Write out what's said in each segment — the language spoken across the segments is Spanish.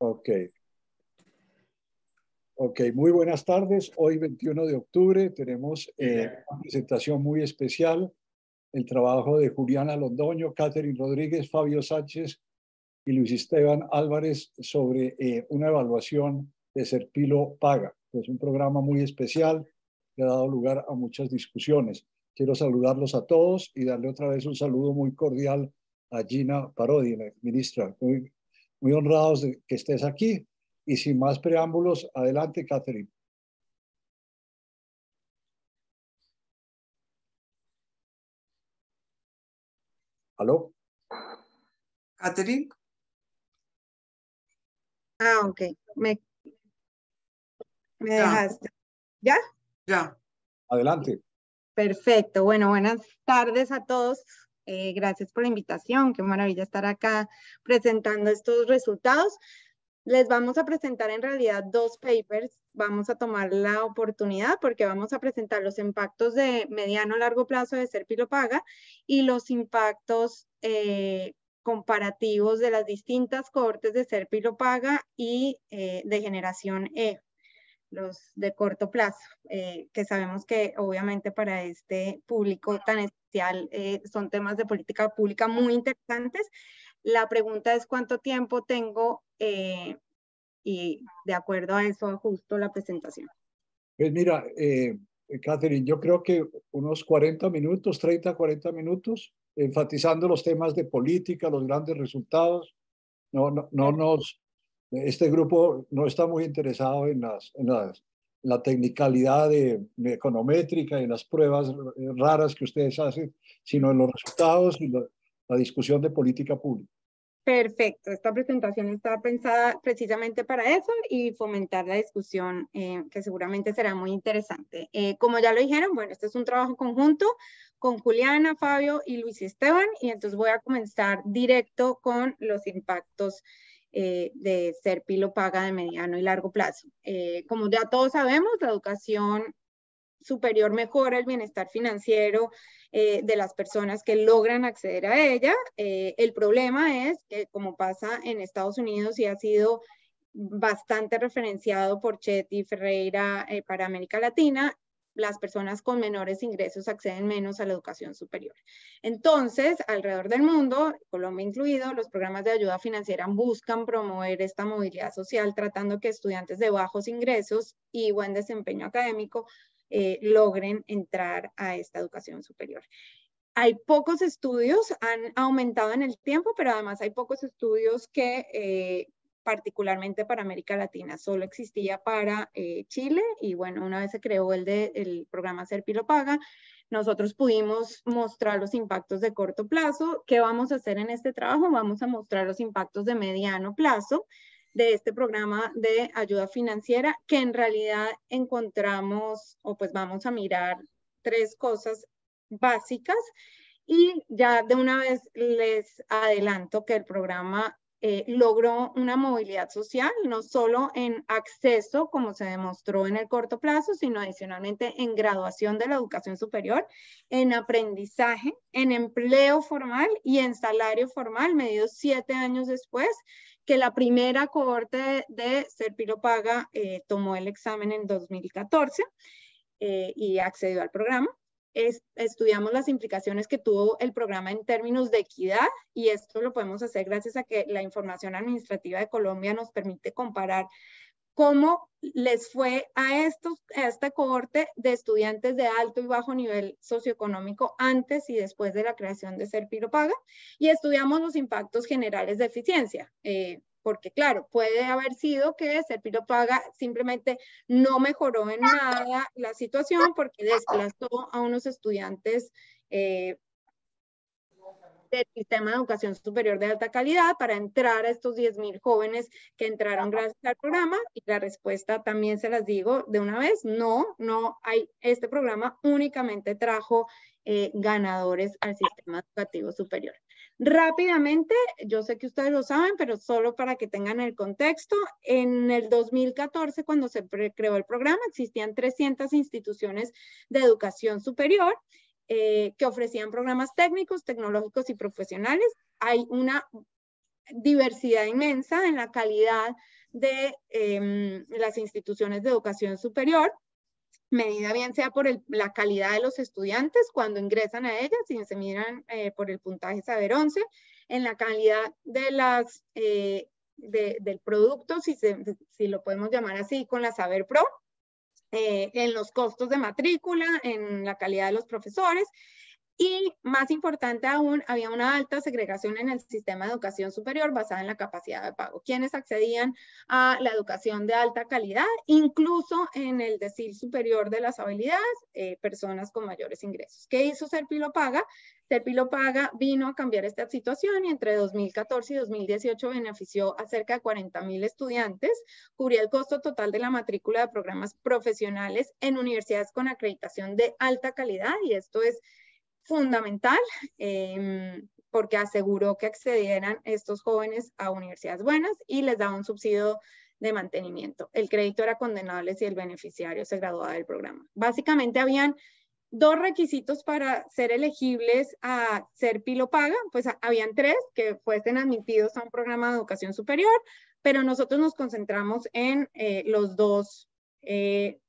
Ok, ok, muy buenas tardes. Hoy 21 de octubre tenemos una presentación muy especial, el trabajo de Juliana Londoño, Catherine Rodríguez, Fabio Sánchez y Luis Esteban Álvarez sobre una evaluación de Serpilo Paga. Es un programa muy especial que ha dado lugar a muchas discusiones. Quiero saludarlos a todos y darle otra vez un saludo muy cordial a Gina Parodi, ministra. Muy honrados de que estés aquí. Y sin más preámbulos, adelante, Catherine. ¿Aló? Catherine. Ok. Me dejaste. ¿Ya? Ya. Adelante. Perfecto. Bueno, buenas tardes a todos. Gracias por la invitación. Qué maravilla estar acá presentando estos resultados. Les vamos a presentar en realidad dos papers. Vamos a tomar la oportunidad porque vamos a presentar los impactos de mediano a largo plazo de Serpilo Paga y los impactos comparativos de las distintas cohortes de Serpilo Paga y de generación E, los de corto plazo, que sabemos que obviamente para este público tan especial son temas de política pública muy interesantes. La pregunta es cuánto tiempo tengo y de acuerdo a eso ajusto la presentación. Pues mira, Catherine, yo creo que unos 40 minutos, 30, 40 minutos, enfatizando los temas de política, los grandes resultados. Este grupo no está muy interesado en la tecnicalidad de econométrica y en las pruebas raras que ustedes hacen, sino en los resultados y la discusión de política pública. Perfecto, esta presentación está pensada precisamente para eso y fomentar la discusión que seguramente será muy interesante. Como ya lo dijeron, bueno, este es un trabajo conjunto con Juliana, Fabio y Luis Esteban, y entonces voy a comenzar directo con los impactos de Serpilo Paga de mediano y largo plazo. Como ya todos sabemos, la educación superior mejora el bienestar financiero de las personas que logran acceder a ella. El problema es que, como pasa en Estados Unidos y ha sido bastante referenciado por Chetty Ferreira para América Latina, las personas con menores ingresos acceden menos a la educación superior. Entonces, alrededor del mundo, Colombia incluido, los programas de ayuda financiera buscan promover esta movilidad social, tratando que estudiantes de bajos ingresos y buen desempeño académico logren entrar a esta educación superior. Hay pocos estudios, han aumentado en el tiempo, pero además hay pocos estudios que particularmente para América Latina solo existía para Chile, y bueno, una vez se creó el programa Serpilo Paga, nosotros pudimos mostrar los impactos de corto plazo. ¿Qué vamos a hacer en este trabajo? Vamos a mostrar los impactos de mediano plazo de este programa de ayuda financiera, que en realidad encontramos, o pues vamos a mirar tres cosas básicas, y ya de una vez les adelanto que el programa logró una movilidad social, no solo en acceso, como se demostró en el corto plazo, sino adicionalmente en graduación de la educación superior, en aprendizaje, en empleo formal y en salario formal, medidos 7 años después que la primera cohorte de Serpilo Paga tomó el examen en 2014 y accedió al programa. Estudiamos las implicaciones que tuvo el programa en términos de equidad, y esto lo podemos hacer gracias a que la información administrativa de Colombia nos permite comparar cómo les fue a esta cohorte de estudiantes de alto y bajo nivel socioeconómico antes y después de la creación de Serpilo Paga, y estudiamos los impactos generales de eficiencia. Porque claro, puede haber sido que Serpilo Paga simplemente no mejoró en nada la situación porque desplazó a unos estudiantes del sistema de educación superior de alta calidad para entrar a estos 10,000 jóvenes que entraron gracias al programa, y la respuesta también se las digo de una vez, no hay, este programa únicamente trajo ganadores al sistema educativo superior. Rápidamente, yo sé que ustedes lo saben, pero solo para que tengan el contexto, en el 2014, cuando se creó el programa, existían 300 instituciones de educación superior que ofrecían programas técnicos, tecnológicos y profesionales. Hay una diversidad inmensa en la calidad de las instituciones de educación superior, medida bien sea por la calidad de los estudiantes cuando ingresan a ellas y se miran por el puntaje Saber 11, en la calidad de del producto, si lo podemos llamar así, con la Saber Pro, en los costos de matrícula, en la calidad de los profesores. Y más importante aún, había una alta segregación en el sistema de educación superior basada en la capacidad de pago. Quienes accedían a la educación de alta calidad, incluso en el decil superior de las habilidades, personas con mayores ingresos. ¿Qué hizo Ser Pilo Paga? Ser Pilo Paga vino a cambiar esta situación y entre 2014 y 2018 benefició a cerca de 40,000 estudiantes, cubría el costo total de la matrícula de programas profesionales en universidades con acreditación de alta calidad, y esto es fundamental porque aseguró que accedieran estos jóvenes a universidades buenas y les daba un subsidio de mantenimiento. El crédito era condenable si el beneficiario se graduaba del programa. Básicamente habían 2 requisitos para ser elegibles a Ser Pilo Paga, pues habían 3, que fuesen admitidos a un programa de educación superior, pero nosotros nos concentramos en los 2 que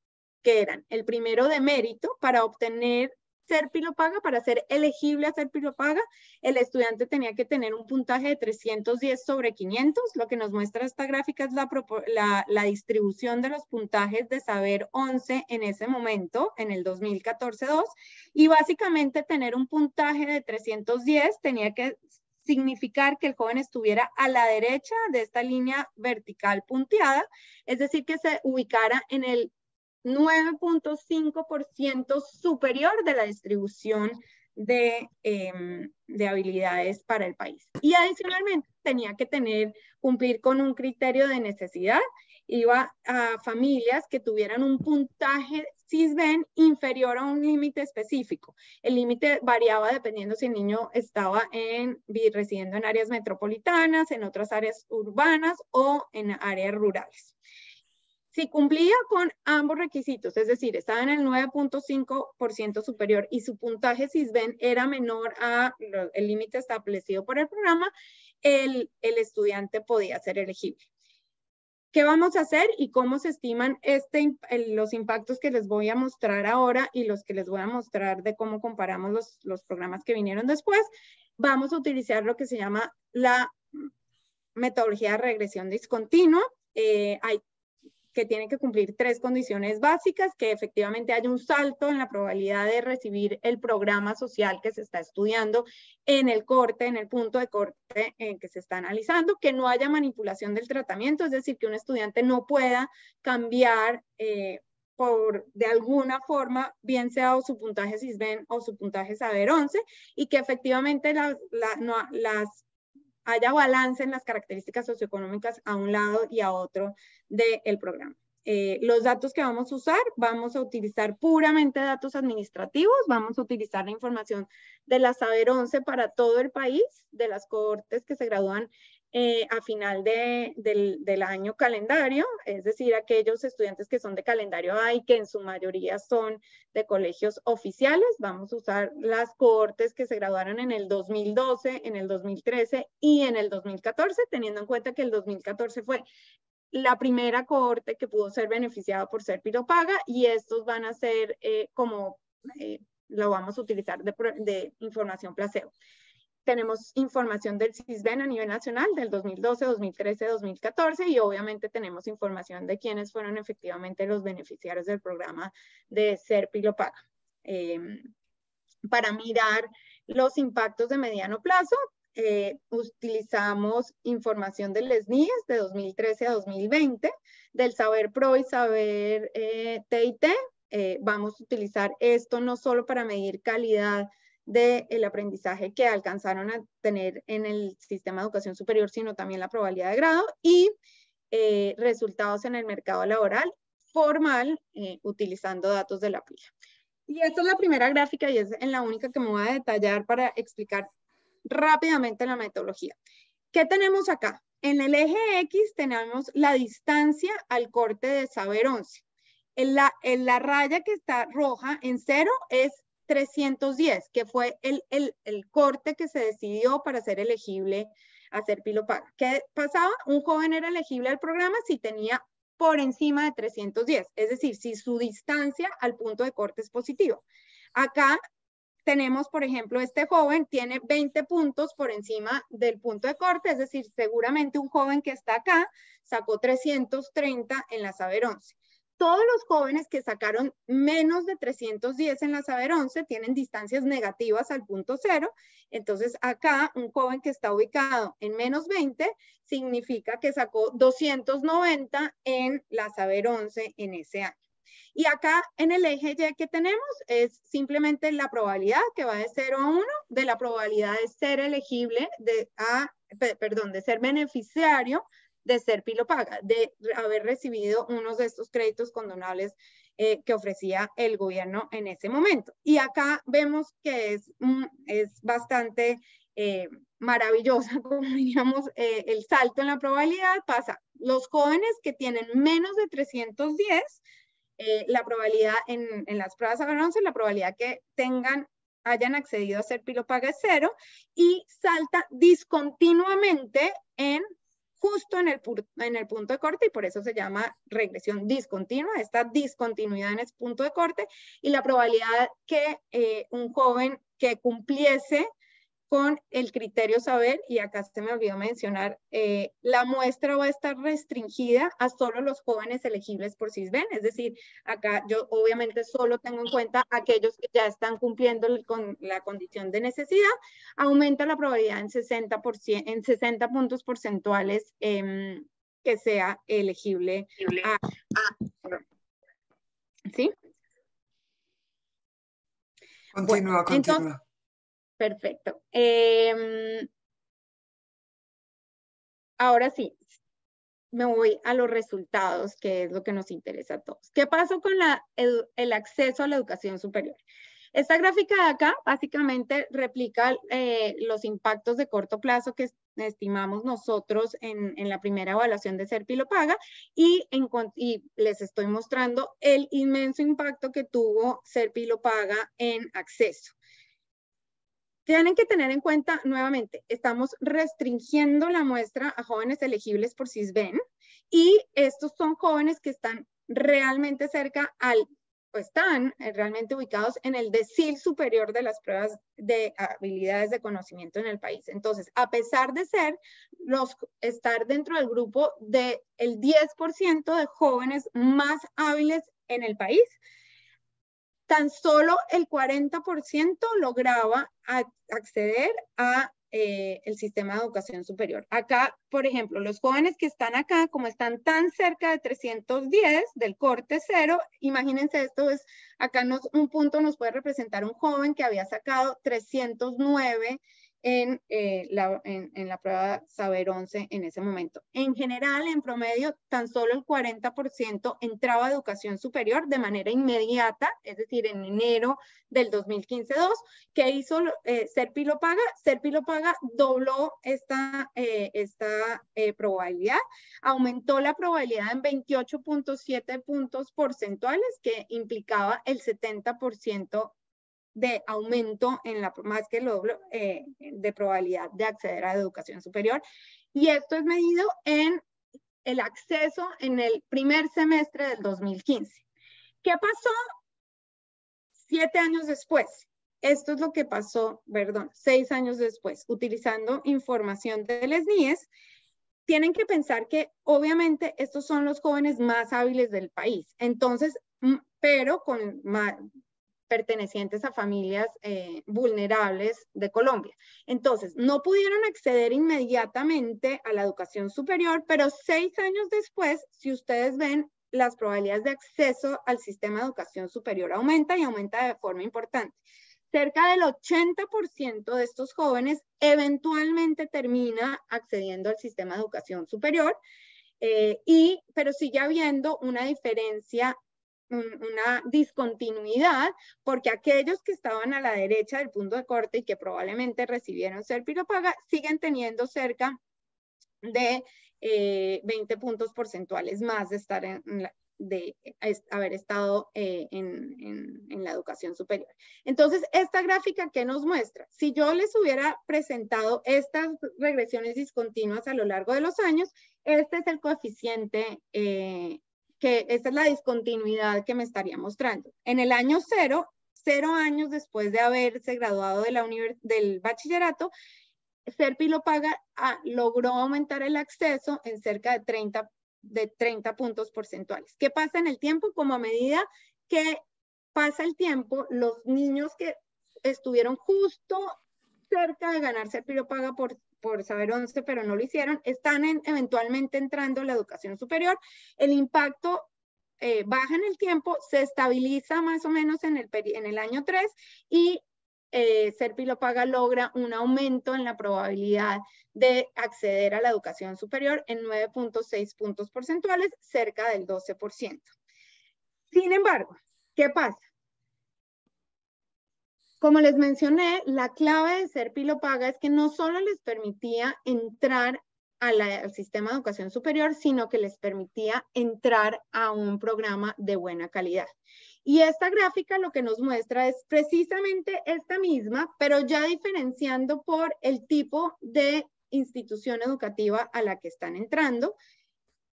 eran el primero de mérito. Para obtener Ser Pilo Paga, para ser elegible a Ser Pilo Paga, el estudiante tenía que tener un puntaje de 310 sobre 500. Lo que nos muestra esta gráfica es la distribución de los puntajes de Saber 11 en ese momento, en el 2014-2, y básicamente tener un puntaje de 310 tenía que significar que el joven estuviera a la derecha de esta línea vertical punteada, es decir, que se ubicara en el 9.5% superior de la distribución de habilidades para el país. Y adicionalmente tenía que cumplir con un criterio de necesidad. Iba a familias que tuvieran un puntaje SISBEN inferior a un límite específico. El límite variaba dependiendo si el niño estaba residiendo en áreas metropolitanas, en otras áreas urbanas o en áreas rurales. Si cumplía con ambos requisitos, es decir, estaba en el 9.5% superior y su puntaje SISBEN era menor al límite establecido por el programa, el estudiante podía ser elegible. ¿Qué vamos a hacer y cómo se estiman los impactos que les voy a mostrar ahora y los que les voy a mostrar de cómo comparamos los programas que vinieron después? Vamos a utilizar lo que se llama la metodología de regresión discontinua. Que tiene que cumplir 3 condiciones básicas: que efectivamente haya un salto en la probabilidad de recibir el programa social que se está estudiando en el punto de corte en que se está analizando, que no haya manipulación del tratamiento, es decir, que un estudiante no pueda cambiar de alguna forma, bien sea o su puntaje SISBEN o su puntaje Saber 11, y que efectivamente haya balance en las características socioeconómicas a un lado y a otro del programa. Los datos que vamos a usar, vamos a utilizar puramente datos administrativos, vamos a utilizar la información de la Saber 11 para todo el país, de las cohortes que se gradúan a final del año calendario, es decir, aquellos estudiantes que son de calendario A y que en su mayoría son de colegios oficiales. Vamos a usar las cohortes que se graduaron en el 2012, en el 2013 y en el 2014, teniendo en cuenta que el 2014 fue la primera cohorte que pudo ser beneficiada por Ser Pilo Paga, y estos van a ser lo vamos a utilizar de información placebo. Tenemos información del SISBEN a nivel nacional del 2012, 2013, 2014, y obviamente tenemos información de quiénes fueron efectivamente los beneficiarios del programa de Ser Pilo Paga. Para mirar los impactos de mediano plazo, utilizamos información del SNIES de 2013 a 2020, del Saber Pro y Saber TIT. Vamos a utilizar esto no solo para medir calidad del aprendizaje que alcanzaron a tener en el sistema de educación superior, sino también la probabilidad de grado y resultados en el mercado laboral formal utilizando datos de la PIA. Y esta es la primera gráfica y es en la única que me voy a detallar para explicar rápidamente la metodología. ¿Qué tenemos acá? En el eje X tenemos la distancia al corte de Saber 11. En la raya que está roja en 0 es 310, que fue el corte que se decidió para ser elegible a Serpilo Paga. ¿Qué pasaba? Un joven era elegible al programa si tenía por encima de 310, es decir, si su distancia al punto de corte es positivo. Acá tenemos, por ejemplo, este joven tiene 20 puntos por encima del punto de corte, es decir, seguramente un joven que está acá sacó 330 en la Saber 11. Todos los jóvenes que sacaron menos de 310 en la Saber 11 tienen distancias negativas al punto cero. Entonces, acá un joven que está ubicado en menos 20 significa que sacó 290 en la Saber 11 en ese año. Y acá en el eje Y que tenemos es simplemente la probabilidad que va de 0 a 1 de la probabilidad de ser elegible, de ser beneficiario de Serpilo Paga, de haber recibido unos de estos créditos condonables que ofrecía el gobierno en ese momento. Y acá vemos que es bastante maravillosa, como diríamos, el salto en la probabilidad pasa. Los jóvenes que tienen menos de 310, la probabilidad en las pruebas Saber 11, la probabilidad que hayan accedido a Serpilo Paga es 0 y salta discontinuamente justo en el punto de corte, y por eso se llama regresión discontinua, esta discontinuidad en ese punto de corte, y la probabilidad que un joven que cumpliese con el criterio saber, y acá se me olvidó mencionar, la muestra va a estar restringida a solo los jóvenes elegibles por Sisbén, es decir, acá yo obviamente solo tengo en cuenta aquellos que ya están cumpliendo con la condición de necesidad, aumenta la probabilidad en 60%, en 60 puntos porcentuales que sea elegible. ¿Sí? Continúa, bueno, continúa. Entonces, perfecto. Ahora sí, me voy a los resultados, que es lo que nos interesa a todos. ¿Qué pasó con el acceso a la educación superior? Esta gráfica de acá básicamente replica los impactos de corto plazo que estimamos nosotros en la primera evaluación de Serpilo Paga y les estoy mostrando el inmenso impacto que tuvo Serpilo Paga en acceso. Tienen que tener en cuenta, nuevamente, estamos restringiendo la muestra a jóvenes elegibles por Sisbén y estos son jóvenes que están realmente cerca están realmente ubicados en el decil superior de las pruebas de habilidades de conocimiento en el país. Entonces, a pesar de estar dentro del grupo del 10% de jóvenes más hábiles en el país, tan solo el 40% lograba acceder a el sistema de educación superior. Acá, por ejemplo, los jóvenes que están acá, como están tan cerca de 310 del corte cero, imagínense esto, acá un punto nos puede representar un joven que había sacado 309 en la prueba Saber 11 en ese momento. En general, en promedio, tan solo el 40% entraba a educación superior de manera inmediata, es decir, en enero del 2015-2. ¿Qué hizo Serpilo Paga? Serpilo Paga dobló esta probabilidad, aumentó la probabilidad en 28.7 puntos porcentuales, que implicaba el 70% de aumento más que el doble de probabilidad de acceder a educación superior. Y esto es medido en el acceso en el primer semestre del 2015. ¿Qué pasó 7 años después? Esto es lo que pasó, 6 años después, utilizando información del SNIES. Tienen que pensar que obviamente estos son los jóvenes más hábiles del país, entonces, pero con pertenecientes a familias vulnerables de Colombia. Entonces, no pudieron acceder inmediatamente a la educación superior, pero 6 años después, si ustedes ven, las probabilidades de acceso al sistema de educación superior aumenta y aumenta de forma importante. Cerca del 80% de estos jóvenes eventualmente termina accediendo al sistema de educación superior, pero sigue habiendo una diferencia, una discontinuidad, porque aquellos que estaban a la derecha del punto de corte y que probablemente recibieron Serpilo Paga siguen teniendo cerca de 20 puntos porcentuales más de estar de haber estado en la educación superior. Entonces, esta gráfica, ¿qué nos muestra? Si yo les hubiera presentado estas regresiones discontinuas a lo largo de los años, este es el coeficiente, esta es la discontinuidad que me estaría mostrando. En el año 0 años después de haberse graduado del bachillerato, Serpilo-Paga logró aumentar el acceso en cerca de 30 puntos porcentuales. ¿Qué pasa en el tiempo? Como a medida que pasa el tiempo, los niños que estuvieron justo cerca de ganar Serpilo-Paga por Saber 11, pero no lo hicieron, están eventualmente entrando a la educación superior. El impacto baja en el tiempo, se estabiliza más o menos en el año 3 y Serpilo-Paga logra un aumento en la probabilidad de acceder a la educación superior en 9.6 puntos porcentuales, cerca del 12%. Sin embargo, ¿qué pasa? Como les mencioné, la clave de Serpilo-Paga es que no solo les permitía entrar al sistema de educación superior, sino que les permitía entrar a un programa de buena calidad. Y esta gráfica lo que nos muestra es precisamente esta misma, pero ya diferenciando por el tipo de institución educativa a la que están entrando.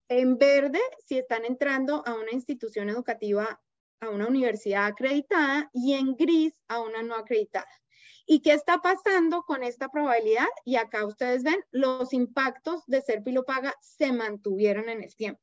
En verde, si están entrando a una institución educativa, a una universidad acreditada, y en gris a una no acreditada. ¿Y qué está pasando con esta probabilidad? Y acá ustedes ven, los impactos de Serpilo-Paga se mantuvieron en el tiempo.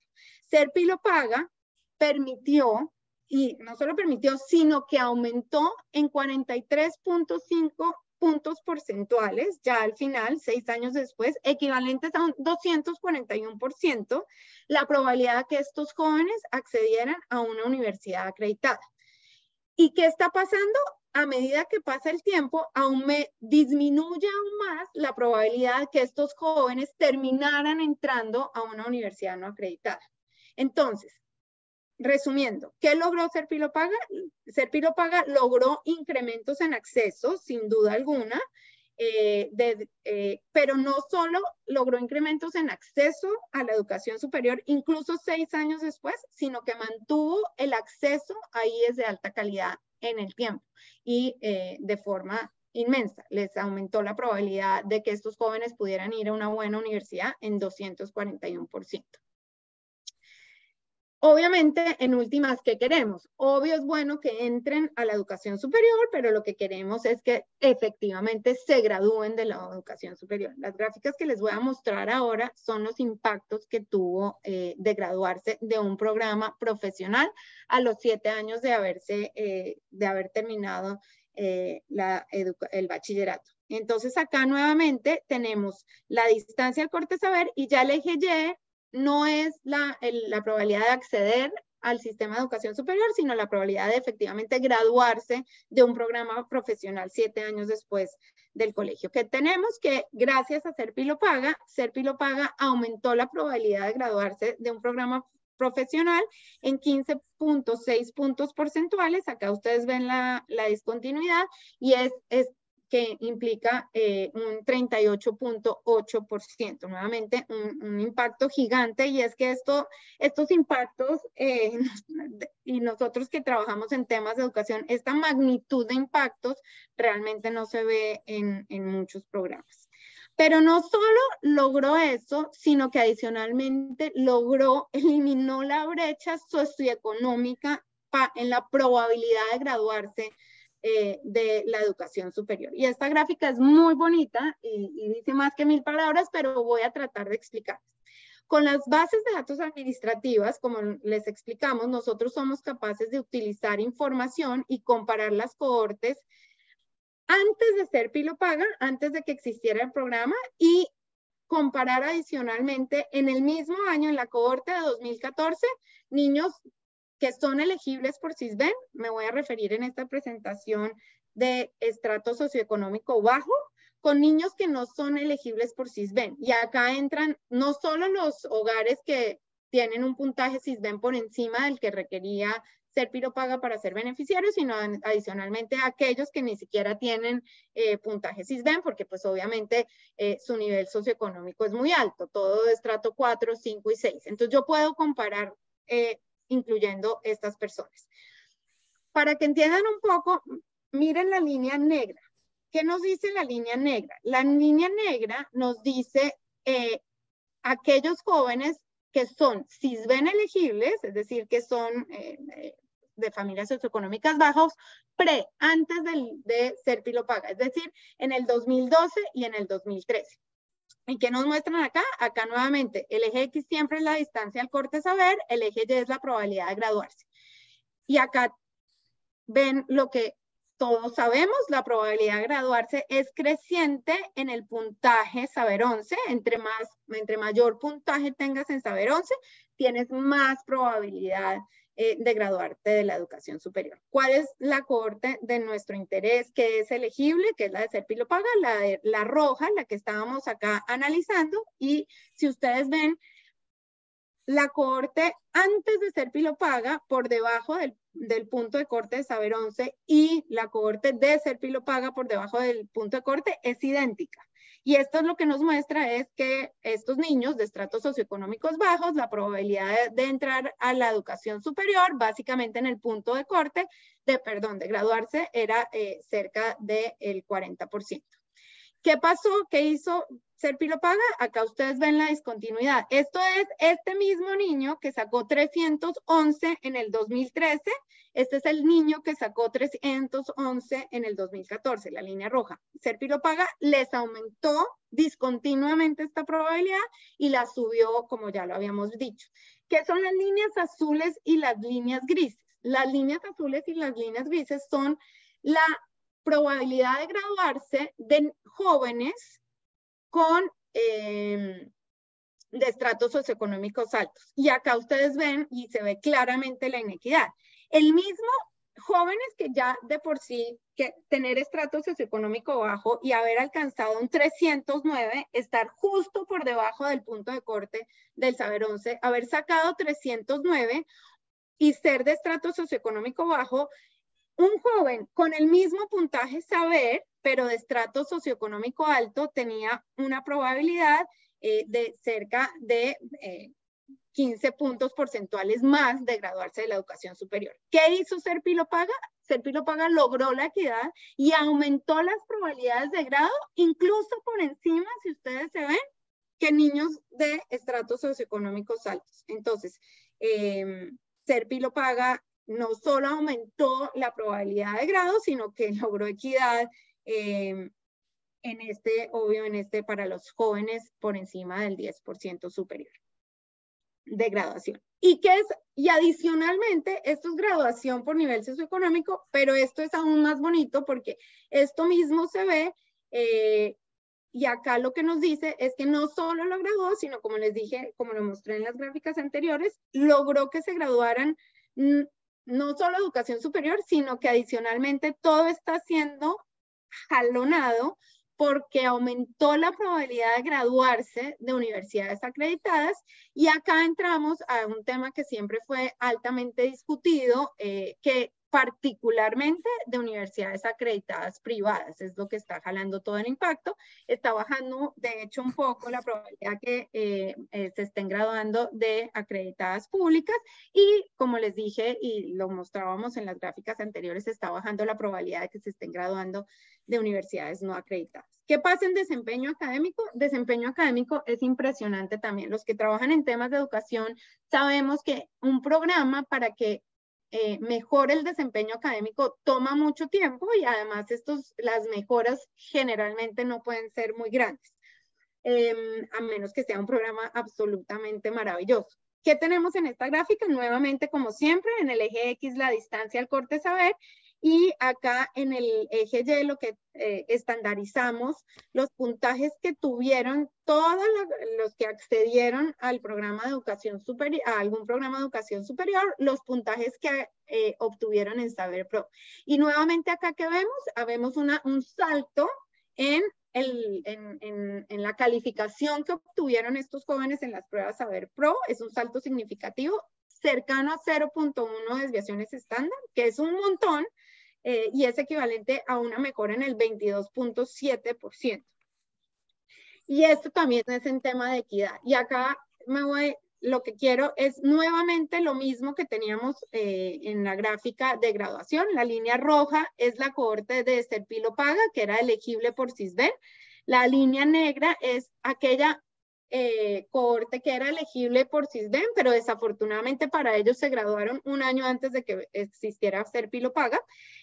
Serpilo-Paga permitió, y no solo permitió, sino que aumentó en 43.5 puntos porcentuales, ya al final, 6 años después, equivalentes a un 241%, la probabilidad de que estos jóvenes accedieran a una universidad acreditada. ¿Y qué está pasando? A medida que pasa el tiempo, disminuye aún más la probabilidad de que estos jóvenes terminaran entrando a una universidad no acreditada. Entonces, resumiendo, ¿qué logró Serpilo-Paga? Serpilo-Paga logró incrementos en acceso, sin duda alguna, pero no solo logró incrementos en acceso a la educación superior, incluso 6 años después, sino que mantuvo el acceso a IES de alta calidad en el tiempo y de forma inmensa. Les aumentó la probabilidad de que estos jóvenes pudieran ir a una buena universidad en 241%. Obviamente, en últimas, ¿qué queremos? Obvio es bueno que entren a la educación superior, pero lo que queremos es que efectivamente se gradúen de la educación superior. Las gráficas que les voy a mostrar ahora son los impactos que tuvo de graduarse de un programa profesional a los 7 años de haber terminado el bachillerato. Entonces, acá nuevamente tenemos la distancia al corte saber y ya el eje Y no es la probabilidad de acceder al sistema de educación superior, sino la probabilidad de efectivamente graduarse de un programa profesional 7 años después del colegio. Que tenemos que, gracias a Serpilo-Paga, Serpilo-Paga aumentó la probabilidad de graduarse de un programa profesional en 15.6 puntos porcentuales. Acá ustedes ven la discontinuidad y es que implica un 38.8%. Nuevamente, un impacto gigante, y es que estos impactos, y nosotros que trabajamos en temas de educación, esta magnitud de impactos realmente no se ve en muchos programas. Pero no solo logró eso, sino que adicionalmente eliminó la brecha socioeconómica en la probabilidad de graduarse de la educación superior. Y esta gráfica es muy bonita y dice más que 1000 palabras, pero voy a tratar de explicar. Con las bases de datos administrativas, como les explicamos, nosotros somos capaces de utilizar información y comparar las cohortes antes de Serpilo-Paga, antes de que existiera el programa, y comparar adicionalmente en el mismo año, en la cohorte de 2014, niños que son elegibles por SISBEN. Me voy a referir en esta presentación de estrato socioeconómico bajo, con niños que no son elegibles por SISBEN. Y acá entran no solo los hogares que tienen un puntaje SISBEN por encima del que requería Serpilo-Paga para ser beneficiarios, sino adicionalmente aquellos que ni siquiera tienen puntaje SISBEN, porque pues obviamente su nivel socioeconómico es muy alto, todo de estrato 4, 5 y 6. Entonces yo puedo comparar incluyendo estas personas. Para que entiendan un poco, miren la línea negra. ¿Qué nos dice la línea negra? La línea negra nos dice aquellos jóvenes que son cisben elegibles, es decir, que son de familias socioeconómicas bajas, antes de ser Pilopaga, es decir, en el 2012 y en el 2013. ¿Y qué nos muestran acá? Acá nuevamente, el eje X siempre es la distancia al corte saber, el eje Y es la probabilidad de graduarse. Y acá ven lo que todos sabemos, la probabilidad de graduarse es creciente en el puntaje Saber 11. Entre mayor puntaje tengas en Saber 11, tienes más probabilidad de graduarte de la educación superior. ¿Cuál es la cohorte de nuestro interés que es elegible? Que es la de ser Pilopaga, la roja, la que estábamos acá analizando. Y si ustedes ven, la cohorte antes de ser Pilopaga, por debajo del punto de corte de Saber 11, y la cohorte de ser Pilopaga por debajo del punto de corte es idéntica. Y esto es lo que nos muestra es que estos niños de estratos socioeconómicos bajos, la probabilidad de entrar a la educación superior, básicamente en el punto de corte, de graduarse, era cerca del 40%. ¿Qué pasó? ¿Qué hizo ser Pilopaga? Acá ustedes ven la discontinuidad. Esto es este mismo niño que sacó 311 en el 2013. Este es el niño que sacó 311 en el 2014, la línea roja. Ser Pilopaga les aumentó discontinuamente esta probabilidad y la subió, como ya lo habíamos dicho. ¿Qué son las líneas azules y las líneas grises? Las líneas azules y las líneas grises son la probabilidad de graduarse de jóvenes con de estratos socioeconómicos altos. Y acá ustedes ven y se ve claramente la inequidad. El mismo jóvenes que ya de por sí, que tener estrato socioeconómico bajo y haber alcanzado un 309, estar justo por debajo del punto de corte del Saber 11, haber sacado 309 y ser de estrato socioeconómico bajo, un joven con el mismo puntaje Saber, pero de estrato socioeconómico alto, tenía una probabilidad de cerca de 15 puntos porcentuales más de graduarse de la educación superior. ¿Qué hizo ser Pilopaga? Ser Pilopaga logró la equidad y aumentó las probabilidades de grado, incluso por encima, si ustedes se ven, que niños de estratos socioeconómicos altos. Entonces, ser Pilopaga no solo aumentó la probabilidad de grado, sino que logró equidad para los jóvenes por encima del 10% superior de graduación. Y adicionalmente, esto es graduación por nivel socioeconómico, pero esto es aún más bonito porque esto mismo se ve, y acá lo que nos dice es que no solo lo graduó, sino como les dije, como lo mostré en las gráficas anteriores, logró que se graduaran no solo educación superior, sino que adicionalmente todo está siendo jalonado porque aumentó la probabilidad de graduarse de universidades acreditadas. Y acá entramos a un tema que siempre fue altamente discutido, que particularmente de universidades acreditadas privadas, es lo que está jalando todo el impacto. Está bajando, de hecho, un poco la probabilidad que se estén graduando de acreditadas públicas, y como les dije y lo mostrábamos en las gráficas anteriores, está bajando la probabilidad de que se estén graduando de universidades no acreditadas. ¿Qué pasa en desempeño académico? Desempeño académico es impresionante también. Los que trabajan en temas de educación sabemos que un programa para que mejore el desempeño académico toma mucho tiempo, y además las mejoras generalmente no pueden ser muy grandes, a menos que sea un programa absolutamente maravilloso. ¿Qué tenemos en esta gráfica? Nuevamente, como siempre, en el eje X la distancia al corte saber, y acá en el eje Y lo que estandarizamos los puntajes que tuvieron todos los que accedieron al programa de educación superior, a algún programa de educación superior, los puntajes que obtuvieron en Saber Pro. Y nuevamente acá que vemos un salto en la calificación que obtuvieron estos jóvenes en las pruebas Saber Pro. Es un salto significativo, cercano a 0.1 desviaciones estándar, que es un montón, y es equivalente a una mejora en el 22.7%. Y esto también es en tema de equidad. Y acá lo que quiero es nuevamente lo mismo que teníamos en la gráfica de graduación. La línea roja es la cohorte de Serpilo Paga, que era elegible por Sisbén. La línea negra es aquella cohorte que era elegible por Sisbén, pero desafortunadamente para ellos se graduaron un año antes de que existiera Serpilo Paga.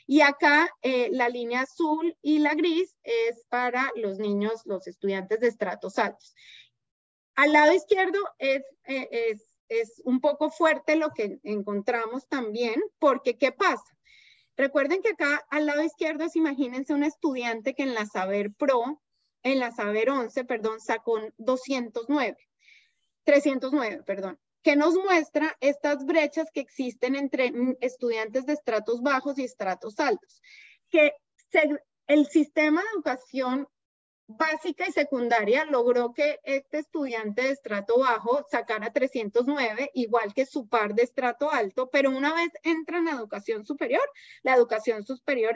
Y acá la línea azul y la gris es para los niños, los estudiantes de estratos altos. Al lado izquierdo es un poco fuerte lo que encontramos también, porque ¿qué pasa? Recuerden que acá al lado izquierdo imagínense un estudiante que en la Saber Pro, en la Saber 11, perdón, sacó 309, perdón, que nos muestra estas brechas que existen entre estudiantes de estratos bajos y estratos altos. Que el sistema de educación básica y secundaria logró que este estudiante de estrato bajo sacara 309, igual que su par de estrato alto, pero una vez entra en la educación superior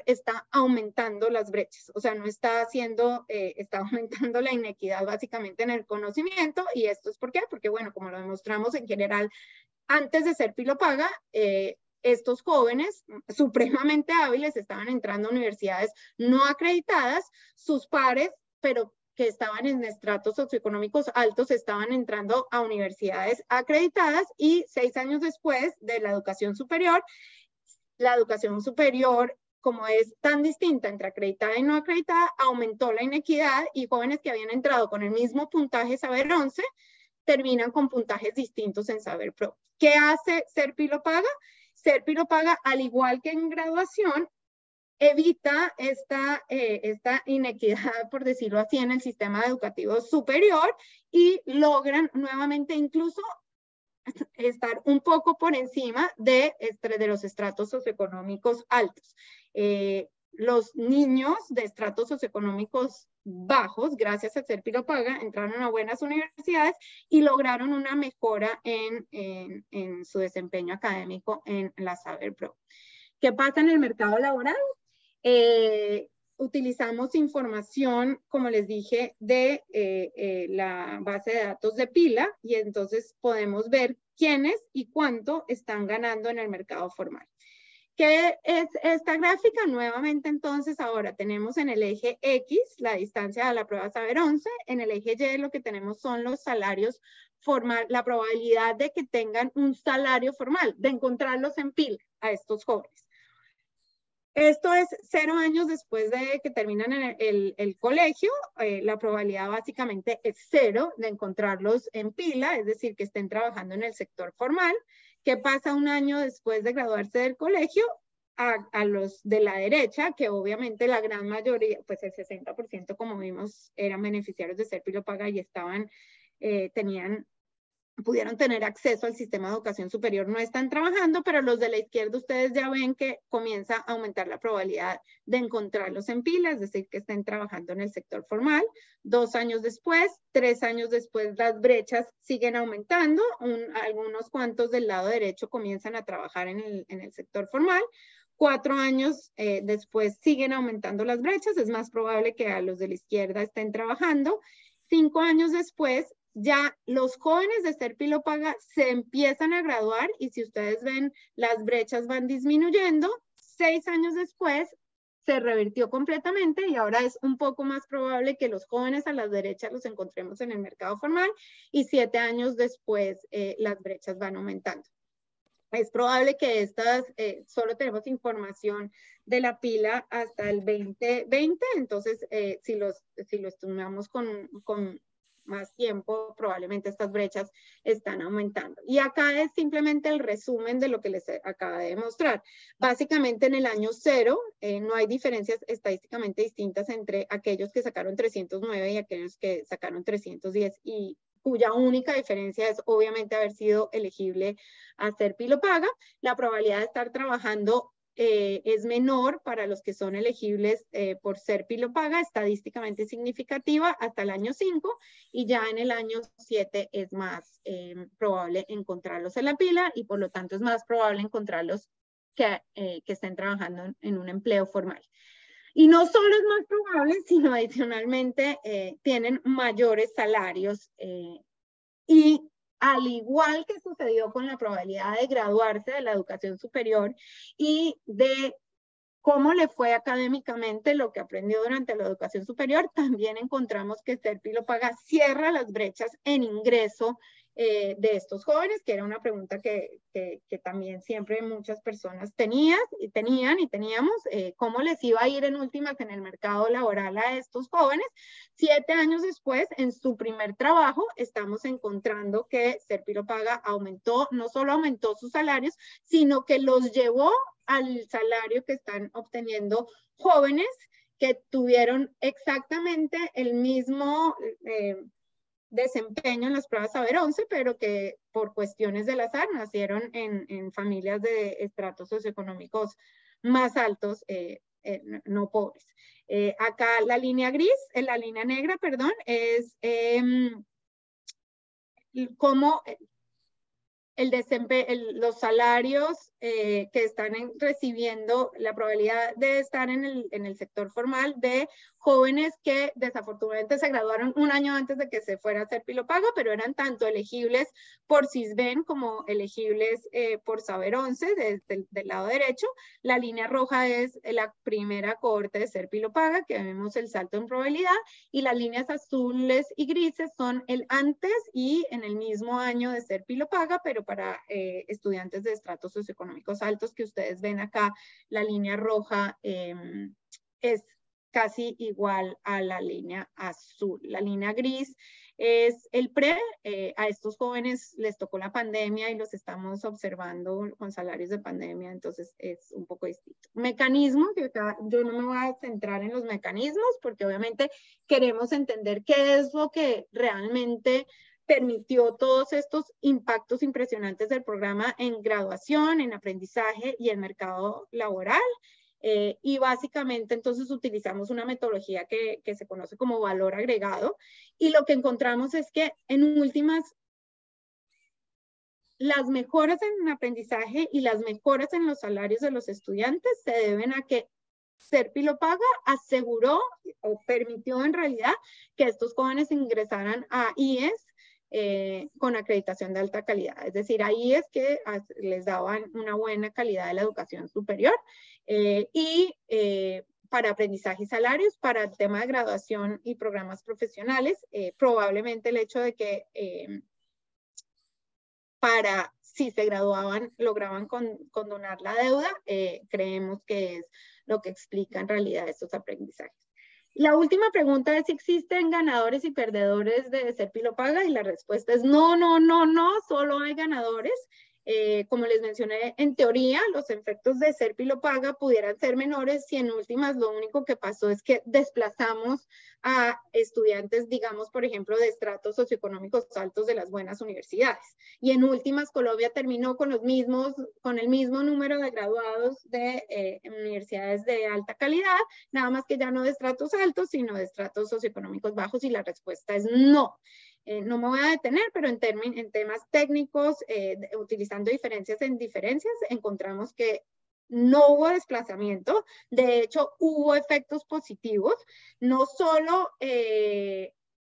está aumentando las brechas, o sea, no está haciendo, está aumentando la inequidad básicamente en el conocimiento. ¿Y esto es por qué? Porque, bueno, como lo demostramos en general, antes de Serpilo Paga, estos jóvenes supremamente hábiles estaban entrando a universidades no acreditadas, sus pares, pero que estaban en estratos socioeconómicos altos, estaban entrando a universidades acreditadas, y 6 años después de la educación superior, como es tan distinta entre acreditada y no acreditada, aumentó la inequidad, y jóvenes que habían entrado con el mismo puntaje Saber 11 terminan con puntajes distintos en Saber Pro. ¿Qué hace Serpilo Paga? Serpilo Paga, al igual que en graduación, evita esta inequidad, por decirlo así, en el sistema educativo superior, y logran nuevamente incluso estar un poco por encima de los estratos socioeconómicos altos. Los niños de estratos socioeconómicos bajos, gracias a Serpilo Paga, entraron a buenas universidades y lograron una mejora en su desempeño académico en la Saber Pro. ¿Qué pasa en el mercado laboral? Utilizamos información, como les dije, de la base de datos de Pila, y entonces podemos ver quiénes y cuánto están ganando en el mercado formal. ¿Qué es esta gráfica? Nuevamente, entonces, ahora tenemos en el eje X la distancia a la prueba Saber 11, en el eje Y lo que tenemos son los salarios formal, la probabilidad de que tengan un salario formal, de encontrarlos en Pila a estos jóvenes. Esto es 0 años después de que terminan el colegio. La probabilidad básicamente es 0 de encontrarlos en Pila, es decir, que estén trabajando en el sector formal. ¿Qué pasa 1 año después de graduarse del colegio? A los de la derecha, que obviamente la gran mayoría, pues el 60%, como vimos, eran beneficiarios de Serpilo Paga y pudieron tener acceso al sistema de educación superior, no están trabajando, pero los de la izquierda ustedes ya ven que comienza a aumentar la probabilidad de encontrarlos en Pila, es decir, que estén trabajando en el sector formal. 2 años después, 3 años después, las brechas siguen aumentando, algunos cuantos del lado derecho comienzan a trabajar en el sector formal. 4 años después siguen aumentando las brechas, es más probable que a los de la izquierda estén trabajando. 5 años después, ya los jóvenes de Serpilo Paga se empiezan a graduar, y si ustedes ven, las brechas van disminuyendo. 6 años después se revirtió completamente, y ahora es un poco más probable que los jóvenes a la derecha los encontremos en el mercado formal, y 7 años después las brechas van aumentando. Es probable que solo tenemos información de la Pila hasta el 2020, entonces si lo estudiamos con más tiempo, probablemente estas brechas están aumentando. Y acá es simplemente el resumen de lo que les acabo de demostrar. Básicamente en el año 0 no hay diferencias estadísticamente distintas entre aquellos que sacaron 309 y aquellos que sacaron 310, y cuya única diferencia es obviamente haber sido elegible a Serpilo Paga. La probabilidad de estar trabajando es menor para los que son elegibles por Serpilo Paga, estadísticamente significativa hasta el año 5, y ya en el año 7 es más probable encontrarlos en la Pila, y por lo tanto es más probable encontrarlos que estén trabajando en un empleo formal. Y no solo es más probable, sino adicionalmente tienen mayores salarios y al igual que sucedió con la probabilidad de graduarse de la educación superior y de cómo le fue académicamente lo que aprendió durante la educación superior, también encontramos que Ser Pilo Paga cierra las brechas en ingreso de estos jóvenes, que era una pregunta que también siempre muchas personas tenían y teníamos, cómo les iba a ir en últimas en el mercado laboral a estos jóvenes. 7 años después, en su primer trabajo, estamos encontrando que Ser Pilo Paga aumentó, no solo aumentó sus salarios, sino que los llevó al salario que están obteniendo jóvenes que tuvieron exactamente el mismo desempeño en las pruebas Saber 11, pero que por cuestiones del azar nacieron en familias de estratos socioeconómicos más altos, no pobres. Acá la línea gris, la línea negra, perdón, es cómo los salarios que están recibiendo, la probabilidad de estar en el sector formal de jóvenes que desafortunadamente se graduaron un año antes de que se fuera a hacer Pilo Paga, pero eran tanto elegibles por Sisbén como elegibles por Saber 11 del lado derecho. La línea roja es la primera cohorte de Ser Pilo Paga, que vemos el salto en probabilidad, y las líneas azules y grises son el antes y en el mismo año de Ser Pilo Paga, pero para estudiantes de estratos socioeconómicos altos, que ustedes ven acá, la línea roja es casi igual a la línea azul. La línea gris es el pre. A estos jóvenes les tocó la pandemia y los estamos observando con salarios de pandemia, entonces es un poco distinto. Mecanismo, que acá yo no me voy a centrar en los mecanismos, porque obviamente queremos entender qué es lo que realmente permitió todos estos impactos impresionantes del programa en graduación, en aprendizaje y en mercado laboral. Y básicamente entonces utilizamos una metodología que se conoce como valor agregado, y lo que encontramos es que en últimas las mejoras en aprendizaje y las mejoras en los salarios de los estudiantes se deben a que Ser Pilo Paga aseguró o permitió en realidad que estos jóvenes ingresaran a IES con acreditación de alta calidad. Es decir, ahí es que les daban una buena calidad de la educación superior para aprendizaje y salarios, para el tema de graduación y programas profesionales, probablemente el hecho de que si se graduaban, lograban condonar la deuda, creemos que es lo que explica en realidad estos aprendizajes. La última pregunta es si existen ganadores y perdedores de Ser Pilo Paga, y la respuesta es no, solo hay ganadores. Como les mencioné, en teoría, los efectos de Ser Pilo Paga pudieran ser menores si en últimas lo único que pasó es que desplazamos a estudiantes, digamos, por ejemplo, de estratos socioeconómicos altos de las buenas universidades. Y en últimas, Colombia terminó con el mismo número de graduados de universidades de alta calidad, nada más que ya no de estratos altos, sino de estratos socioeconómicos bajos, y la respuesta es no. No me voy a detener, pero en temas técnicos, utilizando diferencias en diferencias, encontramos que no hubo desplazamiento. De hecho, hubo efectos positivos, no solo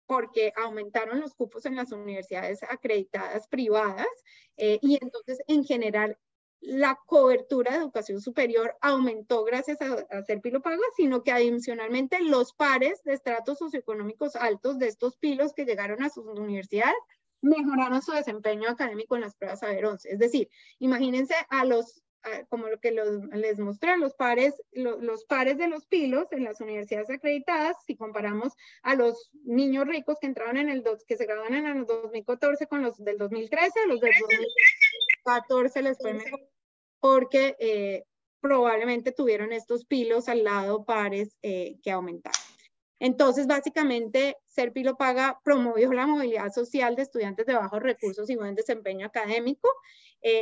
porque aumentaron los cupos en las universidades acreditadas privadas, y entonces en general la cobertura de educación superior aumentó gracias a Ser Pilo Paga, sino que adicionalmente los pares de estratos socioeconómicos altos de estos pilos que llegaron a sus universidades mejoraron su desempeño académico en las pruebas Saber 11. Es decir, imagínense como lo que les mostré, los pares de los pilos en las universidades acreditadas, si comparamos a los niños ricos que entraban que se graduaron en el 2014 con los del 2013, a los del 2014 les fue mejor, porque probablemente tuvieron estos pilos al lado pares que aumentaron. Entonces, básicamente, Ser Pilo Paga promovió la movilidad social de estudiantes de bajos recursos y buen desempeño académico,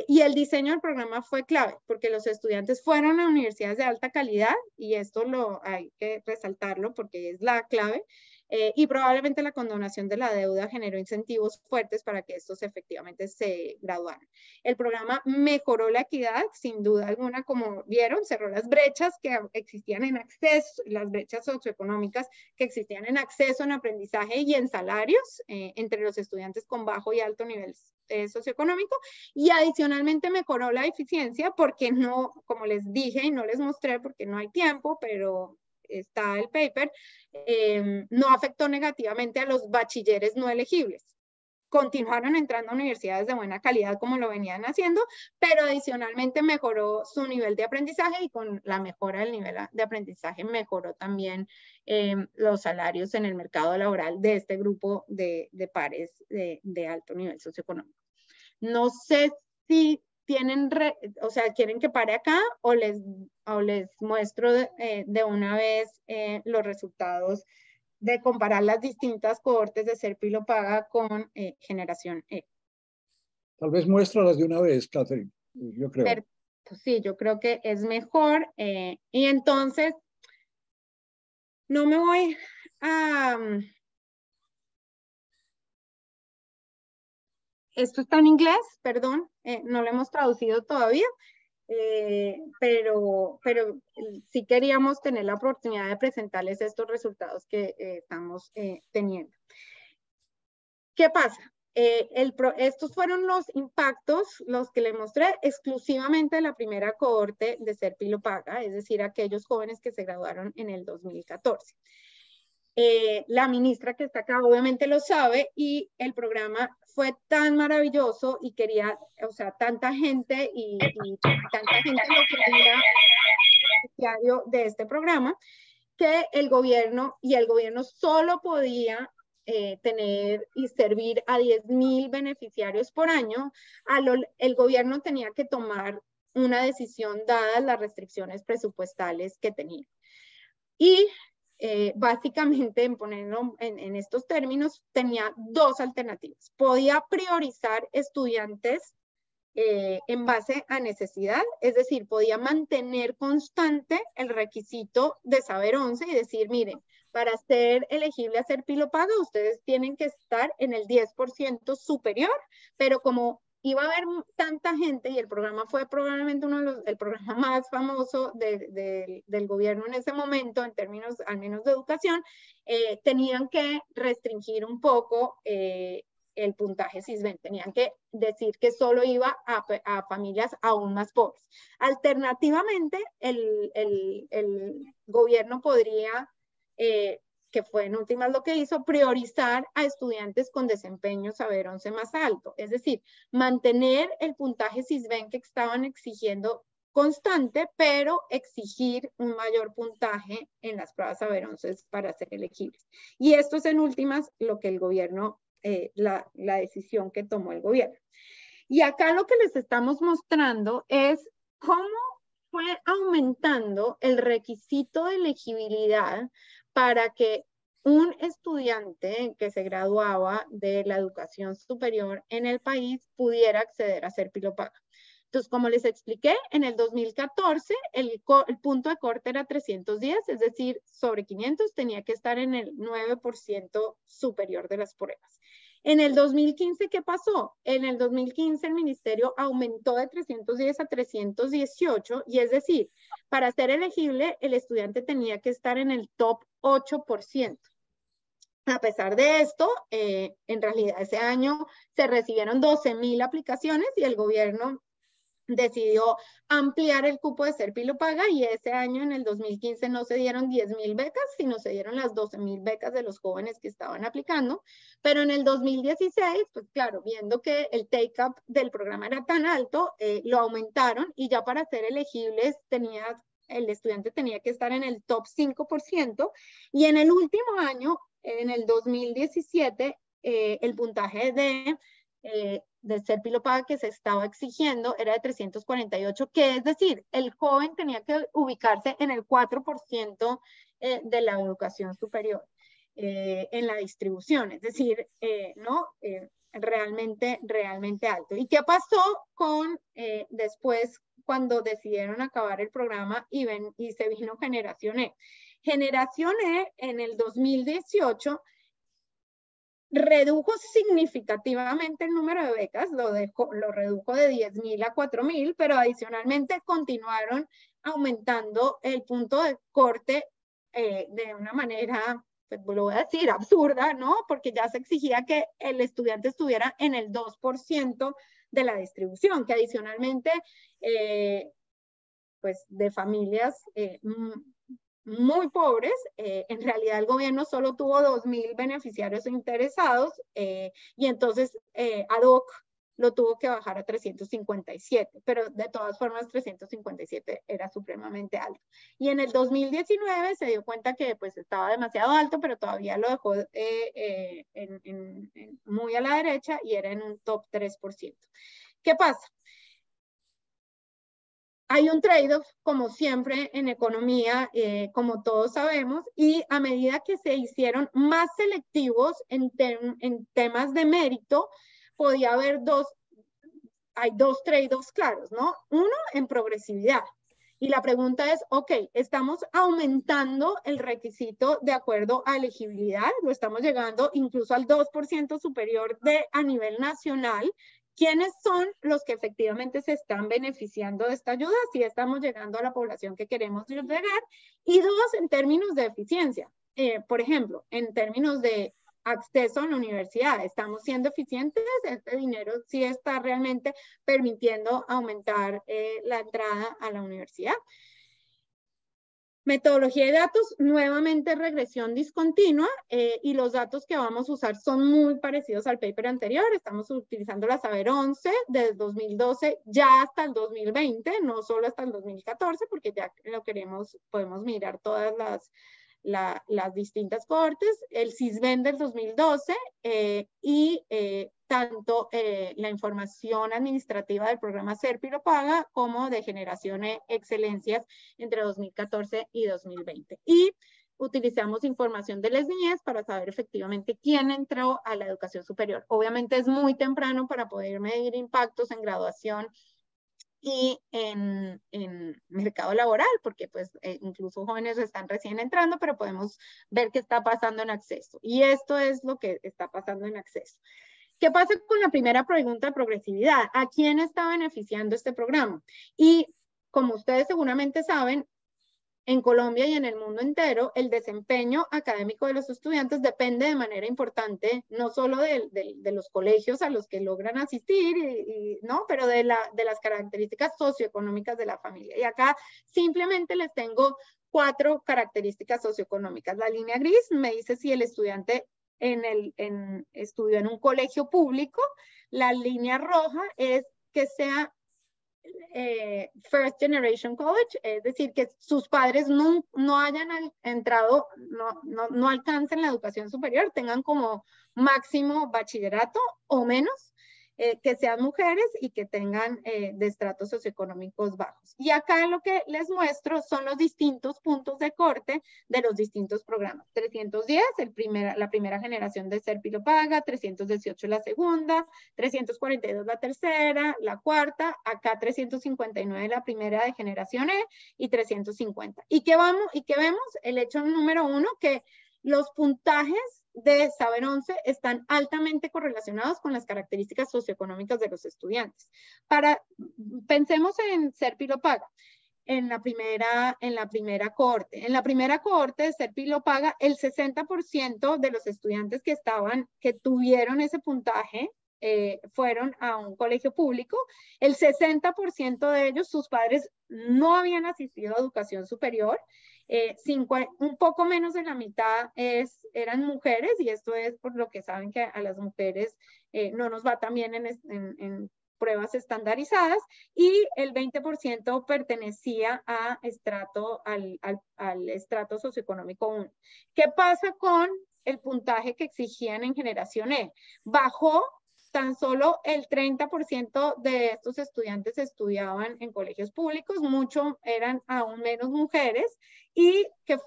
y el diseño del programa fue clave, porque los estudiantes fueron a universidades de alta calidad, y esto hay que resaltarlo porque es la clave. y probablemente la condonación de la deuda generó incentivos fuertes para que estos efectivamente se graduaran. El programa mejoró la equidad, sin duda alguna, como vieron, cerró las brechas que existían en acceso, las brechas socioeconómicas que existían en acceso, en aprendizaje y en salarios entre los estudiantes con bajo y alto nivel socioeconómico, y adicionalmente mejoró la eficiencia porque no, como les dije y no les mostré porque no hay tiempo, pero está el paper, no afectó negativamente a los bachilleres no elegibles. Continuaron entrando a universidades de buena calidad como lo venían haciendo, pero adicionalmente mejoró su nivel de aprendizaje, y con la mejora del nivel de aprendizaje mejoró también los salarios en el mercado laboral de este grupo de pares de alto nivel socioeconómico. No sé si tienen, o sea, quieren que pare acá o les muestro de una vez los resultados de comparar las distintas cohortes de Serpilo y lo Paga con generación E. Tal vez muéstralas de una vez, Catherine, yo creo. Pero, pues sí, yo creo que es mejor. Y entonces, no me voy a... esto está en inglés, perdón, no lo hemos traducido todavía. Pero sí queríamos tener la oportunidad de presentarles estos resultados que estamos teniendo. ¿Qué pasa? Estos fueron los impactos, los que les mostré exclusivamente de la primera cohorte de Serpilo y lo Paga, es decir, aquellos jóvenes que se graduaron en el 2014. La ministra que está acá obviamente lo sabe, y el programa fue tan maravilloso y quería, o sea, tanta gente y tanta gente lo quería beneficiario de este programa, que el gobierno solo podía tener y servir a 10,000 beneficiarios por año. El gobierno tenía que tomar una decisión dadas las restricciones presupuestales que tenía. Y básicamente, en ponerlo en estos términos, tenía dos alternativas. Podía priorizar estudiantes en base a necesidad, es decir, podía mantener constante el requisito de saber 11 y decir, miren, para ser elegible a Serpilo y lo Paga, ustedes tienen que estar en el 10% superior, pero como iba a haber tanta gente, y el programa fue probablemente el programa más famoso del gobierno en ese momento, en términos al menos de educación, tenían que restringir un poco el puntaje SISBEN, tenían que decir que solo iba a familias aún más pobres. Alternativamente, el gobierno podría, que fue en últimas lo que hizo, priorizar a estudiantes con desempeño saber 11 más alto, es decir, mantener el puntaje SISBEN que estaban exigiendo constante, pero exigir un mayor puntaje en las pruebas saber 11 para ser elegibles. Y esto es en últimas lo que el gobierno, la decisión que tomó el gobierno. Y acá lo que les estamos mostrando es cómo fue aumentando el requisito de elegibilidad para que un estudiante que se graduaba de la educación superior en el país pudiera acceder a Serpilo y lo Paga. Entonces, como les expliqué, en el 2014 el punto de corte era 310, es decir, sobre 500 tenía que estar en el 9% superior de las pruebas. En el 2015, ¿qué pasó? En el 2015 el ministerio aumentó de 310 a 318, y es decir, para ser elegible el estudiante tenía que estar en el top 8%. A pesar de esto, en realidad ese año se recibieron 12,000 aplicaciones y el gobierno decidió ampliar el cupo de Serpilo y lo Paga, y ese año, en el 2015, no se dieron 10,000 becas, sino se dieron las 12,000 becas de los jóvenes que estaban aplicando. Pero en el 2016, pues claro, viendo que el take-up del programa era tan alto, lo aumentaron, y ya para ser elegibles el estudiante tenía que estar en el top 5%, y en el último año, en el 2017, el puntaje de Serpilo y lo Paga que se estaba exigiendo era de 348, que es decir, el joven tenía que ubicarse en el 4% de la educación superior en la distribución, es decir, realmente alto. ¿Y qué pasó con después cuando decidieron acabar el programa y se vino Generación E? Generación E en el 2018 redujo significativamente el número de becas, lo redujo de 10.000 a 4.000, pero adicionalmente continuaron aumentando el punto de corte de una manera, pues lo voy a decir, absurda, ¿no? Porque ya se exigía que el estudiante estuviera en el 2% de la distribución, que adicionalmente, pues de familias muy pobres, en realidad el gobierno solo tuvo 2.000 beneficiarios interesados y entonces ad hoc lo tuvo que bajar a 357, pero de todas formas 357 era supremamente alto. Y en el 2019 se dio cuenta que pues estaba demasiado alto, pero todavía lo dejó muy a la derecha y era en un top 3%. ¿Qué pasa? Hay un trade-off, como siempre en economía, como todos sabemos, y a medida que se hicieron más selectivos en temas de mérito, podía haber hay dos trade-offs claros, ¿no? Uno, en progresividad. Y la pregunta es, ok, ¿estamos aumentando el requisito de acuerdo a elegibilidad? ¿Lo estamos llegando incluso al 2% superior a nivel nacional? ¿Quiénes son los que efectivamente se están beneficiando de esta ayuda? Si estamos llegando a la población que queremos llegar. Y dos, en términos de eficiencia. Por ejemplo, en términos de acceso a la universidad, ¿estamos siendo eficientes? ¿Este dinero sí está realmente permitiendo aumentar la entrada a la universidad? Metodología de datos, nuevamente regresión discontinua y los datos que vamos a usar son muy parecidos al paper anterior. Estamos utilizando la Saber 11 desde 2012 ya hasta el 2020, no solo hasta el 2014, porque ya lo podemos mirar todas las distintas cohortes, el CISBEN del 2012 y tanto la información administrativa del programa SERPI lo paga como de generación de excelencias entre 2014 y 2020. Y utilizamos información de las niñez para saber efectivamente quién entró a la educación superior. Obviamente es muy temprano para poder medir impactos en graduación y en mercado laboral, porque pues incluso jóvenes están recién entrando, pero podemos ver qué está pasando en acceso. Y esto es lo que está pasando en acceso. ¿Qué pasa con la primera pregunta de progresividad? ¿A quién está beneficiando este programa? Y como ustedes seguramente saben, en Colombia y en el mundo entero, el desempeño académico de los estudiantes depende de manera importante, no solo de los colegios a los que logran asistir, ¿no? Pero de las características socioeconómicas de la familia. Y acá simplemente les tengo 4 características socioeconómicas. La línea gris me dice si el estudiante estudió en un colegio público. La línea roja es que sea First Generation College, es decir, que sus padres no hayan entrado, no alcancen la educación superior, tengan como máximo bachillerato o menos, que sean mujeres y que tengan de estratos socioeconómicos bajos. Y acá lo que les muestro son los distintos puntos de corte de los distintos programas. 310, la primera generación de SERPI lo paga, 318 la segunda, 342 la tercera, la cuarta, acá 359 la primera de generación E y 350. ¿Y qué vemos? El hecho número 1, que los puntajes de Saber 11 están altamente correlacionados con las características socioeconómicas de los estudiantes. Pensemos en SERPI lo paga. En la primera cohorte. En la primera cohorte de SERPI lo paga, el 60% de los estudiantes que tuvieron ese puntaje fueron a un colegio público. El 60% de ellos, sus padres no habían asistido a educación superior. Un poco menos de la mitad eran mujeres, y esto es por lo que saben que a las mujeres no nos va tan bien en pruebas estandarizadas, y el 20% pertenecía al estrato socioeconómico 1. ¿Qué pasa con el puntaje que exigían en generación E? Bajó. Tan solo el 30% de estos estudiantes estudiaban en colegios públicos, eran aún menos mujeres, y que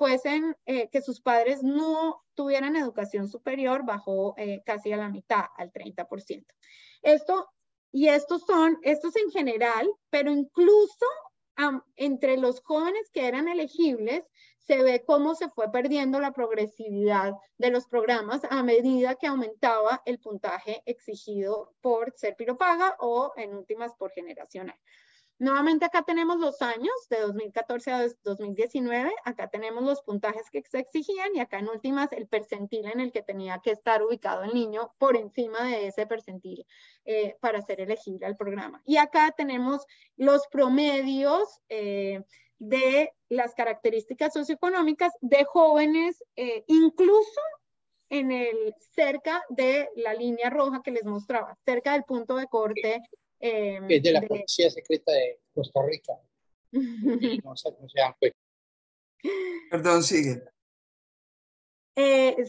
sus padres no tuvieran educación superior bajó casi a la mitad, al 30%. Estos en general, pero incluso entre los jóvenes que eran elegibles, se ve cómo se fue perdiendo la progresividad de los programas a medida que aumentaba el puntaje exigido por Ser Paga o en últimas por Generación A. Nuevamente acá tenemos los años de 2014 a 2019, acá tenemos los puntajes que se exigían y acá en últimas el percentil en el que tenía que estar ubicado el niño por encima de ese percentil para ser elegible al programa. Y acá tenemos los promedios de las características socioeconómicas de jóvenes, incluso en cerca de la línea roja que les mostraba, cerca del punto de corte. Que es de la Policía Secreta de Costa Rica. Y no se dan cuenta. Perdón, sigue.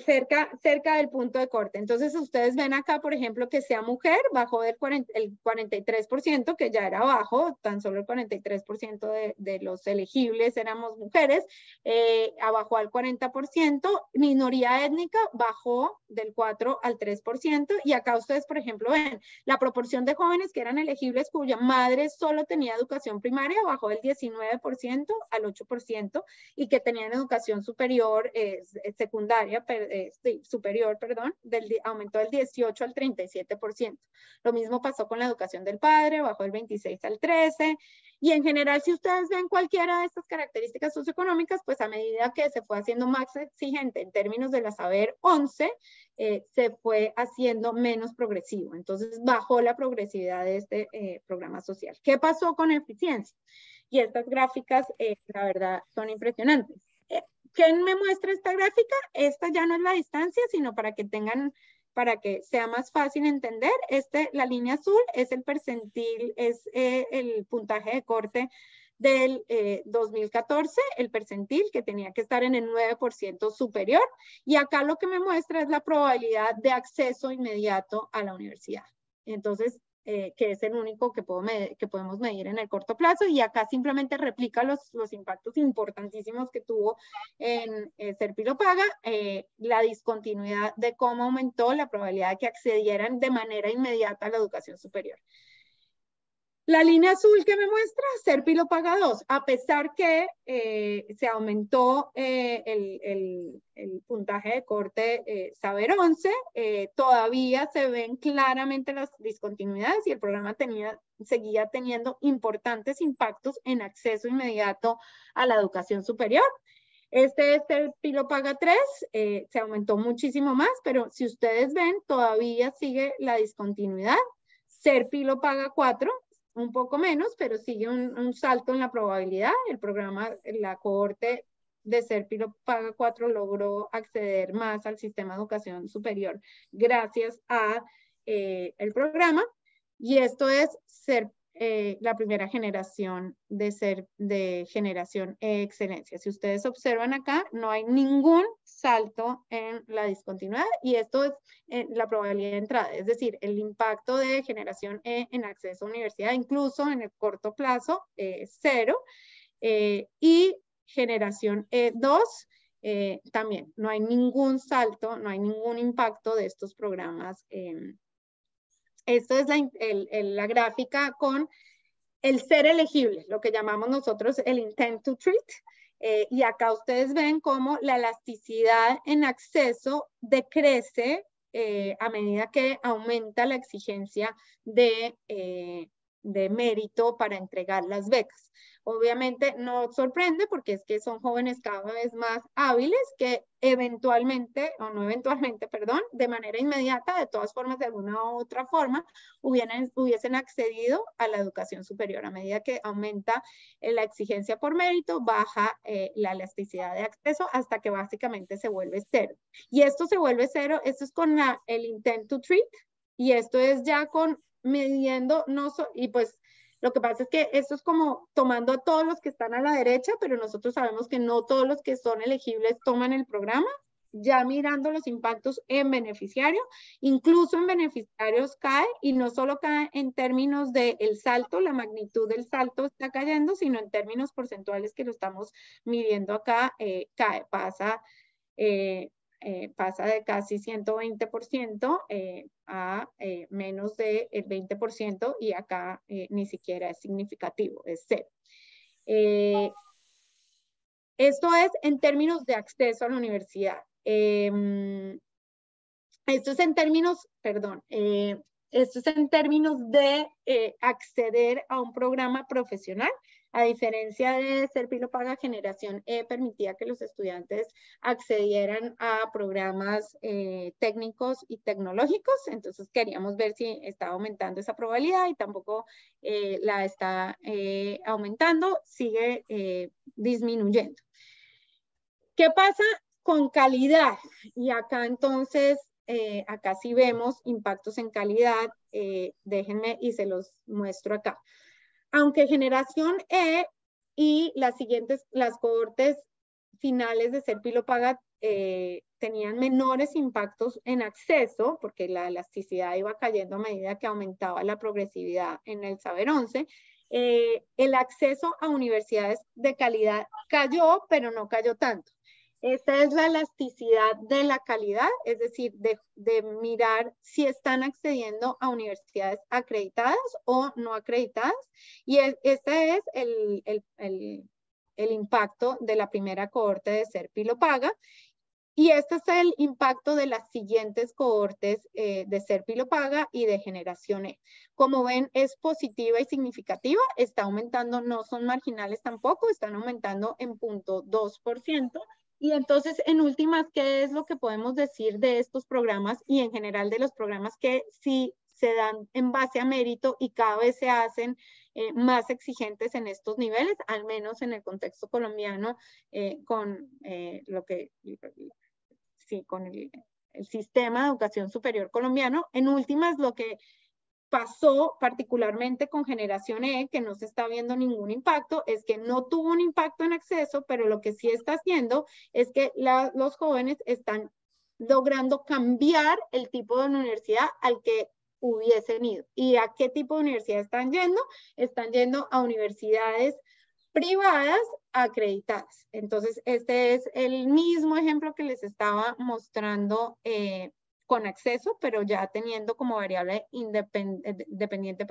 Cerca del punto de corte. Entonces, ustedes ven acá, por ejemplo, que sea mujer, bajó el 43%, que ya era bajo, tan solo el 43% de los elegibles éramos mujeres, bajó al 40%, minoría étnica bajó del 4 al 3%, y acá ustedes, por ejemplo, ven la proporción de jóvenes que eran elegibles cuya madre solo tenía educación primaria, bajó del 19% al 8%, y que tenían educación superior, secundaria, superior, perdón, aumentó del 18 al 37%. Lo mismo pasó con la educación del padre, bajó del 26 al 13%, y en general, si ustedes ven cualquiera de estas características socioeconómicas, pues a medida que se fue haciendo más exigente en términos de la Saber 11, se fue haciendo menos progresivo. Entonces, bajó la progresividad de este programa social. ¿Qué pasó con eficiencia? Y estas gráficas, la verdad, son impresionantes. ¿Quién me muestra esta gráfica? Esta ya no es la distancia, sino para que sea más fácil entender. La línea azul es el percentil, es el puntaje de corte del 2014, el percentil que tenía que estar en el 9% superior. Y acá lo que me muestra es la probabilidad de acceso inmediato a la universidad. Entonces, que es el único que podemos medir en el corto plazo, y acá simplemente replica los impactos importantísimos que tuvo en Ser Paga, la discontinuidad de cómo aumentó la probabilidad de que accedieran de manera inmediata a la educación superior. La línea azul que me muestra, Ser Paga 2, a pesar que se aumentó el puntaje de corte Saber 11, todavía se ven claramente las discontinuidades y el programa seguía teniendo importantes impactos en acceso inmediato a la educación superior. Este es el Paga 3, se aumentó muchísimo más, pero si ustedes ven, todavía sigue la discontinuidad. Ser Paga 4, un poco menos, pero sigue un salto en la probabilidad. El programa, la cohorte de Ser Paga 4 logró acceder más al sistema de educación superior gracias a el programa, y esto es la primera generación de generación excelencia. Si ustedes observan acá, no hay ningún salto en la discontinuidad, y esto es la probabilidad de entrada, es decir, el impacto de generación E en acceso a universidad, incluso en el corto plazo, es 0, y generación E2, también no hay ningún salto, no hay ningún impacto de estos programas. Esto es la gráfica con el ser elegible, lo que llamamos nosotros el intent to treat. Y acá ustedes ven cómo la elasticidad en acceso decrece a medida que aumenta la exigencia de mérito para entregar las becas. Obviamente no sorprende, porque es que son jóvenes cada vez más hábiles que eventualmente, o no eventualmente, perdón, de manera inmediata, de todas formas, de alguna u otra forma, hubiesen accedido a la educación superior. A medida que aumenta la exigencia por mérito, baja la elasticidad de acceso hasta que básicamente se vuelve 0. Y esto se vuelve 0, esto es con el intent to treat, y esto es ya con midiendo, y pues lo que pasa es que esto es como tomando a todos los que están a la derecha, pero nosotros sabemos que no todos los que son elegibles toman el programa. Ya mirando los impactos en beneficiario, incluso en beneficiarios cae, y no solo cae en términos del salto, la magnitud del salto está cayendo, sino en términos porcentuales que lo estamos midiendo acá, cae, pasa de casi 120% a menos del 20%, y acá ni siquiera es significativo, es 0. Esto es en términos de acceso a la universidad. Esto es en términos, esto es en términos de acceder a un programa profesional. A diferencia de Ser Pilo Paga, Generación E permitía que los estudiantes accedieran a programas técnicos y tecnológicos. Entonces queríamos ver si está aumentando esa probabilidad y tampoco la está aumentando, sigue disminuyendo. ¿Qué pasa con calidad? Y acá entonces, acá sí vemos impactos en calidad. Déjenme y se los muestro acá. Aunque Generación E y las cohortes finales de Ser Pilo Paga tenían menores impactos en acceso, porque la elasticidad iba cayendo a medida que aumentaba la progresividad en el Saber 11, el acceso a universidades de calidad cayó, pero no cayó tanto. Esta es la elasticidad de la calidad, es decir, de mirar si están accediendo a universidades acreditadas o no acreditadas. Y este es el impacto de la primera cohorte de Ser Pilo Paga. Y este es el impacto de las siguientes cohortes de Ser Pilo Paga y de Generación E. Como ven, es positiva y significativa, está aumentando, no son marginales tampoco, están aumentando en 0.2%. Y entonces, en últimas, ¿qué es lo que podemos decir de estos programas y en general de los programas que sí se dan en base a mérito y cada vez se hacen más exigentes en estos niveles, al menos en el contexto colombiano, con con el sistema de educación superior colombiano? En últimas, lo que pasó particularmente con Generación E, que no se está viendo ningún impacto, es que no tuvo un impacto en acceso, pero lo que sí está haciendo es que los jóvenes están logrando cambiar el tipo de universidad al que hubiesen ido. ¿Y a qué tipo de universidad están yendo? Están yendo a universidades privadas acreditadas. Entonces, este es el mismo ejemplo que les estaba mostrando con acceso, pero ya teniendo como variable dependiente,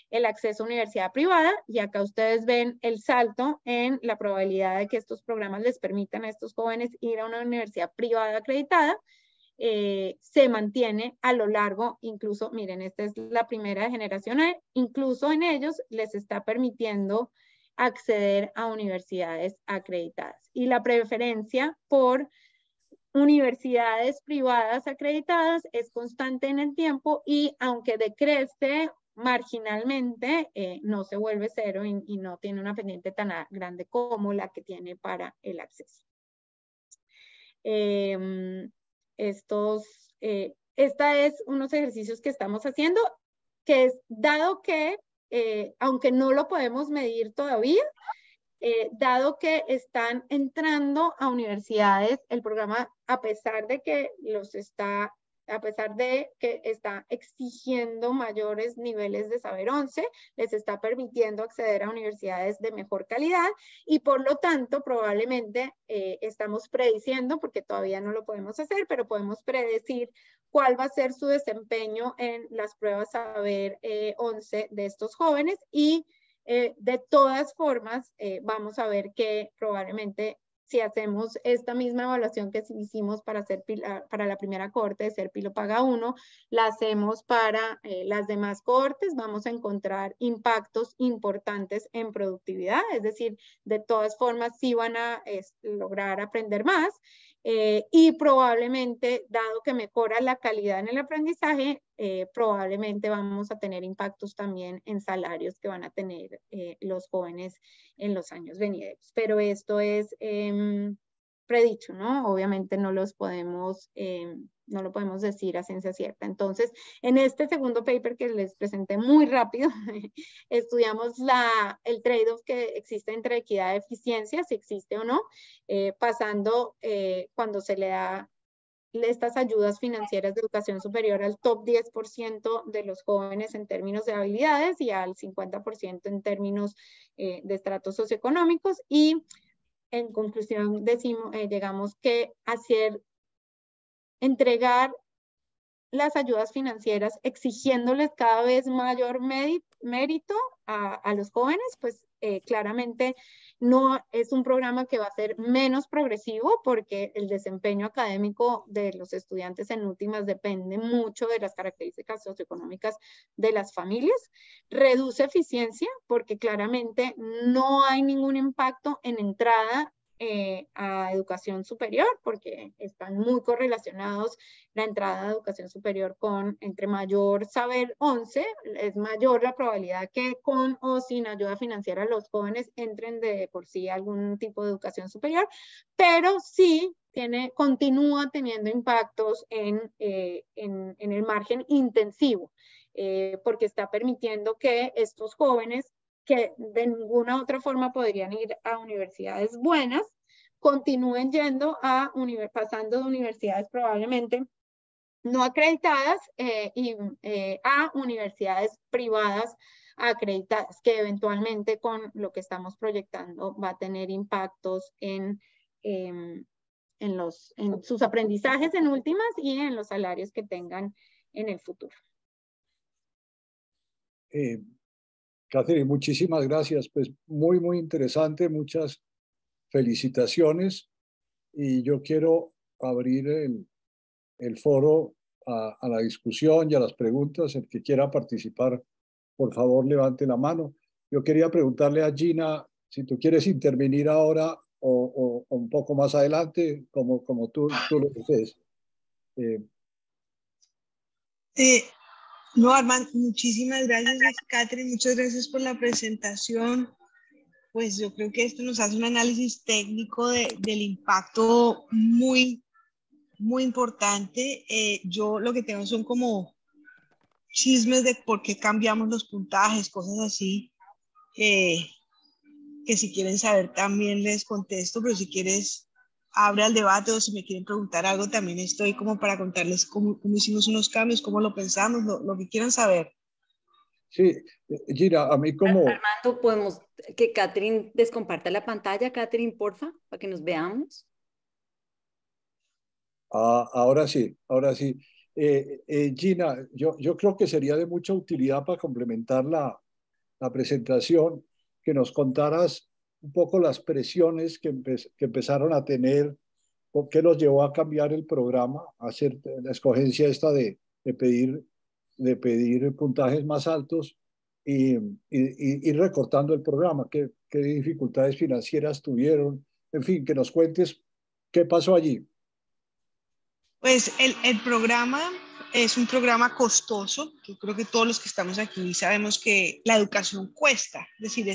el acceso a universidad privada. Y acá ustedes ven el salto en la probabilidad de que estos programas les permitan a estos jóvenes ir a una universidad privada acreditada. Se mantiene a lo largo, incluso, miren, esta es la primera de Generación E, incluso en ellos les está permitiendo acceder a universidades acreditadas. Y la preferencia por universidades privadas acreditadas es constante en el tiempo y aunque decrece marginalmente, no se vuelve cero y no tiene una pendiente tan grande como la que tiene para el acceso. Esta es unos ejercicios que estamos haciendo, que es dado que, aunque no lo podemos medir todavía, dado que están entrando a universidades, el programa, a pesar de que está exigiendo mayores niveles de Saber 11, les está permitiendo acceder a universidades de mejor calidad y por lo tanto probablemente estamos prediciendo, porque todavía no lo podemos hacer, pero podemos predecir cuál va a ser su desempeño en las pruebas Saber 11 de estos jóvenes y de todas formas, vamos a ver que probablemente si hacemos esta misma evaluación que hicimos para la primera cohorte de Ser Pilo Paga 1, la hacemos para las demás cohortes, vamos a encontrar impactos importantes en productividad, es decir, de todas formas sí van a lograr aprender más y probablemente, dado que mejora la calidad en el aprendizaje, probablemente vamos a tener impactos también en salarios que van a tener los jóvenes en los años venideros. Pero esto es predicho, ¿no? Obviamente no lo podemos decir a ciencia cierta. Entonces, en este segundo paper que les presenté muy rápido, estudiamos el trade-off que existe entre equidad y eficiencia, si existe o no, pasando cuando se le da estas ayudas financieras de educación superior al top 10% de los jóvenes en términos de habilidades y al 50% en términos de estratos socioeconómicos. Y en conclusión llegamos que entregar las ayudas financieras exigiéndoles cada vez mayor mérito a los jóvenes, pues claramente No es un programa que va a ser menos progresivo porque el desempeño académico de los estudiantes en últimas depende mucho de las características socioeconómicas de las familias. Reduce eficiencia porque claramente no hay ningún impacto en entrada a educación superior, porque están muy correlacionados la entrada a educación superior con, entre mayor saber 11, es mayor la probabilidad que con o sin ayuda financiera los jóvenes entren de por sí a algún tipo de educación superior, pero sí continúa teniendo impactos en el margen intensivo, porque está permitiendo que estos jóvenes que de ninguna otra forma podrían ir a universidades buenas, continúen yendo pasando de universidades probablemente no acreditadas a universidades privadas acreditadas, que eventualmente con lo que estamos proyectando va a tener impactos en sus aprendizajes en últimas y en los salarios que tengan en el futuro. Catherine, muchísimas gracias. Pues muy, muy interesante. Muchas felicitaciones. Y yo quiero abrir el foro a la discusión y a las preguntas. El que quiera participar, por favor, levante la mano. Yo quería preguntarle a Gina si tú quieres intervenir ahora o un poco más adelante, como tú lo desees. No, Armand, muchísimas gracias, Catherine, muchas gracias por la presentación. Pues yo creo que esto nos hace un análisis técnico del impacto muy, muy importante. Yo lo que tengo son como chismes de por qué cambiamos los puntajes, cosas así, que si quieren saber también les contesto, pero si quieres abre al debate o si me quieren preguntar algo también estoy como para contarles cómo hicimos unos cambios, cómo lo pensamos, lo que quieran saber. Sí, Gina, a mí como... Armando, ¿podemos que Catherine descomparta la pantalla? Catherine, porfa, para que nos veamos. Ahora sí, ahora sí. Gina, yo creo que sería de mucha utilidad para complementar la presentación, que nos contaras un poco las presiones que empezaron a tener, por qué los llevó a cambiar el programa, a hacer la escogencia esta de pedir puntajes más altos y recortando el programa, qué dificultades financieras tuvieron, en fin, que nos cuentes qué pasó allí. Pues el programa es un programa costoso. Yo creo que todos los que estamos aquí sabemos que la educación cuesta. Es decir,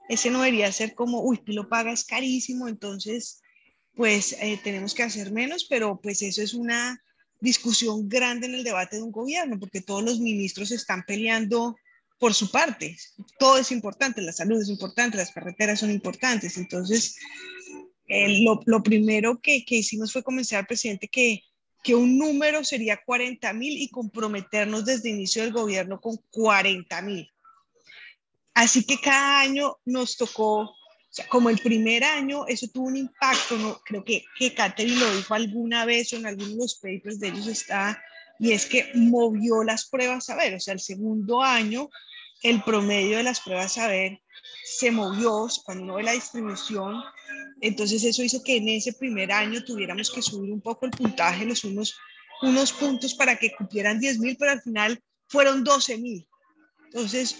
ese no debería ser como, uy, lo paga, es carísimo, entonces pues tenemos que hacer menos, pero pues eso es una discusión grande en el debate de un gobierno, porque todos los ministros están peleando por su parte. Todo es importante, la salud es importante, las carreteras son importantes. Entonces, lo primero que hicimos fue convencer al presidente que un número sería 40.000 y comprometernos desde el inicio del gobierno con 40.000. Así que cada año nos tocó, o sea, como el primer año, eso tuvo un impacto, ¿no? Creo que Catherine lo dijo alguna vez o en algunos de los papers de ellos está, y es que movió las pruebas saber, o sea, el segundo año, el promedio de las pruebas saber se movió, cuando uno ve la distribución, entonces eso hizo que en ese primer año tuviéramos que subir un poco el puntaje, unos puntos para que cumplieran 10.000, pero al final fueron 12.000. Entonces,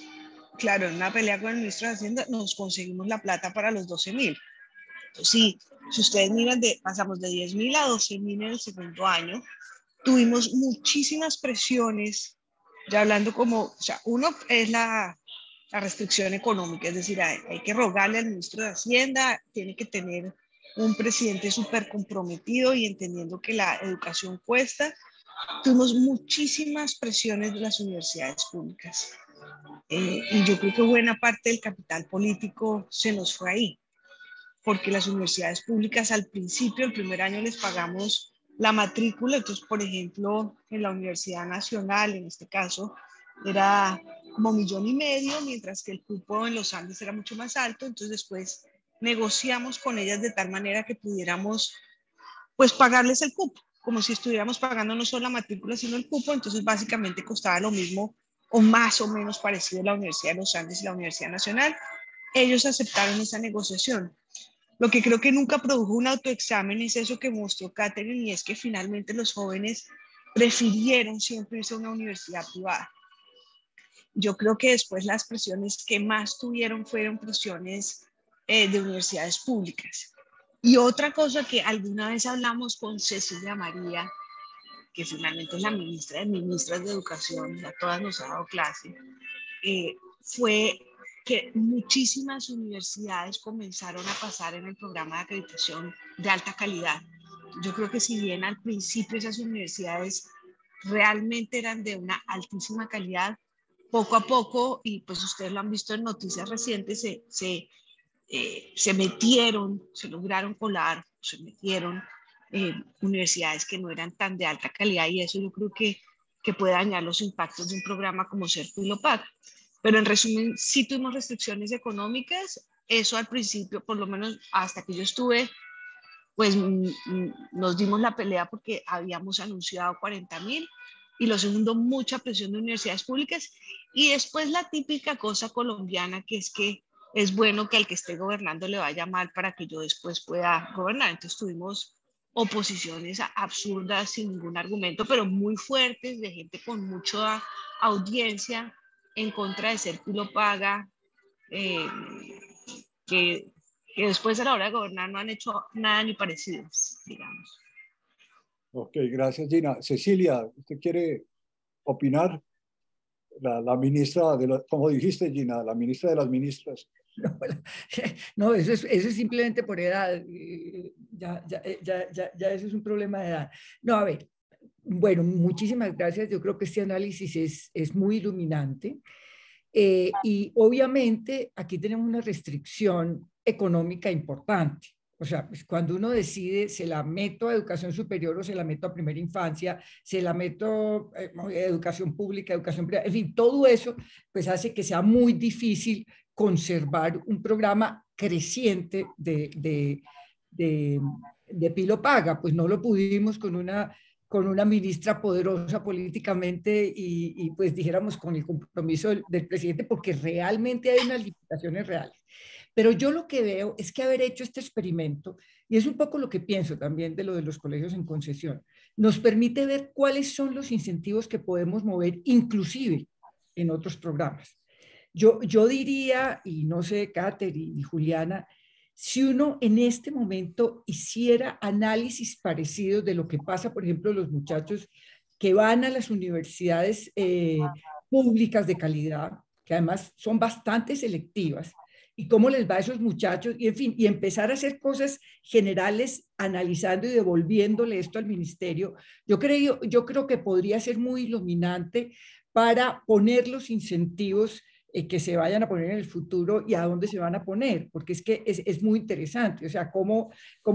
claro, en una pelea con el ministro de Hacienda nos conseguimos la plata para los 12.000. Sí, si ustedes miran, pasamos de 10.000 a 12.000 en el segundo año. Tuvimos muchísimas presiones, ya hablando como, o sea, uno es la restricción económica, es decir, hay que rogarle al ministro de Hacienda, tiene que tener un presidente súper comprometido y entendiendo que la educación cuesta. Tuvimos muchísimas presiones de las universidades públicas. Y yo creo que buena parte del capital político se nos fue ahí, porque las universidades públicas al principio, el primer año les pagamos la matrícula, entonces por ejemplo en la Universidad Nacional, en este caso, era como 1,5 millones, mientras que el cupo en los Andes era mucho más alto, entonces después negociamos con ellas de tal manera que pudiéramos pues pagarles el cupo, como si estuviéramos pagando no solo la matrícula sino el cupo, entonces básicamente costaba lo mismo o más o menos parecido a la Universidad de los Andes y la Universidad Nacional. ellos aceptaron esa negociación. Lo que creo que nunca produjo un autoexamen es eso que mostró Catherine, y es que finalmente los jóvenes prefirieron siempre irse a una universidad privada. Yo creo que después las presiones que más tuvieron fueron presiones de universidades públicas. Y otra cosa que alguna vez hablamos con Cecilia María, que finalmente es la ministra de Ministras de Educación, a todas nos ha dado clase, fue que muchísimas universidades comenzaron a pasar en el programa de acreditación de alta calidad. Yo creo que si bien al principio esas universidades realmente eran de una altísima calidad, poco a poco, y pues ustedes lo han visto en noticias recientes, se metieron, se lograron colar, se metieron universidades que no eran tan de alta calidad, y eso yo creo que puede dañar los impactos de un programa como ser Pilopaga. Pero en resumen, sí tuvimos restricciones económicas. Eso al principio, por lo menos hasta que yo estuve, pues nos dimos la pelea porque habíamos anunciado 40.000, y lo segundo, mucha presión de universidades públicas, y después la típica cosa colombiana, que es que es bueno que al que esté gobernando le vaya mal para que yo después pueda gobernar. Entonces tuvimos oposiciones absurdas sin ningún argumento, pero muy fuertes, de gente con mucha audiencia en contra de ser Pilopaga, eh, que después a la hora de gobernar no han hecho nada ni parecido, digamos. Ok, gracias, Gina. Cecilia, ¿usted quiere opinar? La ministra, como dijiste, Gina, la ministra de las ministras. No, eso es simplemente por edad. Ya eso es un problema de edad. No, a ver, bueno, muchísimas gracias. Yo creo que este análisis es muy iluminante. Y obviamente aquí tenemos una restricción económica importante. O sea, pues cuando uno decide, se la meto a educación superior o se la meto a primera infancia, se la meto a educación pública, educación privada, en fin, todo eso pues hace que sea muy difícil conservar un programa creciente de Pilopaga. Pues no lo pudimos con una ministra poderosa políticamente y pues dijéramos con el compromiso del presidente, porque realmente hay unas limitaciones reales. Pero yo lo que veo es que haber hecho este experimento, y es un poco lo que pienso también de lo de los colegios en concesión, nos permite ver cuáles son los incentivos que podemos mover, inclusive en otros programas. Yo diría, y no sé, Catherine y Juliana, si uno en este momento hiciera análisis parecidos de lo que pasa, por ejemplo, los muchachos que van a las universidades públicas de calidad, que además son bastante selectivas, y cómo les va a esos muchachos, y en fin, y empezar a hacer cosas generales analizando y devolviéndole esto al ministerio, yo creo que podría ser muy iluminante para poner los incentivos que se vayan a poner en el futuro y a dónde se van a poner, porque es que es muy interesante, o sea, cómo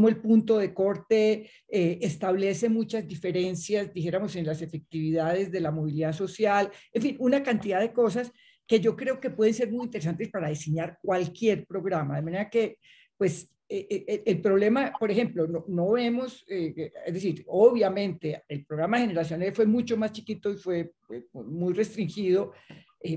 el punto de corte establece muchas diferencias, dijéramos, en las efectividades de la movilidad social, en fin, una cantidad de cosas que yo creo que pueden ser muy interesantes para diseñar cualquier programa, de manera que, pues, el problema, por ejemplo, no vemos, es decir, obviamente el programa generacional fue mucho más chiquito y fue muy restringido,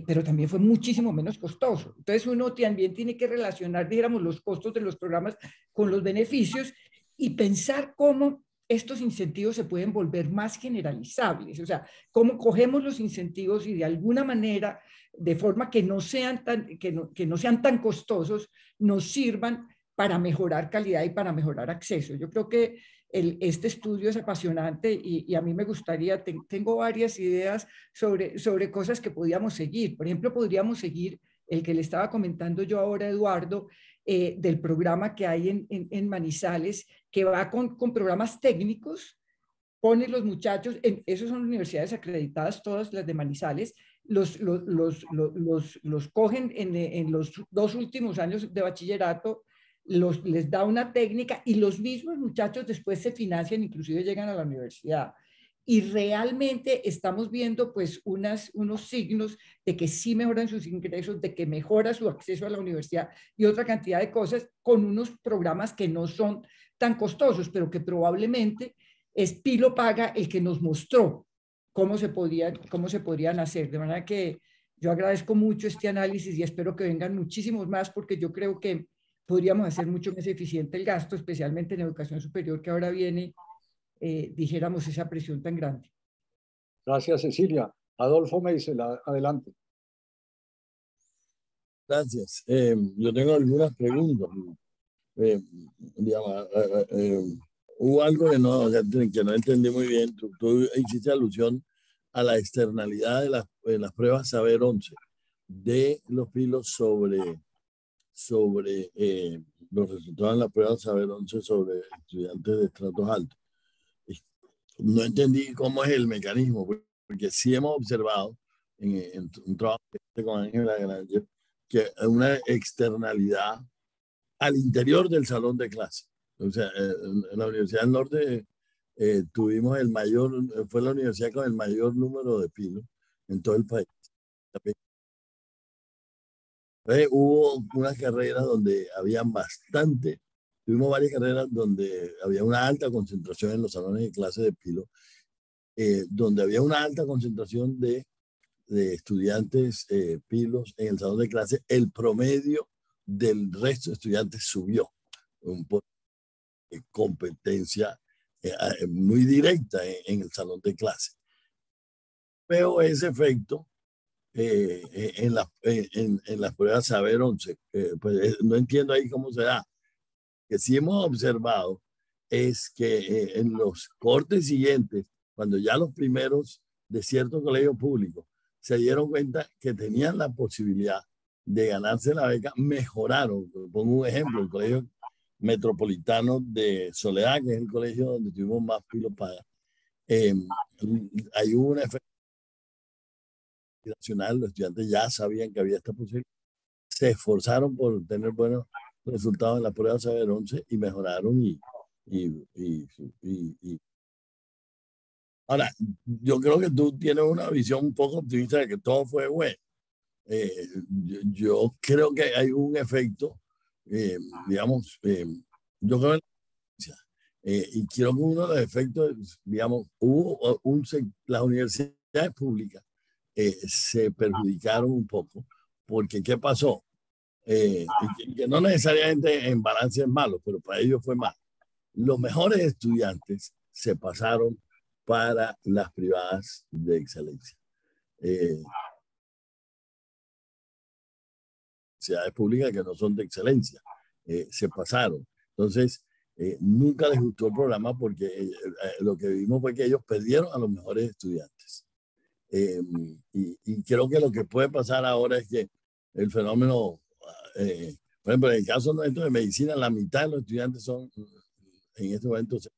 pero también fue muchísimo menos costoso. Entonces uno también tiene que relacionar, digamos, los costos de los programas con los beneficios y pensar cómo estos incentivos se pueden volver más generalizables, o sea, cómo cogemos los incentivos y de alguna manera, de forma que no sean tan costosos, nos sirvan para mejorar calidad y para mejorar acceso. Yo creo que este estudio es apasionante y a mí me gustaría, tengo varias ideas sobre cosas que podíamos seguir. Por ejemplo, podríamos seguir el que le estaba comentando yo ahora, Eduardo, del programa que hay en Manizales, que va con programas técnicos, pone los muchachos, esos son universidades acreditadas, todas las de Manizales, los cogen en los 2 últimos años de bachillerato, les da una técnica y los mismos muchachos después se financian, inclusive llegan a la universidad. Y realmente estamos viendo pues unos signos de que sí mejoran sus ingresos, de que mejora su acceso a la universidad y otra cantidad de cosas con unos programas que no son tan costosos, pero que probablemente es Pilopaga el que nos mostró cómo se podrían hacer. De manera que Yo agradezco mucho este análisis y espero que vengan muchísimos más porque yo creo que podríamos hacer mucho más eficiente el gasto, especialmente en educación superior, que ahora viene, dijéramos, esa presión tan grande. Gracias, Cecilia. Adolfo Meisel, adelante. Gracias. Yo tengo algunas preguntas. Digamos, hubo algo que no entendí muy bien. Tú hiciste alusión a la externalidad de las pruebas Saber 11 de los pilos sobre los resultados de la prueba Saber 11 sobre estudiantes de estratos altos. No entendí cómo es el mecanismo, porque sí hemos observado en un trabajo con Ángela Granger que una externalidad al interior del salón de clase. O sea, en la Universidad del Norte tuvimos fue la universidad con el mayor número de pilos en todo el país. Hubo unas carreras donde había tuvimos varias carreras donde había una alta concentración en los salones de clase de pilos, donde había una alta concentración de estudiantes pilos en el salón de clase. El promedio del resto de estudiantes subió un poco de competencia muy directa en el salón de clase. Veo ese efecto en las pruebas Saber 11. Pues, no entiendo ahí cómo se da. Que sí hemos observado es que en los cortes siguientes, cuando ya los primeros de cierto colegio público se dieron cuenta que tenían la posibilidad de ganarse la beca, mejoraron. Pongo un ejemplo, el Colegio Metropolitano de Soledad, que es el colegio donde tuvimos más pilos pagas. Hay un efecto nacional, los estudiantes ya sabían que había esta posibilidad, se esforzaron por tener buenos resultados en la prueba Saber 11 y mejoraron Ahora, yo creo que tú tienes una visión un poco optimista de que todo fue bueno. Yo creo que hay un efecto, digamos, yo creo y quiero que uno de los efectos, digamos, las universidades públicas se perjudicaron un poco, porque ¿qué pasó? Que no necesariamente en balance es malo, pero para ellos fue malo. Los mejores estudiantes se pasaron para las privadas de excelencia. Universidades públicas que no son de excelencia, se pasaron. Entonces, nunca les gustó el programa porque lo que vimos fue que ellos perdieron a los mejores estudiantes. Y creo que lo que puede pasar ahora es que el fenómeno, por ejemplo, en el caso nuestro de medicina, la mitad de los estudiantes son, en este momento, o sea,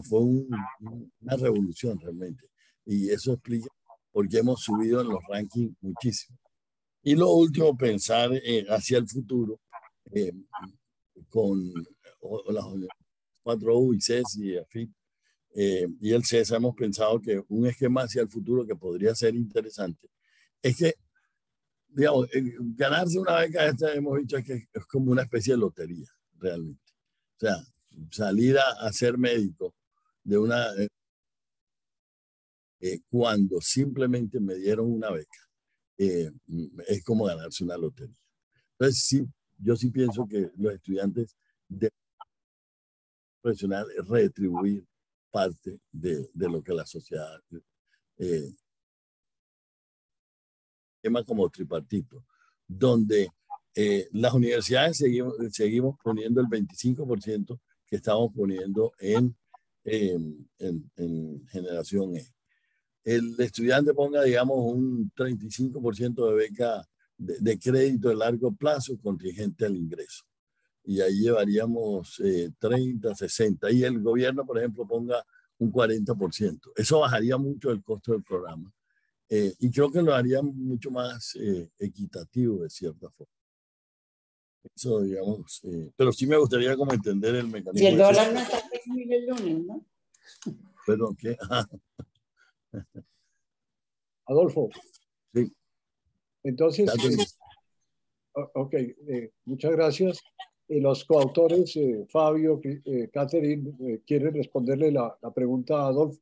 fue una revolución realmente. Y eso explica por qué hemos subido en los rankings muchísimo. Y lo último, pensar hacia el futuro con las 4U y CES y AFIT y el CES. Hemos pensado que un esquema hacia el futuro que podría ser interesante es que, digamos, ganarse una beca esta, hemos dicho, que es como una especie de lotería, realmente. O sea, salir a ser médico de una cuando simplemente me dieron una beca, es como ganarse una lotería. Entonces, sí, yo sí pienso que los estudiantes de profesional es retribuir parte de lo que la sociedad tema como tripartito, donde las universidades seguimos poniendo el 25% que estamos poniendo en generación E. El estudiante ponga, digamos, un 35% de beca de crédito de largo plazo contingente al ingreso. Y ahí llevaríamos 30, 60. Y el gobierno, por ejemplo, ponga un 40%. Eso bajaría mucho el costo del programa. Y creo que lo haría mucho más equitativo de cierta forma. Eso, digamos, pero sí me gustaría como entender el mecanismo. Y el dólar no está a 6.000 el lunes, ¿no? Perdón, ¿qué? Adolfo. Sí. Entonces, ok, muchas gracias. Los coautores, Fabio, Catherine, ¿quieren responderle la pregunta a Adolfo?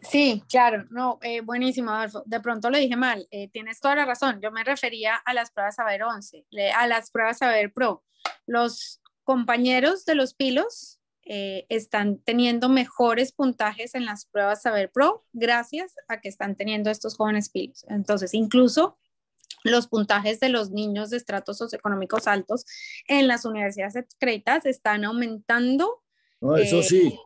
Sí, claro, no, buenísimo, Adolfo. De pronto lo dije mal, tienes toda la razón. Yo me refería a las pruebas Saber 11, a las pruebas Saber Pro. Los compañeros de los pilos están teniendo mejores puntajes en las pruebas Saber Pro gracias a que están teniendo estos jóvenes pilos. Entonces, incluso los puntajes de los niños de estratos socioeconómicos altos en las universidades acreditadas están aumentando. No, eso sí,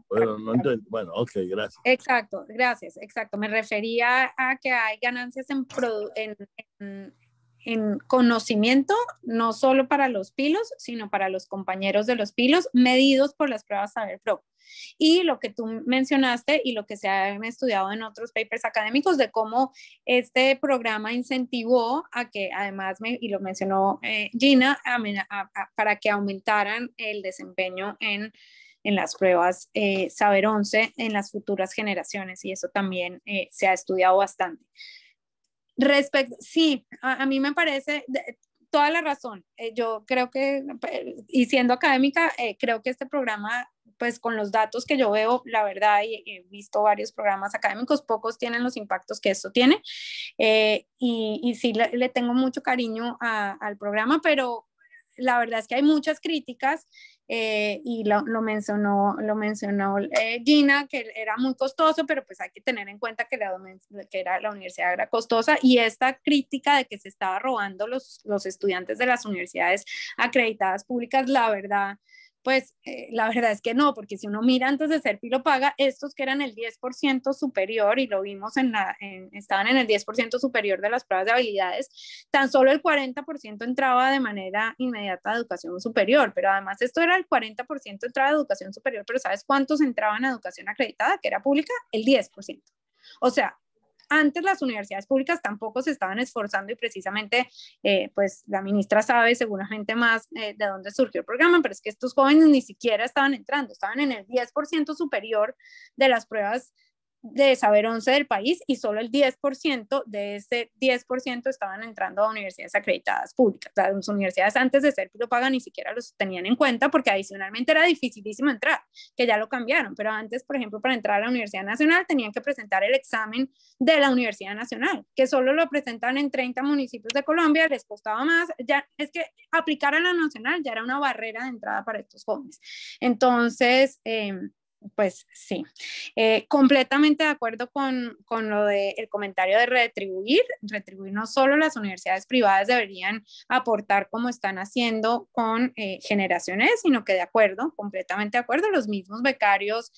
bueno, no entiendo. Bueno, ok, gracias. Exacto, gracias, exacto. Me refería a que hay ganancias en conocimiento, no solo para los pilos, sino para los compañeros de los pilos, medidos por las pruebas Saber Pro. Y lo que tú mencionaste y lo que se ha estudiado en otros papers académicos de cómo este programa incentivó a que además, y lo mencionó Gina, para que aumentaran el desempeño en las pruebas Saber 11 en las futuras generaciones, y eso también se ha estudiado bastante. Sí, a mí me parece toda la razón. Yo creo que, y siendo académica, creo que este programa, pues con los datos que yo veo, la verdad, y he visto varios programas académicos, pocos tienen los impactos que esto tiene, y sí le tengo mucho cariño al programa, pero la verdad es que hay muchas críticas, y lo mencionó Gina, que era muy costoso, pero pues hay que tener en cuenta que la universidad era costosa, y esta crítica de que se estaba robando los estudiantes de las universidades acreditadas públicas, la verdad, pues la verdad es que no, porque si uno mira antes de ser Pilo Paga, estos que eran el 10% superior, y lo vimos estaban en el 10% superior de las pruebas de habilidades, tan solo el 40% entraba de manera inmediata a educación superior, pero además esto era el 40% entraba a educación superior, pero ¿sabes cuántos entraban a educación acreditada, que era pública? El 10%. O sea, antes las universidades públicas tampoco se estaban esforzando, y precisamente pues la ministra sabe seguramente más de dónde surgió el programa, pero es que estos jóvenes ni siquiera estaban entrando, estaban en el 10% superior de las pruebas de Saber 11 del país, y solo el 10% de ese 10% estaban entrando a universidades acreditadas públicas. Las universidades antes de ser Pilo Paga ni siquiera los tenían en cuenta, porque adicionalmente era dificilísimo entrar, que ya lo cambiaron, pero antes, por ejemplo, para entrar a la Universidad Nacional tenían que presentar el examen de la Universidad Nacional, que solo lo presentan en 30 municipios de Colombia, les costaba más, ya es que aplicar a la Nacional ya era una barrera de entrada para estos jóvenes. Entonces, pues sí, completamente de acuerdo con lo del comentario de retribuir no solo las universidades privadas deberían aportar como están haciendo con generaciones, sino que completamente de acuerdo, los mismos becarios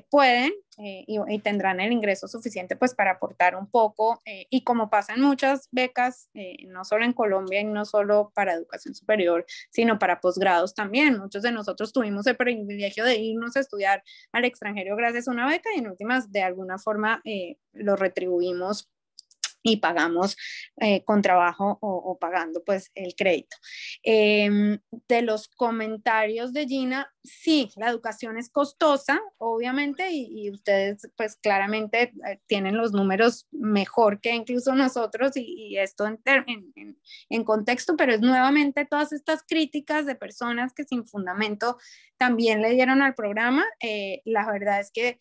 pueden y tendrán el ingreso suficiente pues para aportar un poco, y como pasa en muchas becas, no solo en Colombia y no solo para educación superior, sino para posgrados también. Muchos de nosotros tuvimos el privilegio de irnos a estudiar al extranjero gracias a una beca, y en últimas de alguna forma lo retribuimos y pagamos con trabajo o pagando pues el crédito. De los comentarios de Gina, sí, la educación es costosa, obviamente, y ustedes pues claramente tienen los números mejor que incluso nosotros, y esto en contexto, pero es nuevamente todas estas críticas de personas que sin fundamento también le dieron al programa. La verdad es que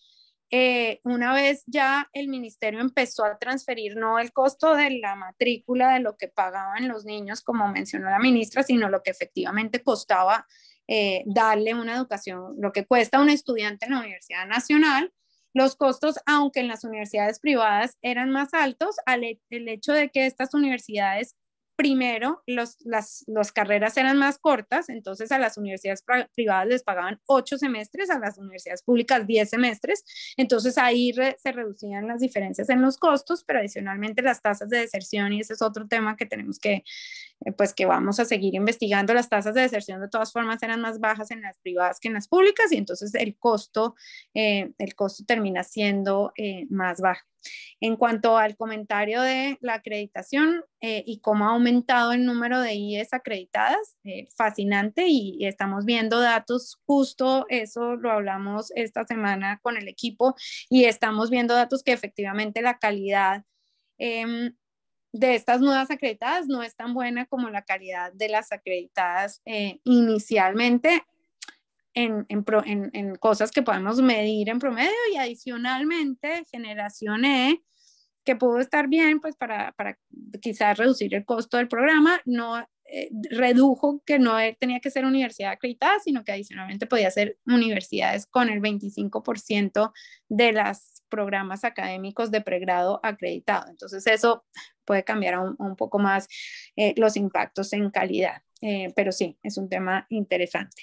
una vez ya el ministerio empezó a transferir no el costo de la matrícula de lo que pagaban los niños, como mencionó la ministra, sino lo que efectivamente costaba darle una educación, lo que cuesta un estudiante en la Universidad Nacional. Los costos, aunque en las universidades privadas eran más altos, el hecho de que estas universidades, primero, las carreras eran más cortas, entonces a las universidades privadas les pagaban 8 semestres, a las universidades públicas 10 semestres, entonces ahí se reducían las diferencias en los costos, pero adicionalmente las tasas de deserción, y ese es otro tema que tenemos pues que vamos a seguir investigando. Las tasas de deserción de todas formas eran más bajas en las privadas que en las públicas, y entonces el costo termina siendo más bajo. En cuanto al comentario de la acreditación y cómo ha aumentado el número de IES acreditadas, fascinante, y estamos viendo datos, justo eso lo hablamos esta semana con el equipo, y estamos viendo datos que efectivamente la calidad de estas nuevas acreditadas no es tan buena como la calidad de las acreditadas inicialmente. en cosas que podemos medir en promedio, y adicionalmente generación E, que pudo estar bien pues para quizás reducir el costo del programa, no redujo que no tenía que ser universidad acreditada, sino que adicionalmente podía ser universidades con el 25% de los programas académicos de pregrado acreditado. Entonces eso puede cambiar un poco más los impactos en calidad, pero sí, es un tema interesante.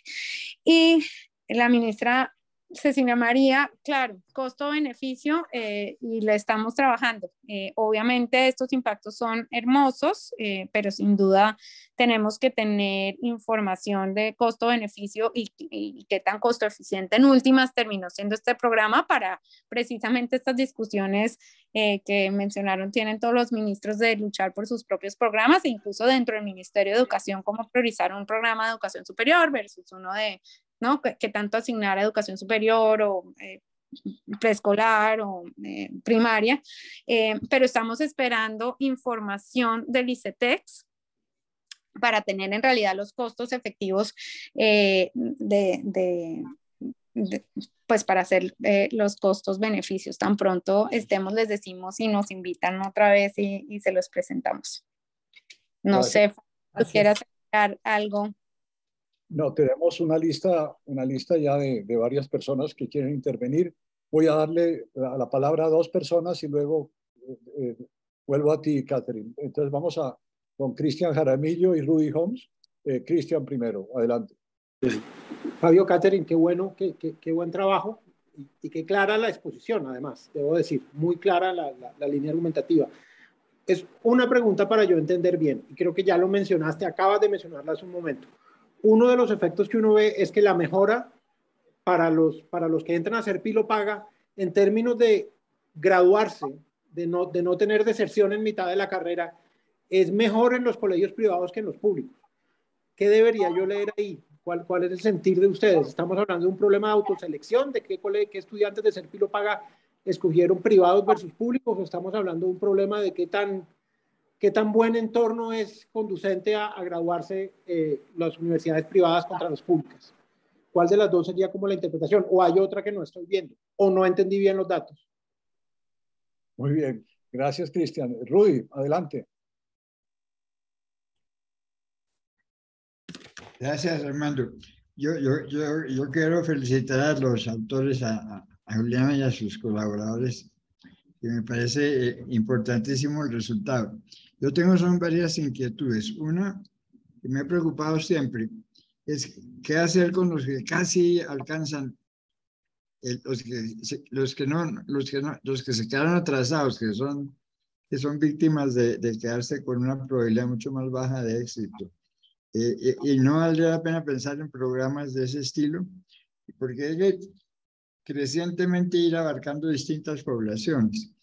Y la ministra Cecilia María, claro, costo-beneficio, y le estamos trabajando. Obviamente estos impactos son hermosos, pero sin duda tenemos que tener información de costo-beneficio y qué tan costo eficiente en últimas terminó siendo este programa para precisamente estas discusiones que mencionaron tienen todos los ministros de luchar por sus propios programas, e incluso dentro del Ministerio de Educación, cómo priorizar un programa de educación superior versus uno de, ¿no? ¿Qué tanto asignar a educación superior o preescolar o primaria? Pero estamos esperando información del ICETEX para tener en realidad los costos efectivos pues para hacer los costos-beneficios. Tan pronto estemos, les decimos y nos invitan otra vez y se los presentamos. No sé, ¿tú quieras agregar algo? No, tenemos una lista ya de varias personas que quieren intervenir. Voy a darle la palabra a 2 personas y luego vuelvo a ti, Catherine. Entonces vamos con Cristian Jaramillo y Rudy Holmes. Cristian primero, adelante. Fabio, Catherine, qué bueno, qué buen trabajo y qué clara la exposición, además, debo decir, muy clara la línea argumentativa. Es una pregunta para yo entender bien, y creo que ya lo mencionaste, acabas de mencionarla hace un momento. Uno de los efectos que uno ve es que la mejora para los que entran a hacer Pilo Paga, en términos de graduarse, de no tener deserción en mitad de la carrera, es mejor en los colegios privados que en los públicos. ¿Qué debería yo leer ahí? ¿Cuál es el sentir de ustedes? ¿Estamos hablando de un problema de autoselección, de qué estudiantes de Ser Pilo Paga escogieron privados versus públicos, o estamos hablando de un problema de qué tan buen entorno es conducente a graduarse las universidades privadas contra las públicas? ¿Cuál de las dos sería como la interpretación? ¿O hay otra que no estoy viendo? ¿O no entendí bien los datos? Muy bien. Gracias, Cristian. Rudy, adelante. Gracias, Armando. Yo quiero felicitar a los autores, a Juliana y a sus colaboradores, que me parece importantísimo el resultado. Yo son varias inquietudes. Una que me ha preocupado siempre es qué hacer con los que casi alcanzan, los que se quedaron atrasados, que son víctimas de quedarse con una probabilidad mucho más baja de éxito. Y no valdría la pena pensar en programas de ese estilo, porque hay que crecientemente ir abarcando distintas poblaciones.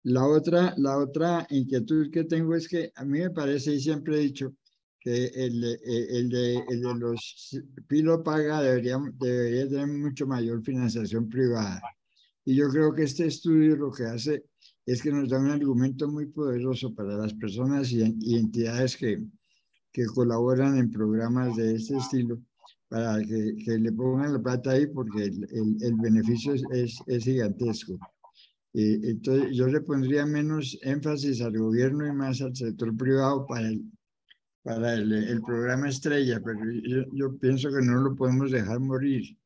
La otra inquietud que tengo es que a mí me parece, y siempre he dicho, que el de los Pilo Paga debería tener mucho mayor financiación privada. Y yo creo que este estudio lo que hace es que nos da un argumento muy poderoso para las personas y entidades que colaboran en programas de este estilo, para que le pongan la plata ahí, porque el beneficio es gigantesco. Entonces yo le pondría menos énfasis al gobierno y más al sector privado para el programa estrella, pero yo pienso que no lo podemos dejar morir.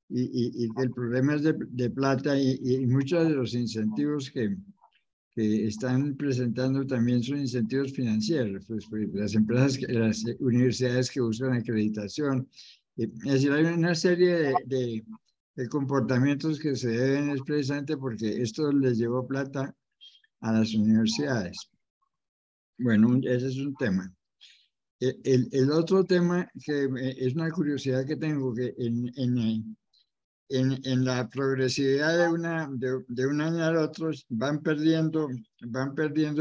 Y el problema es de plata, y muchos de los incentivos que están presentando también son incentivos financieros, pues las empresas, las universidades que buscan acreditación. Es decir, hay una serie de comportamientos que se deben, es precisamente porque esto les llevó plata a las universidades. Bueno, ese es un tema. El otro tema que es una curiosidad que tengo, que en la progresividad de un año al otro van perdiendo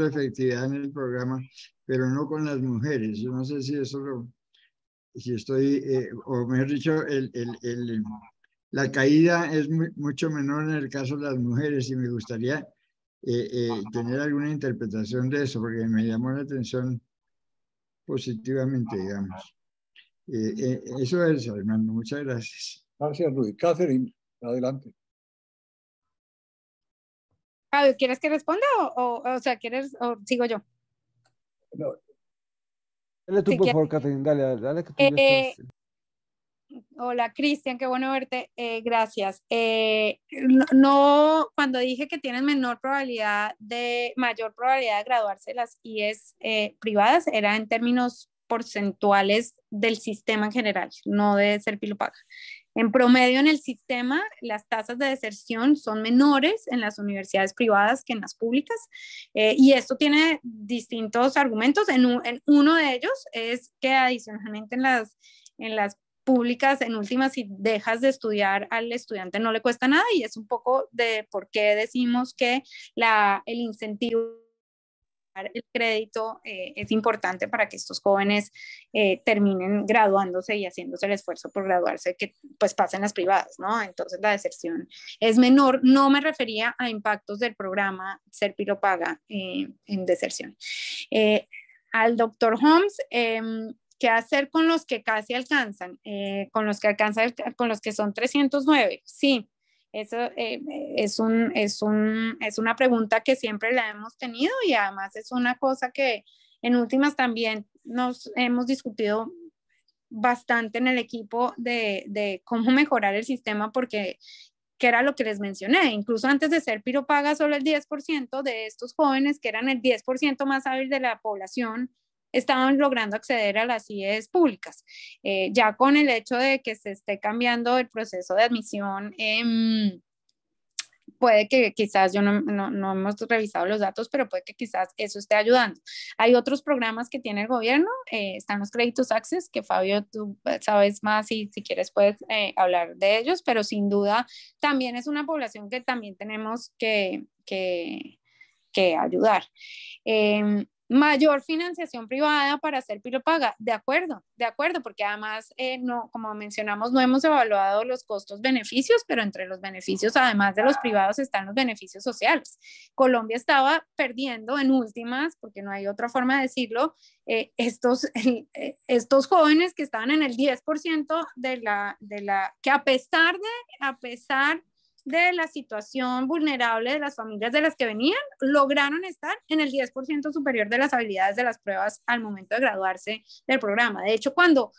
efectividad en el programa, pero no con las mujeres. Yo no sé si eso o mejor dicho, la caída es mucho menor en el caso de las mujeres, y me gustaría tener alguna interpretación de eso, porque me llamó la atención positivamente, digamos. Eso es, Armando. Muchas gracias. Gracias, Rudy. Catherine, adelante. Fabio, ¿quieres que responda o sea, quieres o sigo yo? No. Dale tú, Si por quieres. favor, Catherine, dale que tú ya estás. Hola, Cristian, qué bueno verte. Gracias. No, cuando dije que tienen mayor probabilidad de graduarse de las IES privadas, era en términos porcentuales del sistema en general, no de ser Pilopaga. En promedio en el sistema, las tasas de deserción son menores en las universidades privadas que en las públicas, y esto tiene distintos argumentos. En uno de ellos es que adicionalmente en las públicas, en últimas, si dejas de estudiar, al estudiante no le cuesta nada, y es un poco de por qué decimos que el incentivo, el crédito es importante para que estos jóvenes terminen graduándose y haciéndose el esfuerzo por graduarse, que pues pasen las privadas, ¿no? Entonces la deserción es menor. No me refería a impactos del programa Ser Pilopaga en deserción. Al doctor Holmes, ¿qué hacer con los que casi alcanzan? Con los que son 309. Sí, eso es una pregunta que siempre la hemos tenido, y además es una cosa que en últimas también nos hemos discutido bastante en el equipo de cómo mejorar el sistema, porque que era lo que les mencioné, incluso antes de ser Pilopaga, solo el 10% de estos jóvenes, que eran el 10% más hábil de la población, estaban logrando acceder a las IES públicas. Ya con el hecho de que se esté cambiando el proceso de admisión, puede que quizás, yo no hemos revisado los datos, pero puede que quizás eso esté ayudando. Hay otros programas que tiene el gobierno, están los créditos Access, que Fabio, tú sabes más, y si quieres puedes hablar de ellos, pero sin duda también es una población que también tenemos que ayudar. Mayor financiación privada para hacer Pilopaga, de acuerdo, porque además, como mencionamos, no hemos evaluado los costos-beneficios, pero entre los beneficios, además de los privados, están los beneficios sociales. Colombia estaba perdiendo en últimas, porque no hay otra forma de decirlo, estos jóvenes que estaban en el 10% que a pesar de la situación vulnerable de las familias de las que venían, lograron estar en el 10% superior de las habilidades de las pruebas al momento de graduarse del programa. De hecho, cuando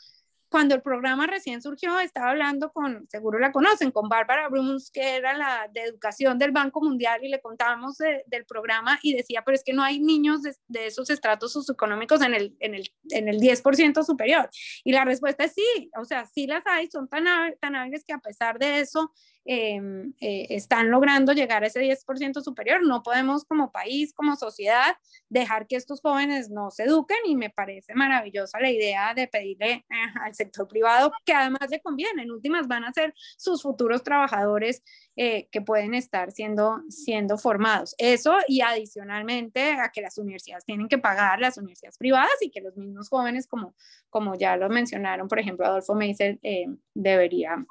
el programa recién surgió, estaba hablando seguro la conocen, con Bárbara Bruns, que era la de educación del Banco Mundial, y le contábamos del programa, y decía, pero es que no hay niños de esos estratos socioeconómicos en el 10% superior. Y la respuesta es sí, o sea, sí las hay, son tan hábiles que a pesar de eso, están logrando llegar a ese 10% superior. No podemos como país, como sociedad, dejar que estos jóvenes no se eduquen, y me parece maravillosa la idea de pedirle al sector privado, que además le conviene, en últimas van a ser sus futuros trabajadores que pueden estar siendo formados. Eso, y adicionalmente a que las universidades tienen que pagar, las universidades privadas, y que los mismos jóvenes, como ya lo mencionaron, por ejemplo, Adolfo Meisel, debería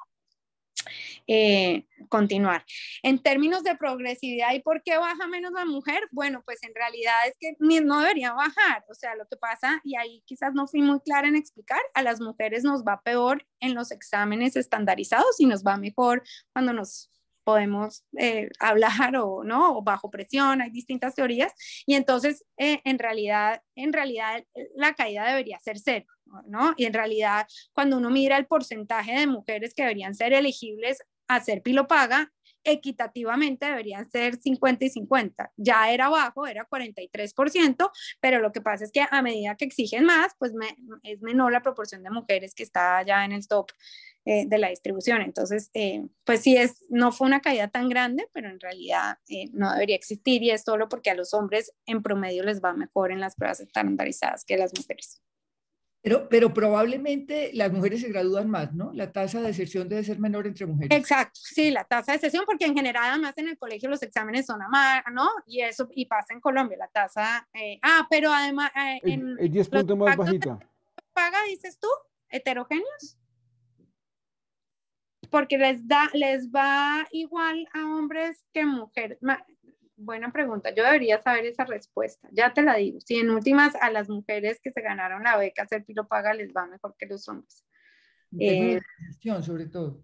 continuar. En términos de progresividad, ¿y por qué baja menos la mujer? Bueno, pues en realidad es que no debería bajar. O sea, lo que pasa, y ahí quizás no fui muy clara en explicar, a las mujeres nos va peor en los exámenes estandarizados y nos va mejor cuando nos podemos hablar o bajo presión. Hay distintas teorías, y entonces en realidad la caída debería ser cero, ¿no? Y en realidad, cuando uno mira el porcentaje de mujeres que deberían ser elegibles a ser Pilopaga, equitativamente deberían ser 50 y 50. Ya era bajo, era 43%, pero lo que pasa es que a medida que exigen más, pues es menor la proporción de mujeres que está ya en el top de la distribución. Entonces, pues sí, no fue una caída tan grande, pero en realidad no debería existir, y es solo porque a los hombres en promedio les va mejor en las pruebas estandarizadas que a las mujeres. Pero probablemente las mujeres se gradúan más, ¿no? La tasa de deserción debe ser menor entre mujeres. Exacto, sí, la tasa de deserción, porque en general además en el colegio los exámenes son a mar, ¿no? Y pasa en Colombia la tasa, pero además... el 10 puntos más bajita. ¿Paga, dices tú, heterogéneos? Porque les va igual a hombres que mujeres. Buena pregunta. Yo debería saber esa respuesta. Ya te la digo. Si en últimas a las mujeres que se ganaron la beca Ser Pilo Paga les va mejor que los hombres. Gestión, sobre todo.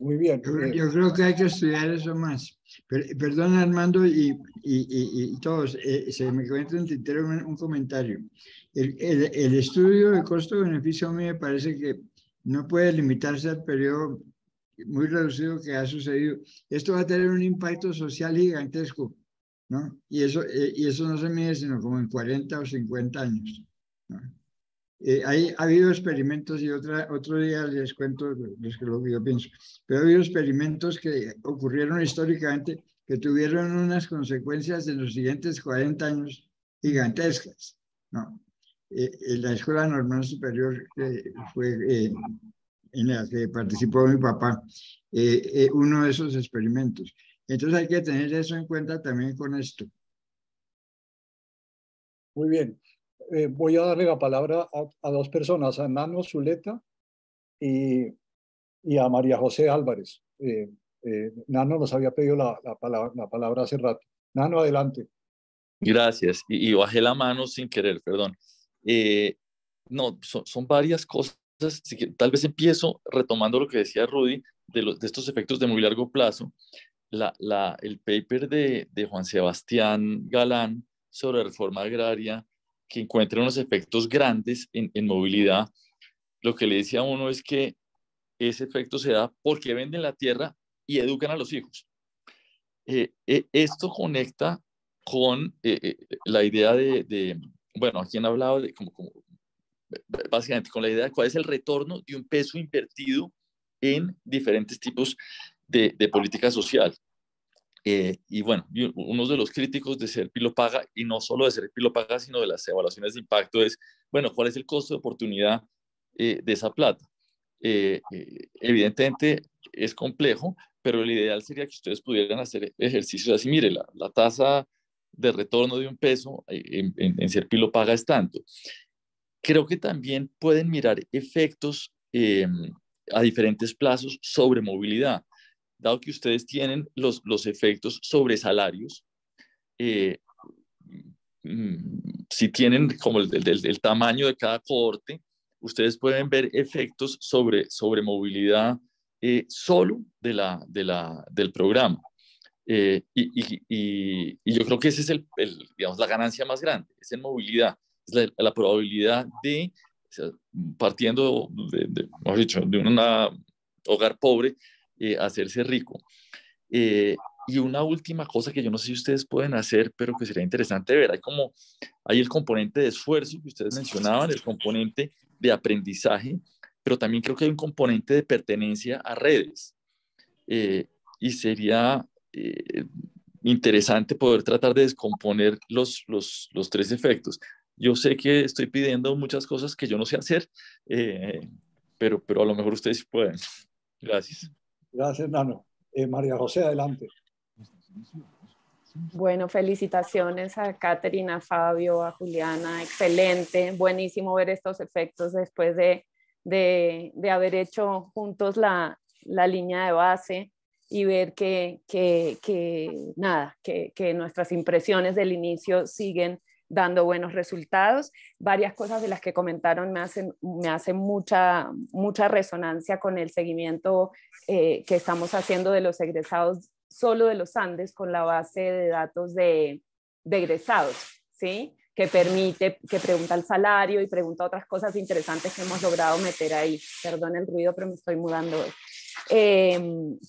Muy bien. Yo creo que hay que estudiar eso más. Perdón, Armando, y todos, se me cuenta en tintero un comentario. El estudio de costo-beneficio a mí me parece que no puede limitarse al periodo muy reducido que ha sucedido. Esto va a tener un impacto social gigantesco, ¿no? Y eso no se mide sino como en 40 o 50 años, ¿no? Ha habido experimentos, y otro día les cuento lo que yo pienso, pero ha habido experimentos que ocurrieron históricamente que tuvieron unas consecuencias en los siguientes 40 años gigantescas, ¿no? En la Escuela Normal Superior, que fue en la que participó mi papá, uno de esos experimentos. Entonces hay que tener eso en cuenta también con esto. Muy bien. Voy a darle la palabra a dos personas, a Nano Zuleta y a María José Álvarez. Nano nos había pedido la palabra hace rato. Nano, adelante. Gracias. Y bajé la mano sin querer, perdón. No, son varias cosas. Así que tal vez empiezo retomando lo que decía Rudy de estos efectos de muy largo plazo. El paper de Juan Sebastián Galán sobre reforma agraria, que encuentra unos efectos grandes en movilidad. Lo que le decía a uno es que ese efecto se da porque venden la tierra y educan a los hijos. Esto conecta con la idea bueno, aquí han hablado de como básicamente con la idea de cuál es el retorno de un peso invertido en diferentes tipos de política social. Y bueno, uno de los críticos de Ser Pilo Paga, y no solo de Ser Pilo Paga, sino de las evaluaciones de impacto, es, bueno, ¿cuál es el costo de oportunidad de esa plata? Evidentemente es complejo, pero el ideal sería que ustedes pudieran hacer ejercicios así. Mire, la tasa de retorno de un peso en Ser Pilo Paga es tanto. Creo que también pueden mirar efectos a diferentes plazos sobre movilidad. Dado que ustedes tienen los efectos sobre salarios, si tienen como el tamaño de cada cohorte, ustedes pueden ver efectos sobre movilidad solo del programa. Y yo creo que ese es digamos, la ganancia más grande, es en movilidad, es la probabilidad de, o sea, partiendo mejor dicho, de un hogar pobre, hacerse rico. Y una última cosa que yo no sé si ustedes pueden hacer, pero que sería interesante ver, hay el componente de esfuerzo que ustedes mencionaban, el componente de aprendizaje, pero también creo que hay un componente de pertenencia a redes. Y sería interesante poder tratar de descomponer los tres efectos. Yo sé que estoy pidiendo muchas cosas que yo no sé hacer, pero a lo mejor ustedes sí pueden. Gracias. Gracias, Nano. María José, adelante. Bueno, felicitaciones a Catherine, a Fabio, a Juliana, excelente, buenísimo ver estos efectos después de haber hecho juntos la línea de base y ver que nuestras impresiones del inicio siguen dando buenos resultados. Varias cosas de las que comentaron me hacen mucha resonancia con el seguimiento que estamos haciendo de los egresados solo de los Andes con la base de datos de egresados, ¿sí? Que pregunta el salario y pregunta otras cosas interesantes que hemos logrado meter ahí. Perdón el ruido, pero me estoy mudando hoy.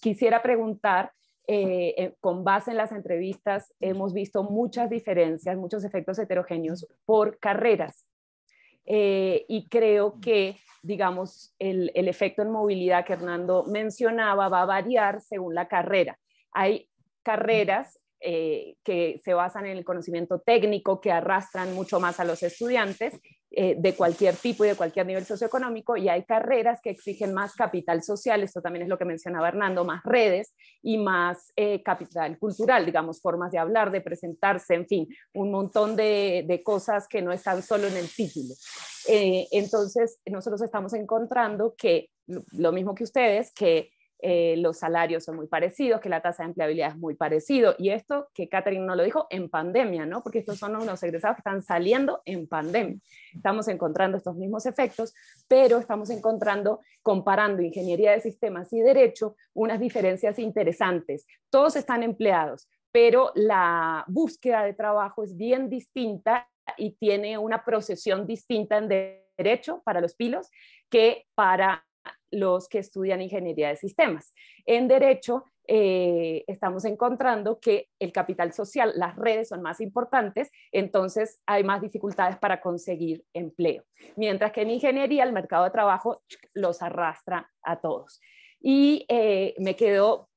Quisiera preguntar, con base en las entrevistas, hemos visto muchas diferencias, muchos efectos heterogéneos por carreras. Y creo que, digamos, el efecto en movilidad que Hernando mencionaba va a variar según la carrera. Hay carreras que se basan en el conocimiento técnico, que arrastran mucho más a los estudiantes de cualquier tipo y de cualquier nivel socioeconómico, y hay carreras que exigen más capital social, esto también es lo que mencionaba Hernando, más redes y más capital cultural, digamos, formas de hablar, de presentarse, en fin, un montón de cosas que no están solo en el título. Entonces, nosotros estamos encontrando que, lo mismo que ustedes, que los salarios son muy parecidos, que la tasa de empleabilidad es muy parecido. Y esto que Catherine no lo dijo, en pandemia, ¿no? Porque estos son unos egresados que están saliendo en pandemia. Estamos encontrando estos mismos efectos, pero estamos encontrando, comparando ingeniería de sistemas y derecho, unas diferencias interesantes. Todos están empleados, pero la búsqueda de trabajo es bien distinta y tiene una procesión distinta en derecho para los pilos que para los que estudian ingeniería de sistemas. En derecho estamos encontrando que el capital social, las redes son más importantes, entonces hay más dificultades para conseguir empleo. Mientras que en ingeniería el mercado de trabajo los arrastra a todos. Y me quedo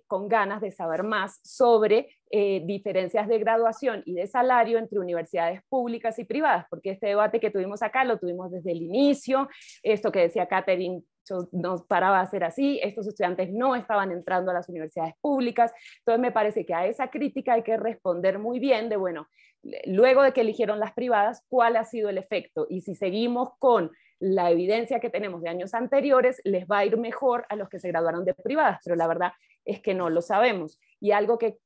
con ganas de saber más sobre diferencias de graduación y de salario entre universidades públicas y privadas, porque este debate que tuvimos acá lo tuvimos desde el inicio, esto que decía Catherine nos paraba a hacer así, estos estudiantes no estaban entrando a las universidades públicas, entonces me parece que a esa crítica hay que responder muy bien de, bueno, luego de que eligieron las privadas, ¿cuál ha sido el efecto? Y si seguimos con la evidencia que tenemos de años anteriores, les va a ir mejor a los que se graduaron de privadas, pero la verdad es que no lo sabemos. Y algo que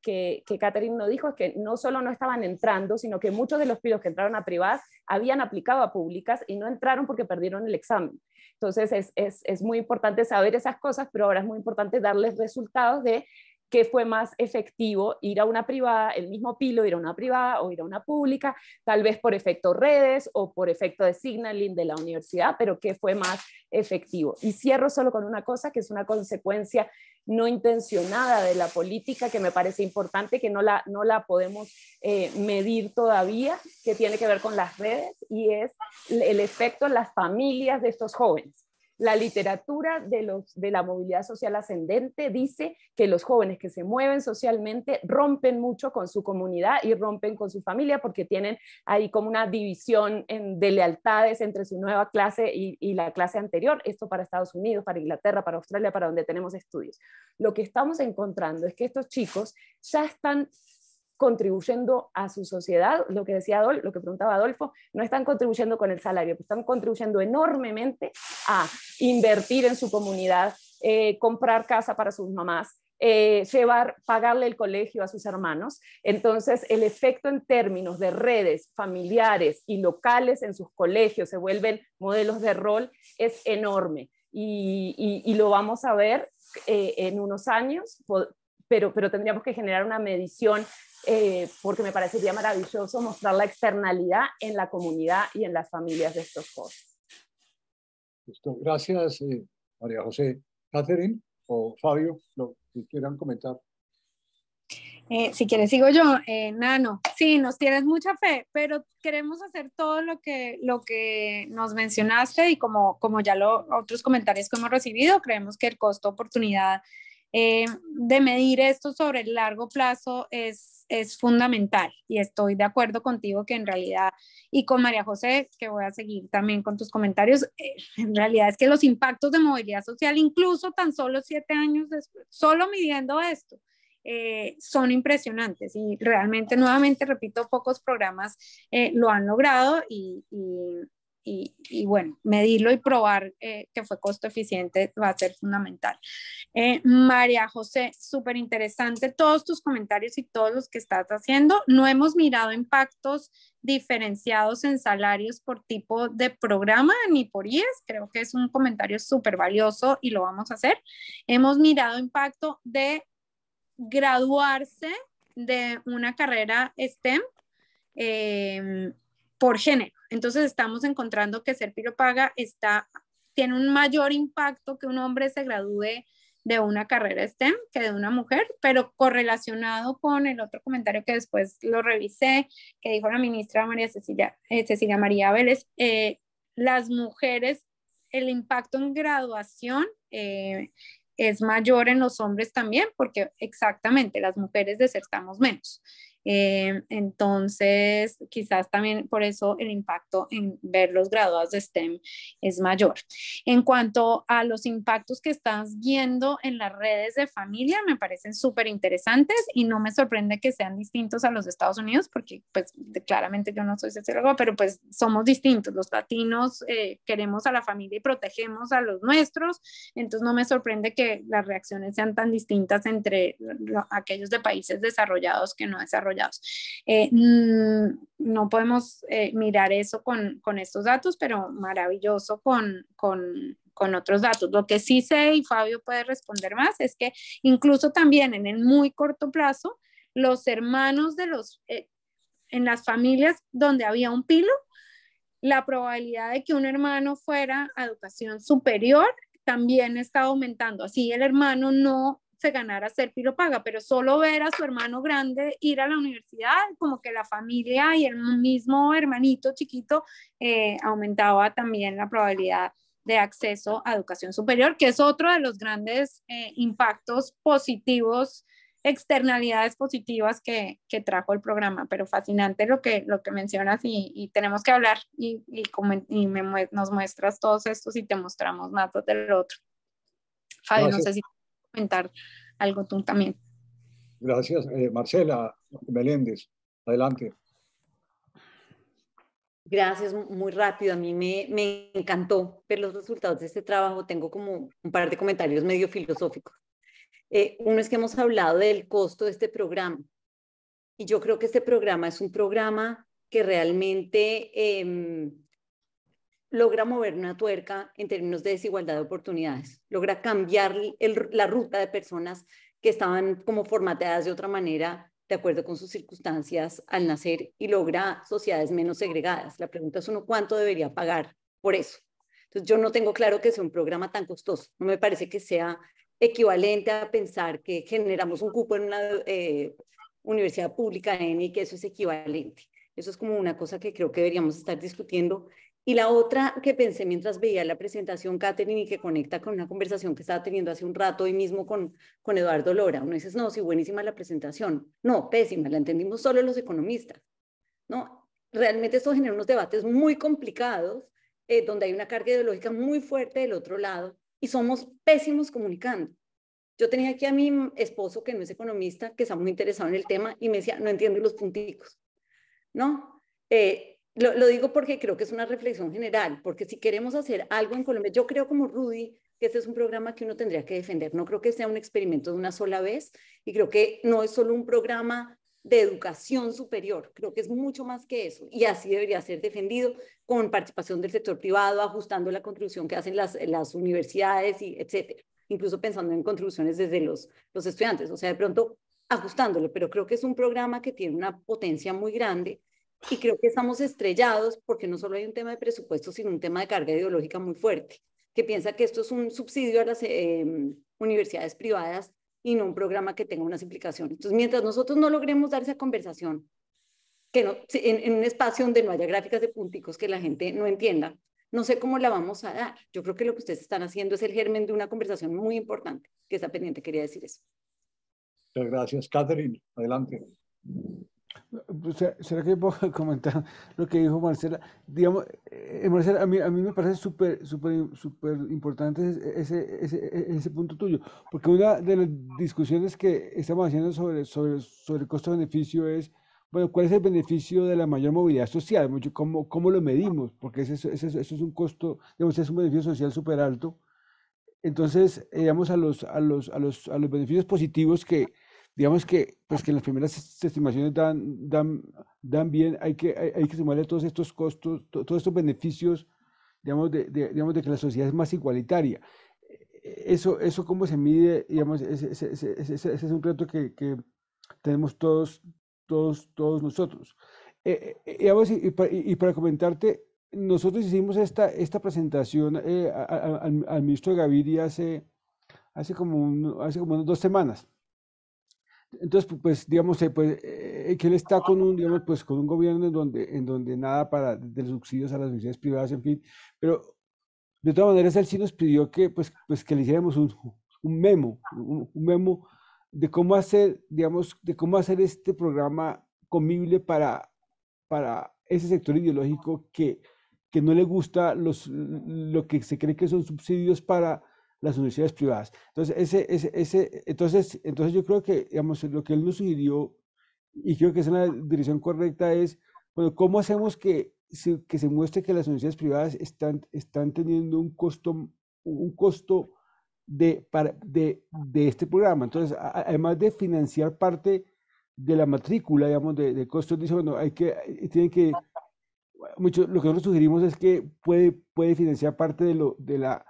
Catherine no dijo es que no solo no estaban entrando, sino que muchos de los pilos que entraron a privadas habían aplicado a públicas y no entraron porque perdieron el examen. Entonces es muy importante saber esas cosas, pero ahora es muy importante darles resultados de qué fue más efectivo, ir a una privada, el mismo pilo, ir a una privada o ir a una pública, tal vez por efecto redes o por efecto de signaling de la universidad, pero qué fue más efectivo. Y cierro solo con una cosa que es una consecuencia no intencionada de la política que me parece importante, que no la podemos medir todavía, que tiene que ver con las redes y es el efecto en las familias de estos jóvenes. La literatura de la movilidad social ascendente dice que los jóvenes que se mueven socialmente rompen mucho con su comunidad y rompen con su familia porque tienen ahí como una división de lealtades entre su nueva clase y la clase anterior. Esto para Estados Unidos, para Inglaterra, para Australia, para donde tenemos estudios. Lo que estamos encontrando es que estos chicos ya están contribuyendo a su sociedad, lo que decía lo que preguntaba Adolfo, no están contribuyendo con el salario, están contribuyendo enormemente a invertir en su comunidad, comprar casa para sus mamás, pagarle el colegio a sus hermanos. Entonces el efecto en términos de redes familiares y locales en sus colegios se vuelven modelos de rol es enorme y lo vamos a ver en unos años, pero tendríamos que generar una medición porque me parecería maravilloso mostrar la externalidad en la comunidad y en las familias de estos jóvenes. Listo. Gracias, María José. Catherine o Fabio, lo que quieran comentar. Si quieres sigo yo. Nano, sí, nos tienes mucha fe, pero queremos hacer todo lo que nos mencionaste y como ya otros comentarios que hemos recibido, creemos que el costo oportunidad de medir esto sobre el largo plazo es fundamental y estoy de acuerdo contigo que en realidad, y con María José, que voy a seguir también con tus comentarios, en realidad es que los impactos de movilidad social, incluso tan solo 7 años después, solo midiendo esto, son impresionantes y realmente, nuevamente, repito, pocos programas lo han logrado y bueno, medirlo y probar que fue costo eficiente va a ser fundamental. María José, súper interesante todos tus comentarios y todos los que estás haciendo. No hemos mirado impactos diferenciados en salarios por tipo de programa ni por IES. Creo que es un comentario súper valioso y lo vamos a hacer. Hemos mirado impacto de graduarse de una carrera STEM por género. Entonces estamos encontrando que Ser Pilo Paga tiene un mayor impacto que un hombre se gradúe de una carrera STEM que de una mujer, pero correlacionado con el otro comentario que después lo revisé, que dijo la ministra Cecilia María Vélez, las mujeres, el impacto en graduación es mayor en los hombres también, porque exactamente las mujeres desertamos menos. Entonces, quizás también por eso el impacto en ver los graduados de STEM es mayor. En cuanto a los impactos que estás viendo en las redes de familia, me parecen súper interesantes y no me sorprende que sean distintos a los de Estados Unidos, porque pues claramente yo no soy socióloga, pero pues somos distintos. Los latinos queremos a la familia y protegemos a los nuestros, entonces no me sorprende que las reacciones sean tan distintas entre aquellos de países desarrollados que no desarrollados. No podemos mirar eso con estos datos, pero maravilloso con otros datos. Lo que sí sé, y Fabio puede responder más, es que incluso también en el muy corto plazo, los hermanos de en las familias donde había un pilo, la probabilidad de que un hermano fuera a educación superior también está aumentando. Así el hermano no se ganara ser pilo paga, pero solo ver a su hermano grande ir a la universidad, como que la familia y el mismo hermanito chiquito aumentaba también la probabilidad de acceso a educación superior, que es otro de los grandes impactos positivos, externalidades positivas que trajo el programa. Pero fascinante lo que mencionas y tenemos que hablar y nos muestras todos estos y te mostramos más del otro. Fabio, no sé si comentar algo tú también. Gracias. Marcela Meléndez, adelante. Gracias, muy rápido. A mí me encantó ver los resultados de este trabajo. Tengo como un par de comentarios medio filosóficos. Uno es que hemos hablado del costo de este programa. Y yo creo que este programa es un programa que realmente logra mover una tuerca en términos de desigualdad de oportunidades. Logra cambiar la ruta de personas que estaban como formateadas de otra manera de acuerdo con sus circunstancias al nacer y logra sociedades menos segregadas. La pregunta es uno, ¿cuánto debería pagar por eso? Entonces yo no tengo claro que sea un programa tan costoso. No me parece que sea equivalente a pensar que generamos un cupo en una universidad pública y que eso es equivalente. Eso es como una cosa que creo que deberíamos estar discutiendo. Y la otra que pensé mientras veía la presentación, Catherine, y que conecta con una conversación que estaba teniendo hace un rato hoy mismo con Eduardo Lora. Uno dice, no, sí, buenísima la presentación. No, pésima, la entendimos solo los economistas. No, realmente esto genera unos debates muy complicados, donde hay una carga ideológica muy fuerte del otro lado, y somos pésimos comunicando. Yo tenía aquí a mi esposo, que no es economista, que está muy interesado en el tema, y me decía, no entiendo los punticos, ¿no? Lo digo porque creo que es una reflexión general, porque si queremos hacer algo en Colombia, yo creo como Rudy que este es un programa que uno tendría que defender. No creo que sea un experimento de una sola vez, y creo que no es solo un programa de educación superior, creo que es mucho más que eso, y así debería ser defendido, con participación del sector privado, ajustando la contribución que hacen las universidades, y etcétera, incluso pensando en contribuciones desde los estudiantes, o sea, de pronto ajustándolo, pero creo que es un programa que tiene una potencia muy grande. Y creo que estamos estrellados porque no solo hay un tema de presupuesto, sino un tema de carga ideológica muy fuerte, que piensa que esto es un subsidio a las universidades privadas y no un programa que tenga unas implicaciones. Entonces, mientras nosotros no logremos dar esa conversación, que no, en un espacio donde no haya gráficas de punticos que la gente no entienda, no sé cómo la vamos a dar. Yo creo que lo que ustedes están haciendo es el germen de una conversación muy importante que está pendiente. Quería decir eso. Muchas gracias. Catherine, adelante. ¿Será que puedo comentar lo que dijo Marcela? Digamos, Marcela, a mí me parece súper importante ese punto tuyo, porque una de las discusiones que estamos haciendo sobre el costo-beneficio es, bueno, ¿cuál es el beneficio de la mayor movilidad social? ¿Cómo lo medimos? Porque eso es un costo, digamos, es un beneficio social súper alto. Entonces, digamos, a los beneficios positivos que, digamos que, pues que las primeras estimaciones dan bien, hay que sumarle todos estos costos, todos estos beneficios, digamos, de que la sociedad es más igualitaria. Eso cómo se mide, digamos, ese es un reto que tenemos todos nosotros. Digamos, y para comentarte, nosotros hicimos esta presentación al ministro Gaviria hace como unas 2 semanas. Entonces, pues, digamos, que él está con un gobierno en donde nada de los subsidios a las universidades privadas, en fin, pero de todas maneras él sí nos pidió que le hiciéramos un memo de cómo hacer, digamos, de cómo hacer este programa comible para ese sector ideológico que no le gusta lo que se cree que son subsidios para las universidades privadas. Entonces yo creo que, digamos, lo que él nos sugirió, y creo que es una dirección correcta, es, bueno, ¿cómo hacemos que se muestre que las universidades privadas están teniendo un costo de este programa? Entonces, además de financiar parte de la matrícula, digamos, de costos, dice, bueno, tienen que, lo que nosotros sugerimos es que puede financiar parte de la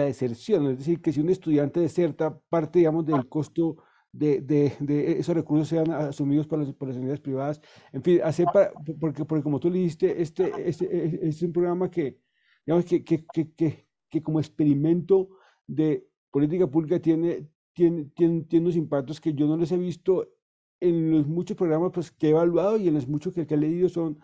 deserción, es decir, que si un estudiante deserta, parte, digamos, del costo de esos recursos sean asumidos por las universidades privadas. En fin, porque como tú le dijiste, es un programa que, digamos, que como experimento de política pública tiene unos impactos que yo no les he visto en los muchos programas pues, que he evaluado, y en los muchos que he leído son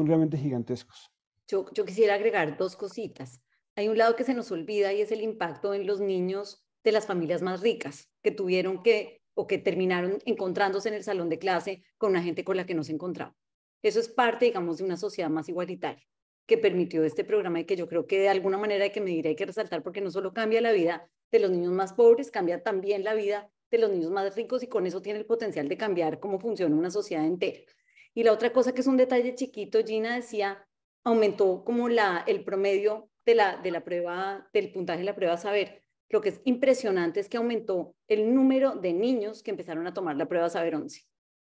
realmente gigantescos. Yo quisiera agregar dos cositas. Hay un lado que se nos olvida, y es el impacto en los niños de las familias más ricas, que tuvieron que terminaron encontrándose en el salón de clase con una gente con la que no se encontraba. Eso es parte, digamos, de una sociedad más igualitaria que permitió este programa, y que yo creo que de alguna manera hay que resaltar, porque no solo cambia la vida de los niños más pobres, cambia también la vida de los niños más ricos, y con eso tiene el potencial de cambiar cómo funciona una sociedad entera. Y la otra cosa, que es un detalle chiquito, Gina decía, aumentó como el promedio de la prueba, del puntaje de la prueba Saber. Lo que es impresionante es que aumentó el número de niños que empezaron a tomar la prueba Saber 11.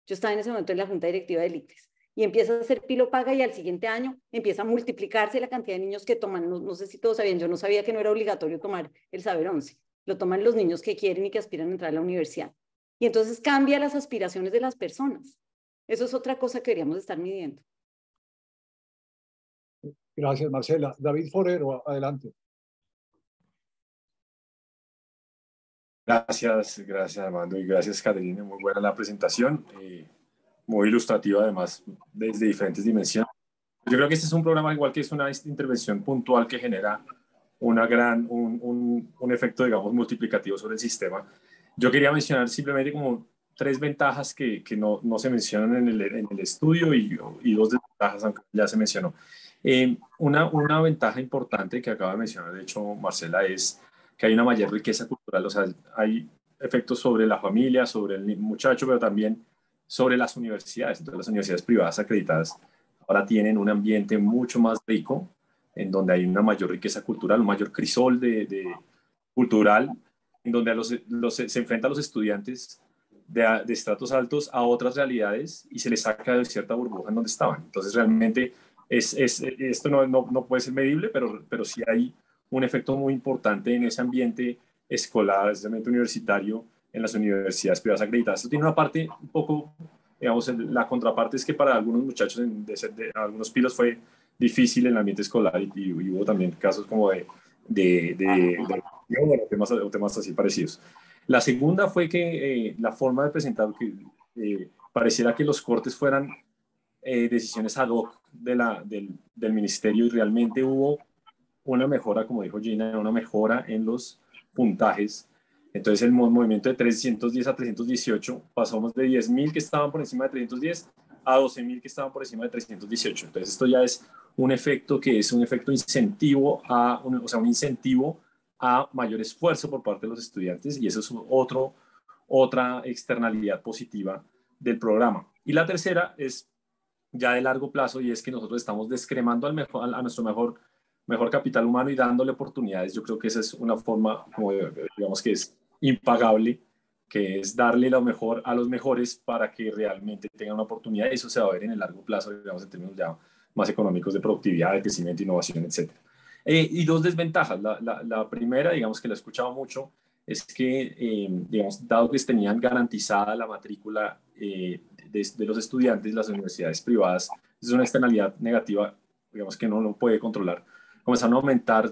Yo estaba en ese momento en la junta directiva del ICFES, y empieza a ser pilo paga, y al siguiente año empieza a multiplicarse la cantidad de niños que toman. No sé si todos sabían, yo no sabía que no era obligatorio tomar el Saber 11. Lo toman los niños que quieren y que aspiran a entrar a la universidad. Y entonces cambia las aspiraciones de las personas. Eso es otra cosa que deberíamos estar midiendo. Gracias, Marcela. David Forero, adelante. Gracias Armando, y gracias Caterina, muy buena la presentación, muy ilustrativa además desde diferentes dimensiones. Yo creo que este es un programa igual que es una intervención puntual que genera un efecto, digamos, multiplicativo sobre el sistema. Yo quería mencionar simplemente como 3 ventajas que no se mencionan en el estudio, y 2 desventajas, aunque ya se mencionó. Una ventaja importante que acaba de mencionar, de hecho, Marcela, es que hay una mayor riqueza cultural. O sea, hay efectos sobre la familia, sobre el muchacho, pero también sobre las universidades. Entonces, las universidades privadas acreditadas ahora tienen un ambiente mucho más rico, en donde hay una mayor riqueza cultural, un mayor crisol cultural, en donde se enfrenta a los estudiantes de estratos altos a otras realidades, y se les saca de cierta burbuja en donde estaban. Entonces, realmente, esto no puede ser medible, pero sí hay un efecto muy importante en ese ambiente escolar, ese ambiente universitario, en las universidades privadas acreditadas. Esto tiene una parte un poco, digamos, la contraparte es que para algunos muchachos de algunos pilos fue difícil el ambiente escolar, y hubo también casos como temas así parecidos. La segunda fue que la forma de presentar, que pareciera que los cortes fueran decisiones ad hoc del ministerio, y realmente hubo una mejora, como dijo Gina, una mejora en los puntajes. Entonces el movimiento de 310 a 318, pasamos de 10.000 que estaban por encima de 310 a 12.000 que estaban por encima de 318. Entonces esto ya es un efecto que es un efecto incentivo un incentivo a mayor esfuerzo por parte de los estudiantes, y eso es otra externalidad positiva del programa. Y la tercera es ya de largo plazo, y es que nosotros estamos descremando a nuestro mejor capital humano y dándole oportunidades. Yo creo que esa es una forma, como digamos, que es impagable, que es darle lo mejor a los mejores para que realmente tengan una oportunidad, y eso se va a ver en el largo plazo, digamos, en términos ya más económicos, de productividad, de crecimiento, innovación, etc. Y 2 desventajas. La primera, digamos, que la he escuchado mucho, es que, digamos, dado que tenían garantizada la matrícula de los estudiantes, las universidades privadas, es una externalidad negativa, digamos, que no puede controlar. Comenzaron a aumentar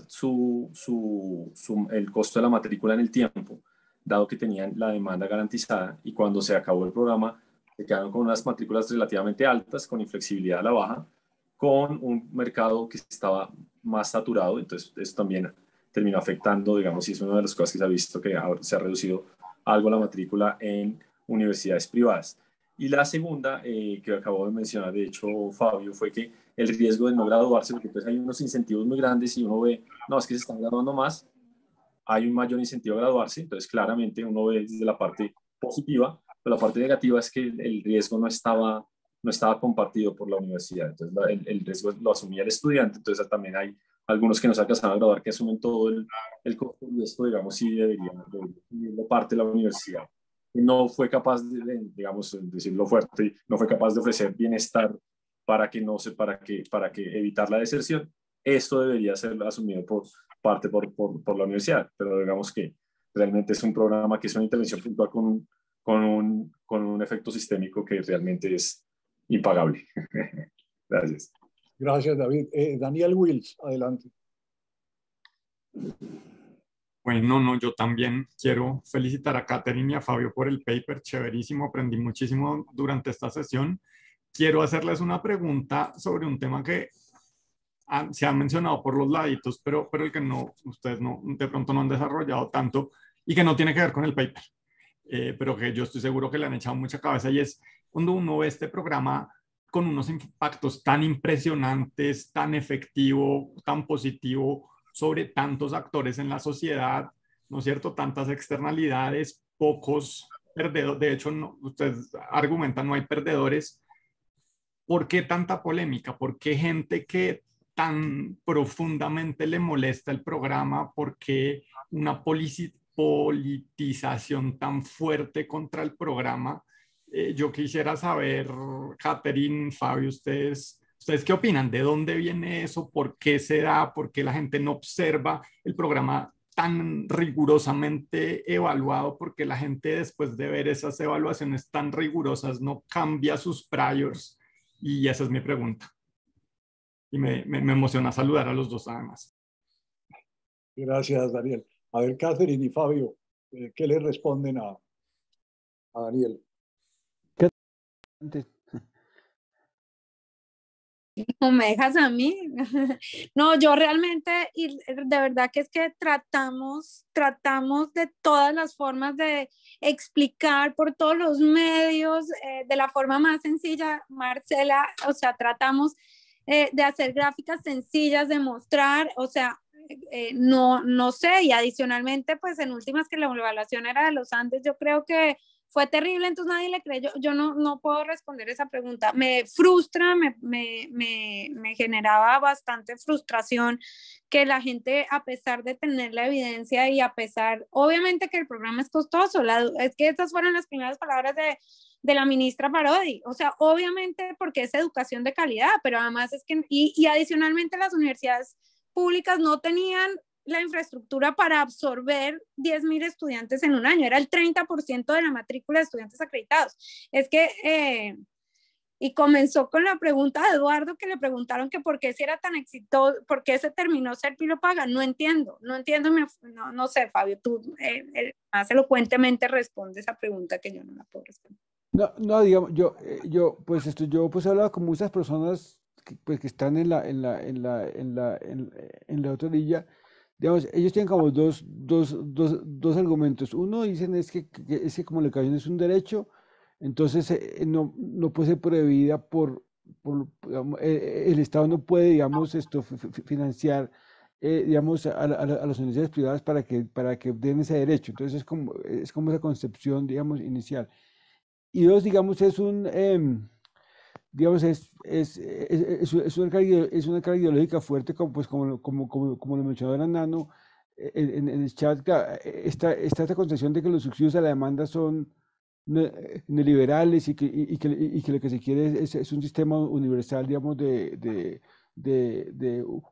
el costo de la matrícula en el tiempo, dado que tenían la demanda garantizada, y cuando se acabó el programa se quedaron con unas matrículas relativamente altas, con inflexibilidad a la baja, con un mercado que estaba más saturado. Entonces eso también terminó afectando, digamos, y es una de las cosas que se ha visto, que se ha reducido algo la matrícula en universidades privadas. Y la segunda, que acabo de mencionar, de hecho, Fabio, fue que el riesgo de no graduarse, porque pues hay unos incentivos muy grandes y uno ve, no, es que se están graduando más, hay un mayor incentivo a graduarse, entonces claramente uno ve desde la parte positiva, pero la parte negativa es que el riesgo no estaba compartido por la universidad, entonces el riesgo lo asumía el estudiante, entonces también hay algunos que no se alcanzaron a graduar que asumen todo el costo, y esto, digamos, sí debería parte de la universidad. No fue capaz digamos, decirlo fuerte, no fue capaz de ofrecer bienestar para que evitar la deserción. Esto debería ser asumido por la universidad, pero digamos que realmente es un programa que es una intervención puntual con un efecto sistémico que realmente es impagable. Gracias. Gracias, David. Daniel Wills, adelante. Bueno, no, yo también quiero felicitar a Catherine y a Fabio por el paper, chéverísimo, aprendí muchísimo durante esta sesión. Quiero hacerles una pregunta sobre un tema que se ha mencionado por los laditos, pero el que ustedes de pronto no han desarrollado tanto y que no tiene que ver con el paper, pero que yo estoy seguro que le han echado mucha cabeza, y es cuando uno ve este programa con unos impactos tan impresionantes, tan efectivo, tan positivo, sobre tantos actores en la sociedad, ¿no es cierto? Tantas externalidades, pocos perdedores. De hecho, ustedes argumentan no hay perdedores. ¿Por qué tanta polémica? ¿Por qué gente que tan profundamente le molesta el programa? ¿Por qué una politización tan fuerte contra el programa? Yo quisiera saber, Catherine, Fabio, ¿ustedes qué opinan? ¿De dónde viene eso? ¿Por qué se da? ¿Por qué la gente no observa el programa tan rigurosamente evaluado? ¿Por qué la gente, después de ver esas evaluaciones tan rigurosas, no cambia sus priors? Y esa es mi pregunta. Y me emociona saludar a los dos además. Gracias, Daniel. A ver, Catherine y Fabio, ¿qué le responden a Daniel? No me dejas a mí. No, yo realmente, y de verdad que es que tratamos de todas las formas de explicar por todos los medios, de la forma más sencilla, Marcela, o sea, tratamos de hacer gráficas sencillas, de mostrar, o sea, no sé, y adicionalmente, pues en últimas que la evaluación era de los Andes, yo creo que fue terrible, entonces nadie le creyó. Yo no puedo responder esa pregunta. Me frustra, me generaba bastante frustración que la gente, a pesar de tener la evidencia y a pesar, obviamente que el programa es costoso, es que estas fueron las primeras palabras de la ministra Parodi, o sea, obviamente porque es educación de calidad, pero además es que, y adicionalmente las universidades públicas no tenían la infraestructura para absorber 10.000 estudiantes en un año, era el 30% de la matrícula de estudiantes acreditados. Es que, y comenzó con la pregunta de Eduardo, que le preguntaron que por qué si era tan exitoso, por qué se terminó Serpilo Paga. No entiendo, no sé, Fabio, tú más elocuentemente responde esa pregunta que yo no la puedo responder. No, digamos, yo he hablado con muchas personas que están en la otra orilla. Digamos, ellos tienen como dos argumentos. Uno dicen es que como la educación es un derecho, entonces no puede ser prohibida digamos, el Estado no puede, digamos, financiar, digamos, a las universidades privadas para que den ese derecho. Entonces es como esa concepción, digamos, inicial. Y dos, digamos, es digamos, es una carga ideológica fuerte, como lo mencionó la Nano en el chat. Está esta concepción de que los subsidios a la demanda son neoliberales y que lo que se quiere es un sistema universal, digamos, de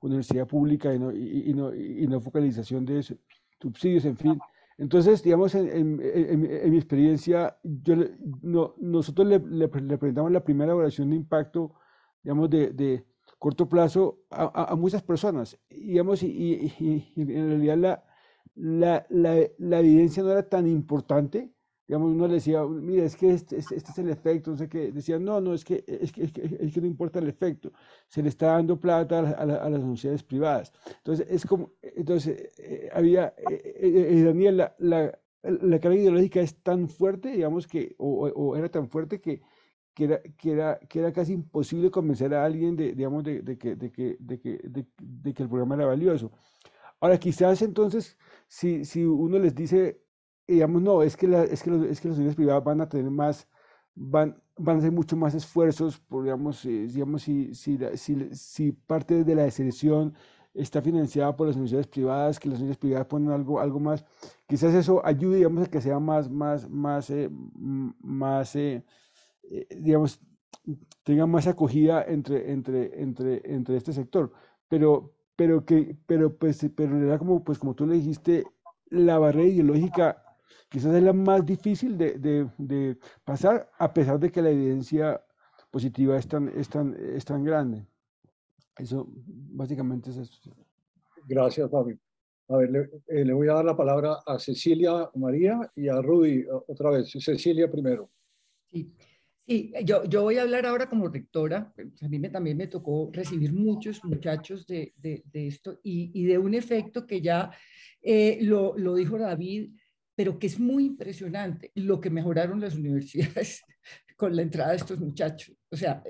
universidad pública y no focalización de subsidios, en fin. Entonces, digamos, en mi experiencia, nosotros le presentamos la primera evaluación de impacto, digamos, de corto plazo a muchas personas, digamos, y en realidad la evidencia no era tan importante. Digamos, uno le decía, mira, es que este es el efecto, no sé qué. Decían, no, es que no importa el efecto, se le está dando plata a las universidades privadas. Entonces, había, Daniel, la carga ideológica es tan fuerte, digamos, o era tan fuerte que era casi imposible convencer a alguien digamos, de que el programa era valioso. Ahora, quizás entonces, si uno les dice, digamos, no, es que las universidades privadas van a tener van a hacer mucho más esfuerzos, digamos, si parte de la deserción está financiada por las universidades privadas, que las universidades privadas ponen algo más, quizás eso ayude, digamos, a que sea digamos, tenga más acogida entre este sector. Pero en realidad, como tú le dijiste, la barrera ideológica quizás es la más difícil de pasar, a pesar de que la evidencia positiva es tan grande. Eso básicamente es eso. Gracias, Fabio. A ver, le voy a dar la palabra a Cecilia María y a Rudy otra vez. Cecilia primero. Sí. Sí, yo voy a hablar ahora como rectora. A mí también me tocó recibir muchos muchachos de esto y de un efecto que ya lo dijo David, pero que es muy impresionante lo que mejoraron las universidades con la entrada de estos muchachos. O sea,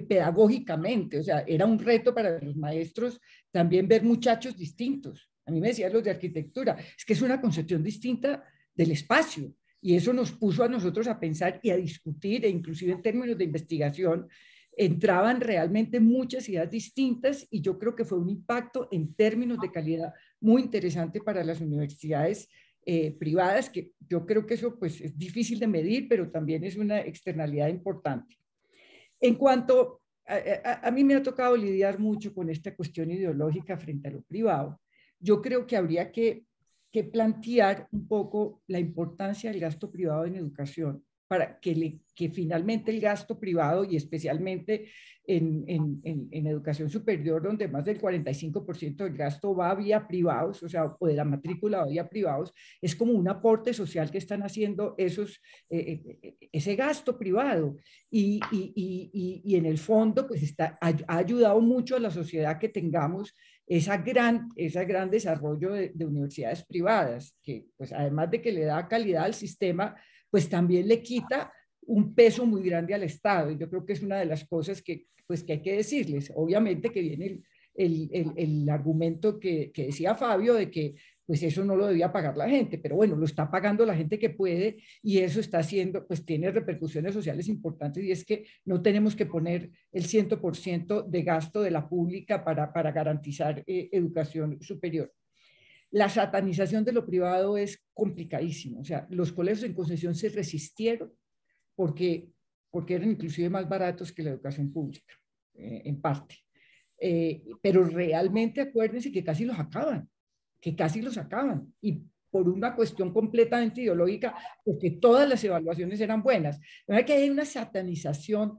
pedagógicamente, o sea, era un reto para los maestros también ver muchachos distintos. A mí me decían los de arquitectura, es que es una concepción distinta del espacio. Y eso nos puso a nosotros a pensar y a discutir, e inclusive en términos de investigación, entraban realmente muchas ideas distintas y yo creo que fue un impacto en términos de calidad muy interesante para las universidades privadas, que yo creo que eso pues es difícil de medir, pero también es una externalidad importante. En cuanto a mí me ha tocado lidiar mucho con esta cuestión ideológica frente a lo privado, yo creo que habría que plantear un poco la importancia del gasto privado en educación para que finalmente el gasto privado y especialmente en educación superior, donde más del 45% del gasto va vía privados, o de la matrícula va vía privados, es como un aporte social que están haciendo ese gasto privado y en el fondo pues ha ayudado mucho a la sociedad que tengamos ese gran desarrollo de universidades privadas, que pues además de que le da calidad al sistema, pues también le quita un peso muy grande al Estado. Y yo creo que es una de las cosas que hay que decirles. Obviamente que viene el argumento que decía Fabio de que pues eso no lo debía pagar la gente, pero bueno, lo está pagando la gente que puede y eso está haciendo, pues tiene repercusiones sociales importantes y es que no tenemos que poner el 100% de gasto de la pública para garantizar educación superior. La satanización de lo privado es complicadísimo, o sea, los colegios en concesión se resistieron porque eran inclusive más baratos que la educación pública, en parte. Pero realmente acuérdense que casi los acaban. Y por una cuestión completamente ideológica, porque todas las evaluaciones eran buenas. ¿No? Que hay una satanización,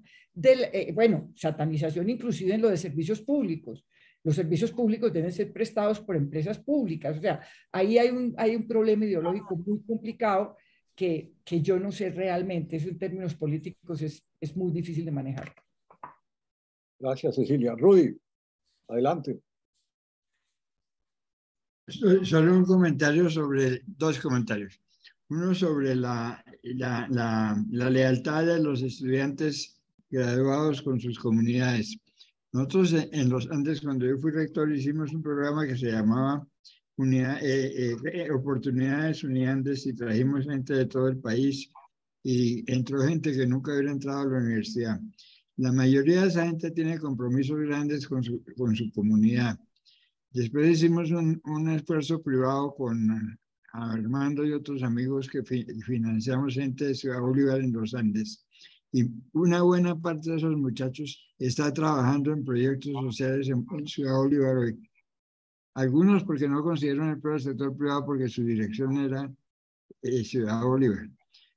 satanización inclusive en lo de servicios públicos. Los servicios públicos deben ser prestados por empresas públicas. O sea, ahí hay un problema ideológico muy complicado que yo no sé realmente, eso en términos políticos es muy difícil de manejar. Gracias, Cecilia. Rudy, adelante. Solo un comentario dos comentarios. Uno sobre la lealtad de los estudiantes graduados con sus comunidades. Nosotros en los Andes, cuando yo fui rector, hicimos un programa que se llamaba Oportunidades Uniandes y trajimos gente de todo el país y entró gente que nunca hubiera entrado a la universidad. La mayoría de esa gente tiene compromisos grandes con su comunidad. Después hicimos un esfuerzo privado con Armando y otros amigos que financiamos gente de Ciudad Bolívar en los Andes. Y una buena parte de esos muchachos está trabajando en proyectos sociales en Ciudad Bolívar hoy. Algunos porque no consiguieron empleo del sector privado porque su dirección era Ciudad Bolívar.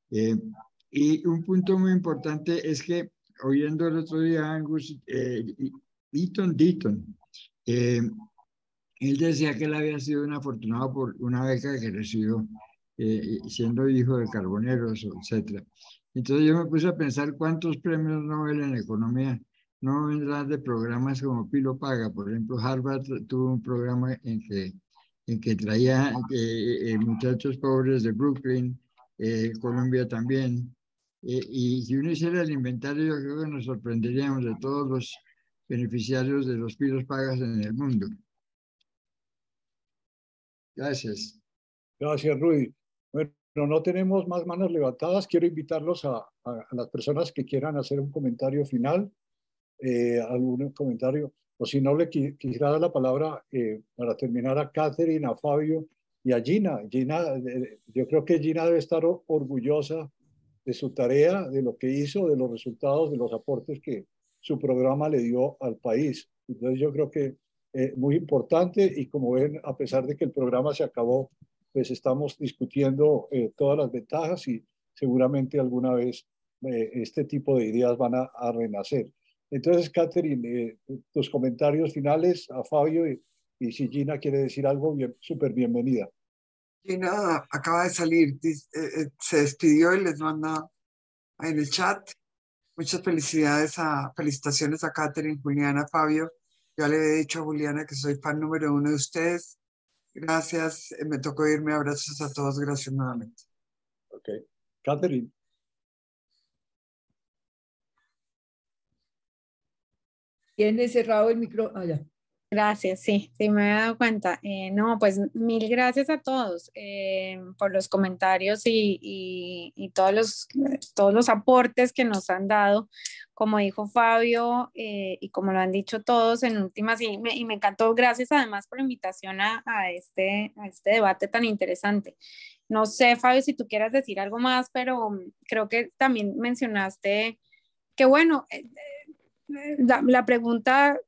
Y un punto muy importante es que, oyendo el otro día a Angus Deaton, él decía que él había sido un afortunado por una beca que recibió siendo hijo de carboneros, etc. Entonces yo me puse a pensar cuántos premios Nobel en economía no vendrán de programas como Pilo Paga. Por ejemplo, Harvard tuvo un programa en que traía muchachos pobres de Brooklyn, Colombia también, Y si uno hiciera el inventario, yo creo que nos sorprenderíamos de todos los beneficiarios de los pilos pagas en el mundo. Gracias. Gracias, Rudy. Bueno, no tenemos más manos levantadas. Quiero invitarlos a las personas que quieran hacer un comentario final, algún comentario, o si no, le quisiera dar la palabra para terminar a Catherine, a Fabio y a Gina. Gina, yo creo que Gina debe estar orgullosa de su tarea, de lo que hizo, de los resultados, de los aportes que su programa le dio al país. Entonces yo creo que muy importante, y como ven, a pesar de que el programa se acabó, pues estamos discutiendo todas las ventajas y seguramente alguna vez este tipo de ideas van a renacer. Entonces, Catherine, tus comentarios finales a Fabio, y si Gina quiere decir algo, súper bienvenida. Gina acaba de salir, se despidió y les manda en el chat. Muchas felicitaciones a Catherine, Juliana, Fabio. Ya le he dicho a Juliana que soy fan número 1 de ustedes. Gracias, me tocó irme. Abrazos a todos, gracias nuevamente. Ok, Catherine. ¿Tiene cerrado el micrófono? Ah, ya. Gracias, sí, me he dado cuenta. No, pues mil gracias a todos por los comentarios y todos los aportes que nos han dado. Como dijo Fabio y como lo han dicho todos en últimas, y me encantó. Gracias además por la invitación a este debate tan interesante. No sé, Fabio, si tú quieras decir algo más, pero creo que también mencionaste que, bueno, la pregunta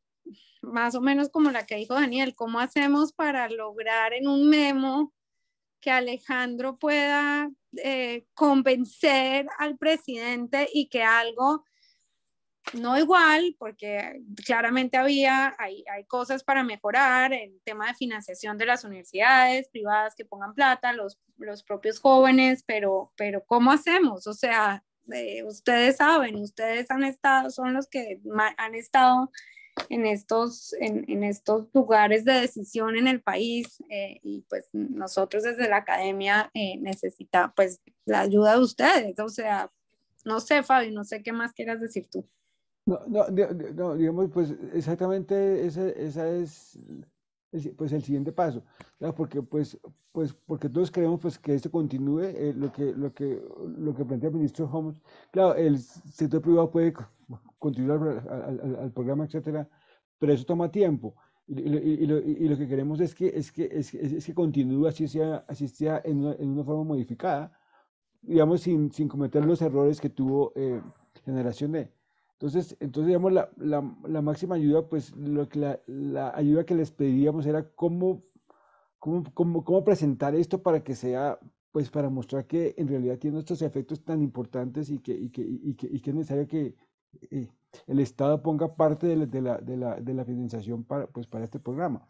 más o menos como la que dijo Daniel, ¿cómo hacemos para lograr en un memo que Alejandro pueda convencer al presidente y que algo, no igual, porque claramente hay cosas para mejorar, el tema de financiación de las universidades privadas que pongan plata, los propios jóvenes, pero ¿cómo hacemos? O sea, ustedes saben, ustedes son los que han estado en estos lugares de decisión en el país y pues nosotros desde la academia necesitamos pues la ayuda de ustedes. O sea, no sé, Fabio, no sé qué más quieras decir tú. No, digamos, pues exactamente esa es pues el siguiente paso, ¿no? Porque porque todos queremos pues que esto continúe, lo que plantea el ministro Holmes. Claro, el sector privado puede continuar al programa, etcétera, pero eso toma tiempo. Y lo que queremos es que continúe, así sea en una forma modificada, digamos, sin cometer los errores que tuvo Generación E. Entonces, digamos, la máxima ayuda, pues la ayuda que les pedíamos era cómo presentar esto para que sea, pues para mostrar que en realidad tiene estos efectos tan importantes y que es necesario que el Estado ponga parte de la financiación para este programa.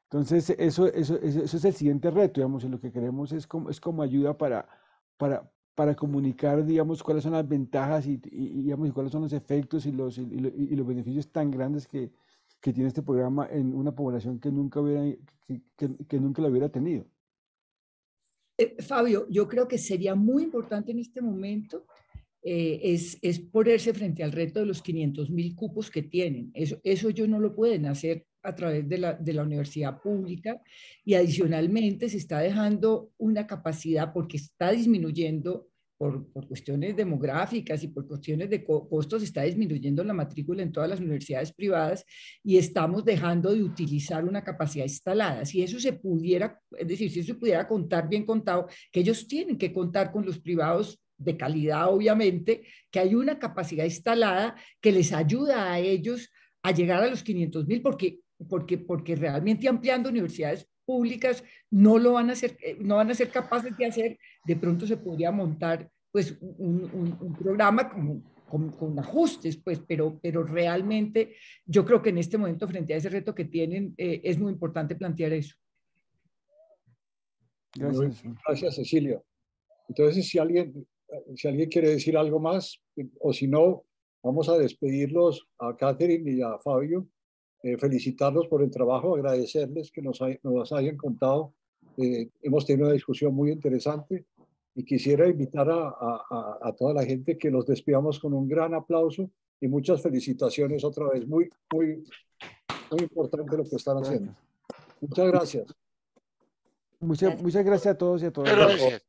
Entonces, eso es el siguiente reto, digamos, y lo que queremos es como ayuda para comunicar, digamos, cuáles son las ventajas digamos, y cuáles son los efectos y los beneficios tan grandes que tiene este programa en una población que nunca lo hubiera tenido. Fabio, yo creo que sería muy importante en este momento es ponerse frente al reto de los 500.000 cupos que tienen. Eso ellos no lo pueden hacer a través de la universidad pública, y adicionalmente se está dejando una capacidad porque está disminuyendo por cuestiones demográficas y por cuestiones de costos, está disminuyendo la matrícula en todas las universidades privadas y estamos dejando de utilizar una capacidad instalada. Si eso se pudiera, es decir, si eso se pudiera contar bien contado, que ellos tienen que contar con los privados de calidad, obviamente, que hay una capacidad instalada que les ayuda a ellos a llegar a los 500.000, porque realmente ampliando universidades públicas no van a ser capaces de hacer. De pronto se podría montar pues un programa con ajustes, pues, pero realmente yo creo que en este momento, frente a ese reto que tienen, es muy importante plantear eso. Gracias, Cecilia. Entonces, si alguien quiere decir algo más, o si no, vamos a despedirlos a Catherine y a Fabio, felicitarlos por el trabajo, agradecerles que nos hayan contado. Hemos tenido una discusión muy interesante Y quisiera invitar a toda la gente que los despidamos con un gran aplauso y muchas felicitaciones otra vez. Muy importante lo que están haciendo. Muchas gracias. Muchas gracias a todos y a todas. Gracias.